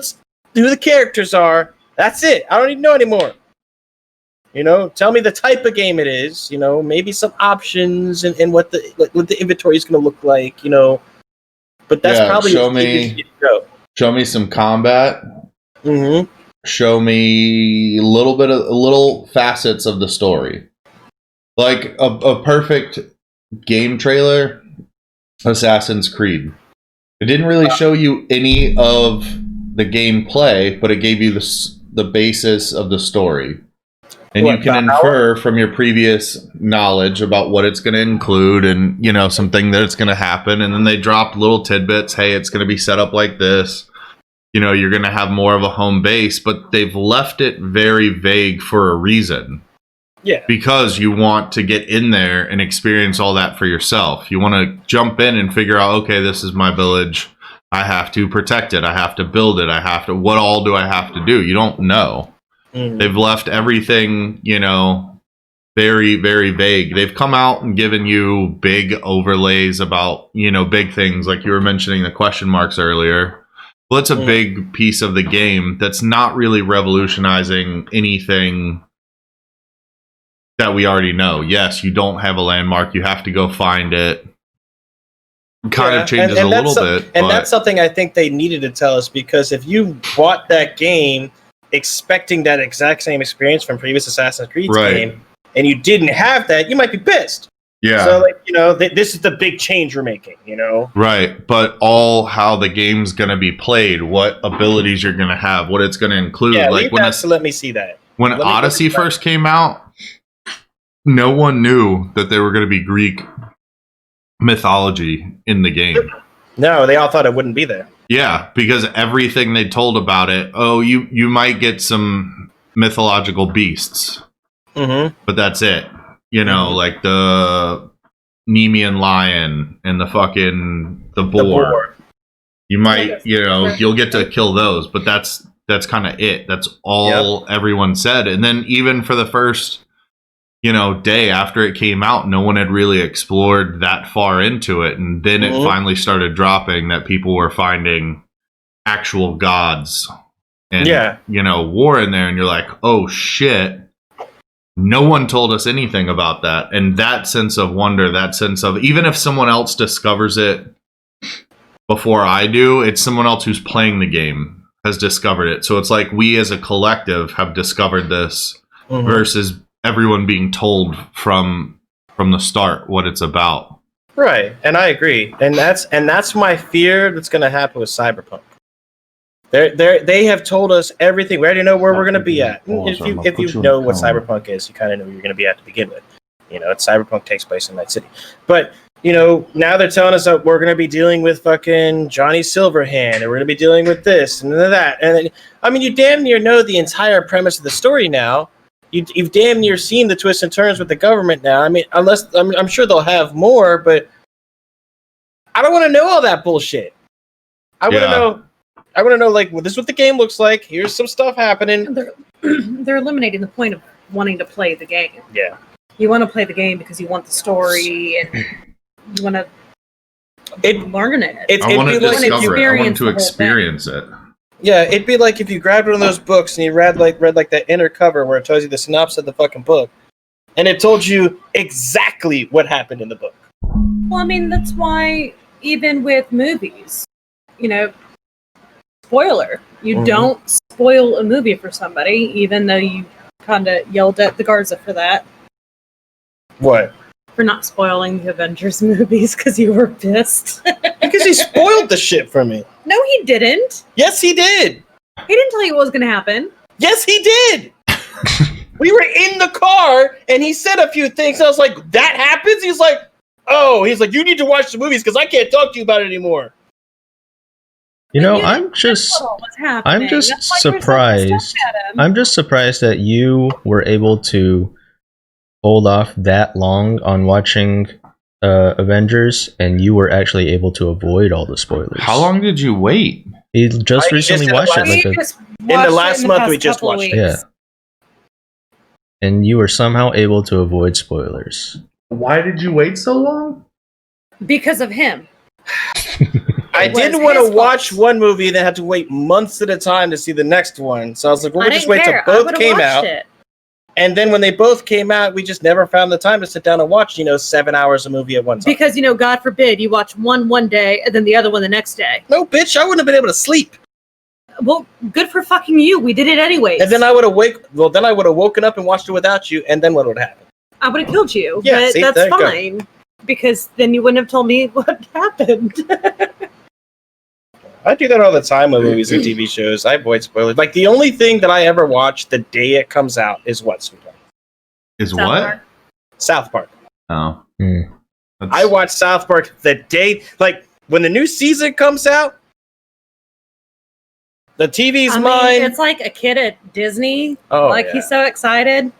the characters are. That's it. I don't need to know anymore. Tell me the type of game it is. Maybe some options and what the inventory is going to look like. But that's probably show me some combat. Mm-hmm. Show me little facets of the story. Like a perfect game trailer, Assassin's Creed. It didn't really show you any of the gameplay, but it gave you the basis of the story. And you can infer from your previous knowledge about what it's going to include and, something that it's going to happen. And then they dropped little tidbits. Hey, it's going to be set up like this. You're going to have more of a home base, but they've left it very vague for a reason. Yeah. Because you want to get in there and experience all that for yourself. You want to jump in and figure out, okay, this is my village. I have to protect it. I have to build it. What all do I have to do? You don't know. Mm-hmm. They've left everything, very, very vague. They've come out and given you big overlays about, big things like you were mentioning the question marks earlier. Well, it's a big piece of the game that's not really revolutionizing anything that we already know. Yes, you don't have a landmark. You have to go find it. Kind of changes a little bit. And that's something I think they needed to tell us, because if you bought that game expecting that exact same experience from previous Assassin's Creed game, and you didn't have that, you might be pissed. Yeah. So, this is the big change we're making, Right. But how the game's going to be played, what abilities you're going to have, what it's going to include. Yeah, let me see that. When Odyssey first came out, no one knew that there were going to be Greek mythology in the game. No, they all thought it wouldn't be there. Yeah, because everything they told about it, you might get some mythological beasts. Mm-hmm. But that's it. Like the Nemean lion and the boar. You might, you'll get to kill those, but that's kind of it. That's all everyone said. And then even for the first day after it came out, no one had really explored that far into it. And then it finally started dropping that people were finding actual gods and, war in there. And you're like, oh shit, no one told us anything about that. And that sense of wonder, that sense of, even if someone else discovers it before I do, it's someone else who's playing the game has discovered it. So it's like we as a collective have discovered this versus everyone being told from the start what it's about. Right, and I agree, and that's my fear that's going to happen with Cyberpunk. They have told us everything. We already know where we're going to be at. If you know what Cyberpunk is, you kind of know where you're going to be at to begin with. Cyberpunk takes place in Night City, but now they're telling us that we're going to be dealing with fucking Johnny Silverhand, and we're going to be dealing with this and that, and you damn near know the entire premise of the story now. You've damn near seen the twists and turns with the government now. I'm sure they'll have more, but I don't want to know all that bullshit. I want to know, like, well, this is what the game looks like. Here's some stuff happening. They're eliminating the point of wanting to play the game. Yeah. You want to play the game because you want the story and you want to learn it. I want to discover it. I want to experience it. Yeah, it'd be like if you grabbed one of those books and you read like that inner cover where it tells you the synopsis of the fucking book, and it told you exactly what happened in the book. Well, that's why even with movies, spoiler, you don't spoil a movie for somebody, even though you kind of yelled at the Garza for that. What? For not spoiling the Avengers movies because you were pissed. Because he spoiled the shit for me. No, he didn't. Yes, he did. He didn't tell you what was going to happen. Yes, he did. We were in the car, and he said a few things. I was like, that happens? He's like, oh. He's like, you need to watch the movies because I can't talk to you about it anymore. You know, I'm just surprised. I'm just surprised that you were able to hold off that long on watching Avengers, and you were actually able to avoid all the spoilers. How long did you wait? He just recently watched it. In the last month, we just watched it. Yeah. And you were somehow able to avoid spoilers. Why did you wait so long? Because of him. I didn't want to watch one movie and then had to wait months at a time to see the next one. So I was like, well, we'll just wait till both came out. And then when they both came out, we just never found the time to sit down and watch, 7 hours a movie at one time. Because, God forbid, you watch one day and then the other one the next day. No, bitch, I wouldn't have been able to sleep. Well, good for fucking you. We did it anyways. And then I would have woken up and watched it without you, and then what would happen? I would have killed you. Yeah, but see, that's fine. Because then you wouldn't have told me what happened. I do that all the time with movies and TV shows. I avoid spoilers. Like, the only thing that I ever watch the day it comes out is what, sweetheart? South Park. Oh. I watch South Park the day, like, when the new season comes out, the TV's mine. It's like a kid at Disney. Oh, he's so excited.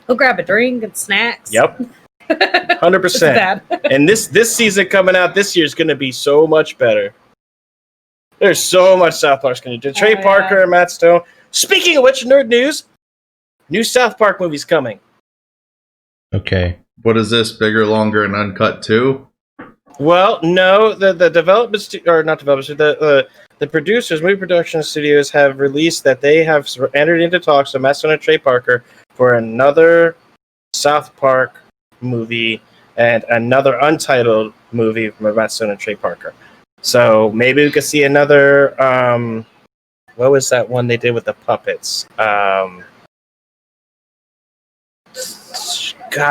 He'll grab a drink and snacks. Yep. 100%. And this season coming out this year is going to be so much better. There's so much South Park's going to do. Trey Parker and Matt Stone. Speaking of which, nerd news, new South Park movie's coming. Okay. What is this? Bigger, longer, and uncut too? Well, no. The development the producers, movie production studios, have released that they have entered into talks with Matt Stone and Trey Parker for another South Park movie and another Untitled movie from Matt Stone and Trey Parker. So maybe we could see another. What was that one they did with the puppets? God,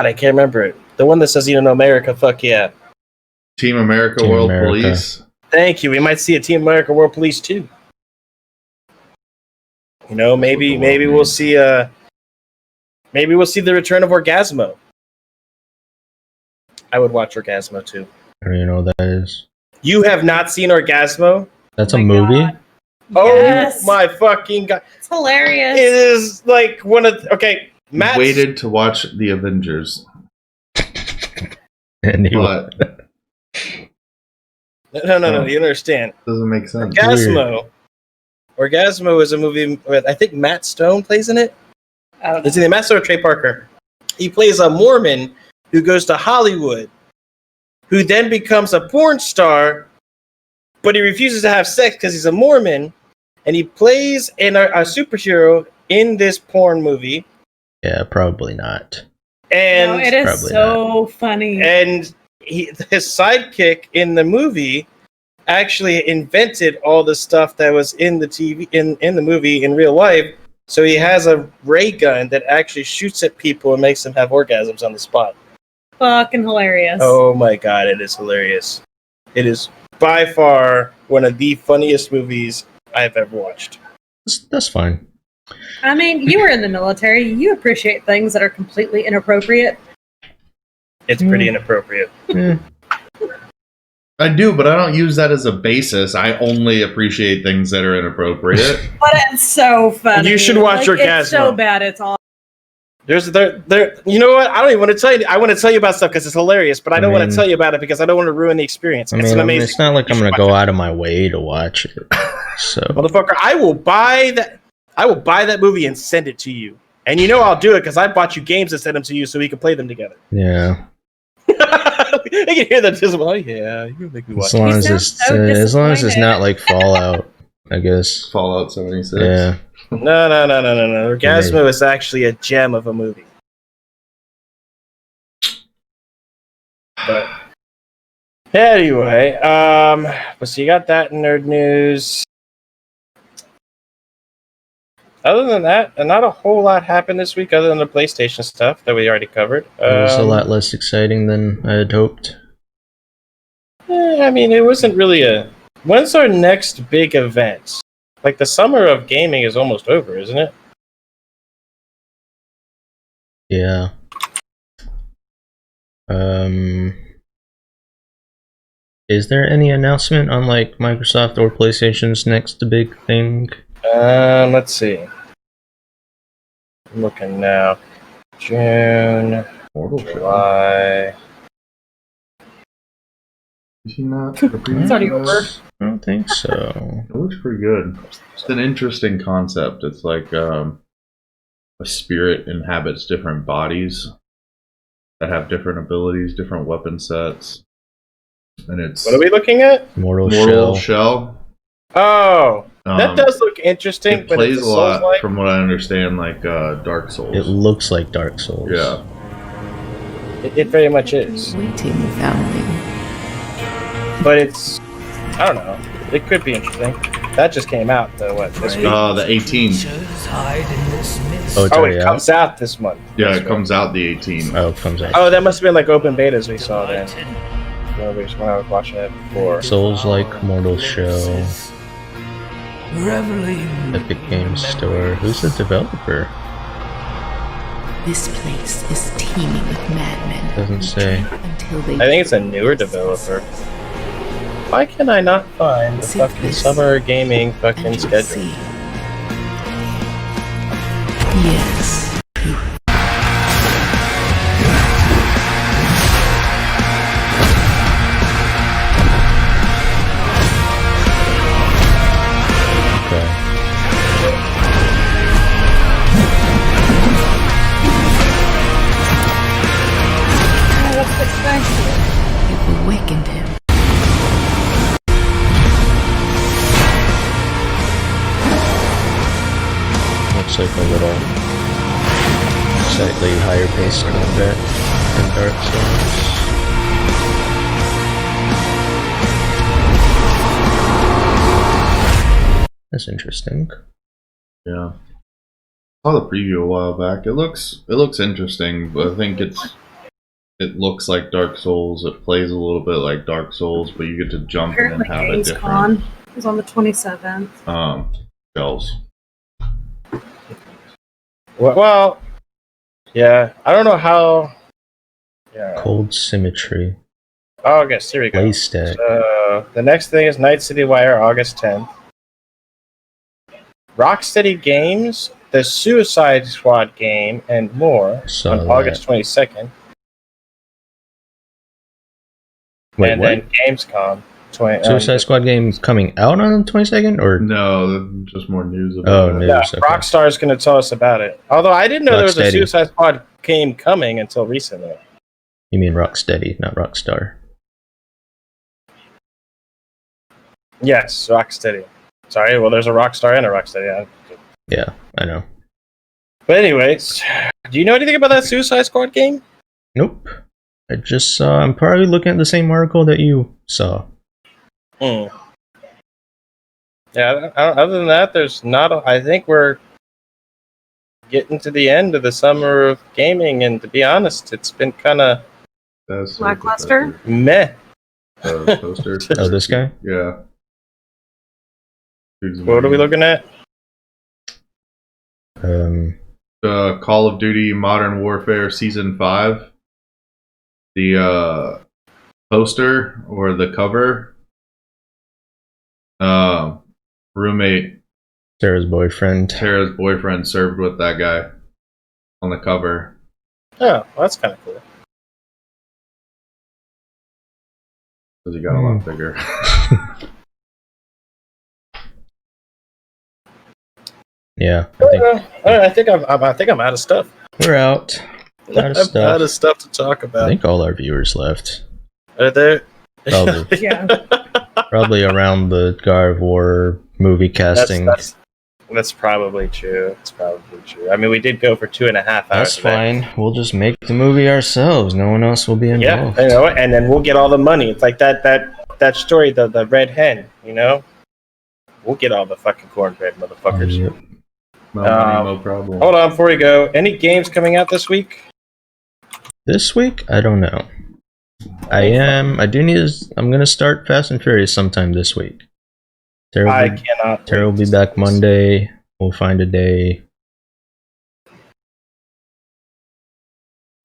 I can't remember it. The one that says, America, fuck yeah. Team America, World Police. Thank you. We might see a Team America, World Police too. Maybe we'll see. Maybe we'll see the return of Orgasmo. I would watch Orgasmo too. I don't even know what that is. You have not seen Orgasmo? That's a movie? God. Oh Yes. my fucking God. It's hilarious. It is like one of Matt waited to watch the Avengers. And No, you understand. Doesn't make sense. Orgasmo is a movie with, I think, Matt Stone plays in it. It's either Matt Stone or Trey Parker. He plays a Mormon who goes to Hollywood, who then becomes a porn star, but he refuses to have sex because he's a Mormon, and he plays a superhero in this porn movie. Yeah, probably not. And it is so funny. And his sidekick in the movie actually invented all the stuff that was in the TV in the movie in real life. So he has a ray gun that actually shoots at people and makes them have orgasms on the spot. Fucking hilarious. Oh my God, it is hilarious. It is by far one of the funniest movies I've ever watched. That's fine. I mean, you were in the military. You appreciate things that are completely inappropriate. It's pretty inappropriate. I do, but I don't use that as a basis. I only appreciate things that are inappropriate. But it's so funny. You should watch Orgasmo. It's so bad, it's all. There's there. You know what? I don't even want to tell you. I want to tell you about stuff because it's hilarious, but I don't want to tell you about it because I don't want to ruin the experience. It's an amazing. It's not like I'm going to go out of my way to watch it. So, motherfucker, I will buy that. I will buy that movie and send it to you. And I'll do it because I bought you games and send them to you so we can play them together. Yeah. I can hear that just. Oh yeah, you make me watch. As long as it's not like Fallout, I guess. Fallout 76. Yeah. No. Orgasmo is actually a gem of a movie. But anyway, so you got that nerd news. Other than that, not a whole lot happened this week other than the PlayStation stuff that we already covered. It was a lot less exciting than I had hoped. I mean, it wasn't really a... When's our next big event? Like, the summer of gaming is almost over, isn't it? Yeah. Is there any announcement on like Microsoft or PlayStation's next big thing? Let's see. I'm looking now. June, July. Is he not? It's already over. I don't think so. It looks pretty good. It's an interesting concept. It's like a spirit inhabits different bodies that have different abilities, different weapon sets. And it's... What are we looking at? Mortal Shell. Oh, that does look interesting. It but plays it's a lot, Souls-like? from what I understand, like Dark Souls. It looks like Dark Souls. Yeah. It very much is. Waiting without me. But it's... I don't know. It could be interesting. That just came out, though, what, this week? The 18th. Oh, it comes out this month. Yeah, it comes out the 18th. Oh, it comes out. Oh, that must have been like open betas we saw then. When I was watching it before. Souls-like Mortal Shell. Epic Games Store. Who's the developer? This place is teeming with madmen. Doesn't say. Until they I think it's a newer developer. Why can I not find the fucking summer gaming fucking schedule? Yes. You've awakened him. Looks like a little slightly higher paced combat than Dark Souls. That's interesting. Yeah. I saw the preview a while back. It looks interesting, but I think it looks like Dark Souls. It plays a little bit like Dark Souls, but you get to jump Apparently, and have a Gamescom different is on the 27th. shells. Well, yeah. I don't know how... Yeah. Cold Symmetry. August, here we go. Playstack. So, the next thing is Night City Wire, August 10th. Rocksteady Games, the Suicide Squad game, and more on August 22nd. Wait, and what? then Gamescom. Suicide Squad game coming out on the 22nd? Or no, just more news about it. News. Yeah, Okay. Rockstar's going to tell us about it. Although I didn't know there was a Rocksteady. Suicide Squad game coming until recently. You mean Rocksteady, not Rockstar. Yes, Rocksteady. Sorry, well, there's a Rockstar and a Rocksteady. Yeah, I know. But anyways, do you know anything about that Suicide Squad game? Nope. I just saw. I'm probably looking at the same article that you saw. Yeah, other than that, there's not. I think we're getting to the end of the summer of gaming, and to be honest, it's been kind of Lackluster? meh. Poster. Oh, this guy? Yeah. What are we looking at? Call of Duty Modern Warfare Season 5. The poster or the cover. Roommate. Sarah's boyfriend served with that guy on the cover. Oh, well, that's kind of cool. Because he got a lot bigger. Yeah, I think I'm out of stuff. we're out. Out of I'm stuff. out of stuff to talk I about. think all our viewers left. Are there? Probably. Yeah. Probably around the God of War movie casting. That's probably true. It's probably true. I mean, we did go for 2.5 hours. That's today. fine. We'll just make the movie ourselves. No one else will be Yeah, involved. you know, and then we'll get all the money. It's like that story, the red hen. You know, we'll get all the fucking cornbread, motherfuckers. Yep. No money, no problem. Hold on, before we go, any games coming out this week? This week? I don't know. I'm gonna start Fast and Furious sometime this week. I cannot. Tara will be back Monday. We'll find a day.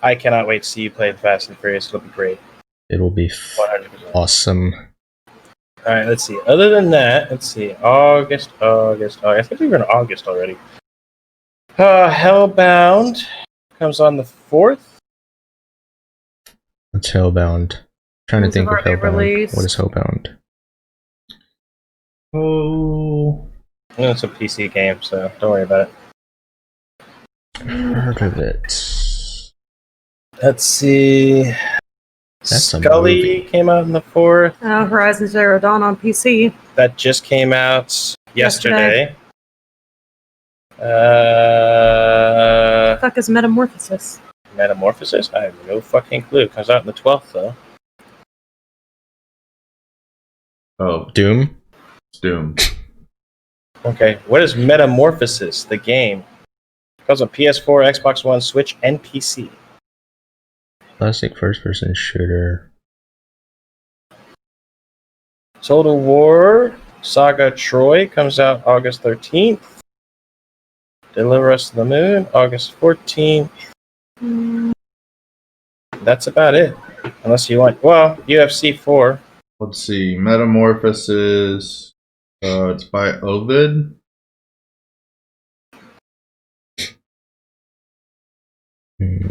I cannot wait to see you play Fast and Furious. It'll be great. It'll be 100%. awesome. All right, let's see. Other than that, let's see. August. I think we were in August already. Hellbound comes on the 4th. What's Hellbound? Trying to think of Hellbound. Released. What is Hellbound? Oh, it's a PC game, so don't worry about it. Heard of it. Let's see. That's a Scully movie. came out in the 4th. Horizon Zero Dawn on PC. That just came out yesterday. Fuck is Metamorphosis? Metamorphosis? I have no fucking clue. Comes out on the 12th, though. Oh, Doom? It's Doom. Okay, what is Metamorphosis, the game? It comes on PS4, Xbox One, Switch, and PC. Classic first-person shooter. Total War Saga Troy comes out August 13th. Deliver Us to the Moon, August 14th. That's about it. Unless you want, well, UFC 4. Let's see. Metamorphosis. It's by Ovid.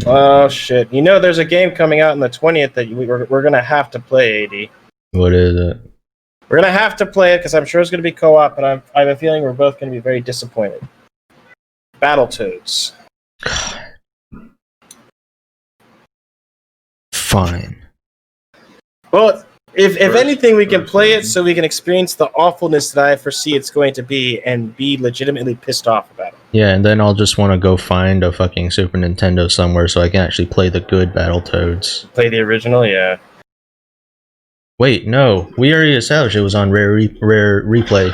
Oh, shit. You know, there's a game coming out on the 20th that we're going to have to play, AD. What is it? We're going to have to play it because I'm sure it's going to be co-op, but I have a feeling we're both going to be very disappointed. Battletoads. Fine. Well, if anything, we can play it so we can experience the awfulness that I foresee it's going to be and be legitimately pissed off about it. Yeah, and then I'll just want to go find a fucking Super Nintendo somewhere so I can actually play the good Battletoads. Play the original, yeah. Wait, no. We already established it was on Rare Replay.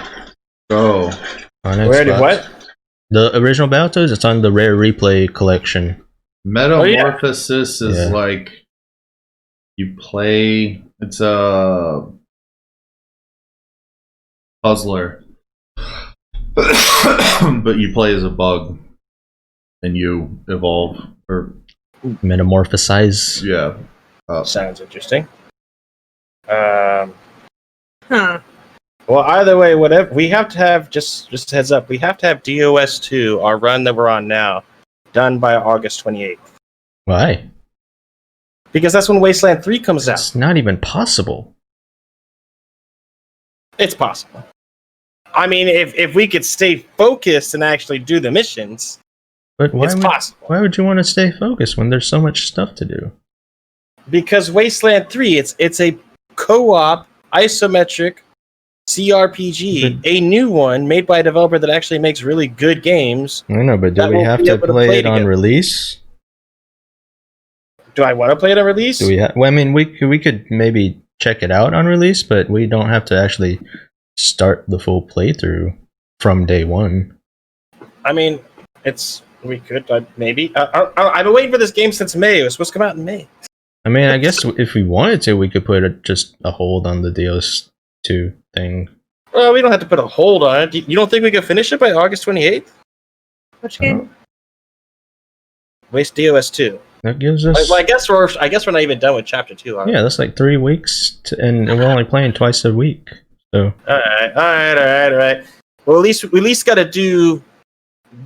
Oh. On Where did Xbox. what? The original Battletoads, it's on the Rare Replay collection. Metamorphosis is like you play. It's a puzzler, but you play as a bug, and you evolve or metamorphosize. Yeah, sounds interesting. Well, Huh. either way, whatever we have to have, just a heads up, we have to have DOS 2, our run that we're on now, done by August 28th. Why? Because that's when Wasteland 3 comes out. It's not even possible. It's possible. I mean, if we could stay focused and actually do the missions, But why it's possible. Why would you want to stay focused when there's so much stuff to do? Because Wasteland 3, it's a co-op, isometric CRPG, a new one made by a developer that actually makes really good games. I know, but do that we we'll have be to able to play play it on together. release? Do I want to play it on release? Do we? Well, I mean, we could maybe check it out on release, but we don't have to actually start the full playthrough from day one. I mean, we could maybe. I've been waiting for this game since May. It was supposed to come out in May. I mean, I guess if we wanted to, we could put just a hold on the DOS 2 thing. Well, we don't have to put a hold on it. You don't think we could finish it by August 28th? Which game? Waste DOS 2. That gives us. Well, I guess we're not even done with Chapter 2. Yeah, that's like 3 weeks, and we're only playing twice a week. So. All right. Well, at least got to do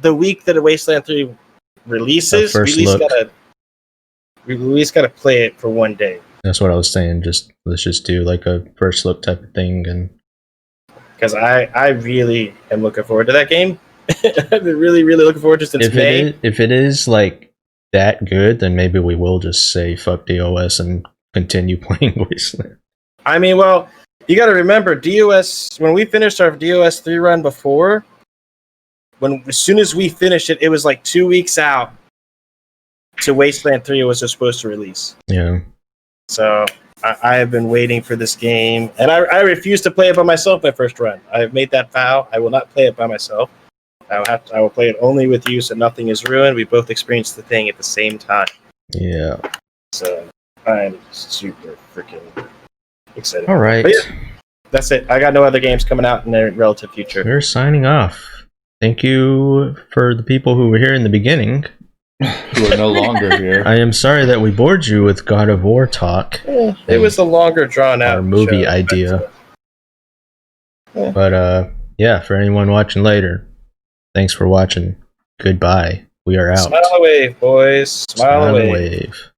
the week that Wasteland 3 releases. First we look. at least got to play it for one day. That's what I was saying. Let's just do like a first look type of thing, and because I really am looking forward to that game. I've been really looking forward to it since May. If it is like that good, then maybe we will just say fuck DOS and continue playing Wasteland. I mean, well, you got to remember DOS. When we finished our DOS 3 run before, as soon as we finished it, it was like 2 weeks out to Wasteland 3 was supposed to release. Yeah. So I have been waiting for this game, and I refuse to play it by myself my first run. I have made that vow. I will not play it by myself. I will play it only with you, so nothing is ruined. We both experienced the thing at the same time. Yeah. So I'm super freaking excited. All right. But yeah, that's it. I got no other games coming out in the relative future. We're signing off. Thank you for the people who were here in the beginning. Who are no longer here. I am sorry that we bored you with God of War talk. It was a longer drawn out our movie show, idea. Yeah. But yeah, for anyone watching later, thanks for watching. Goodbye. We are out. Smile away, boys. Smile away. Wave.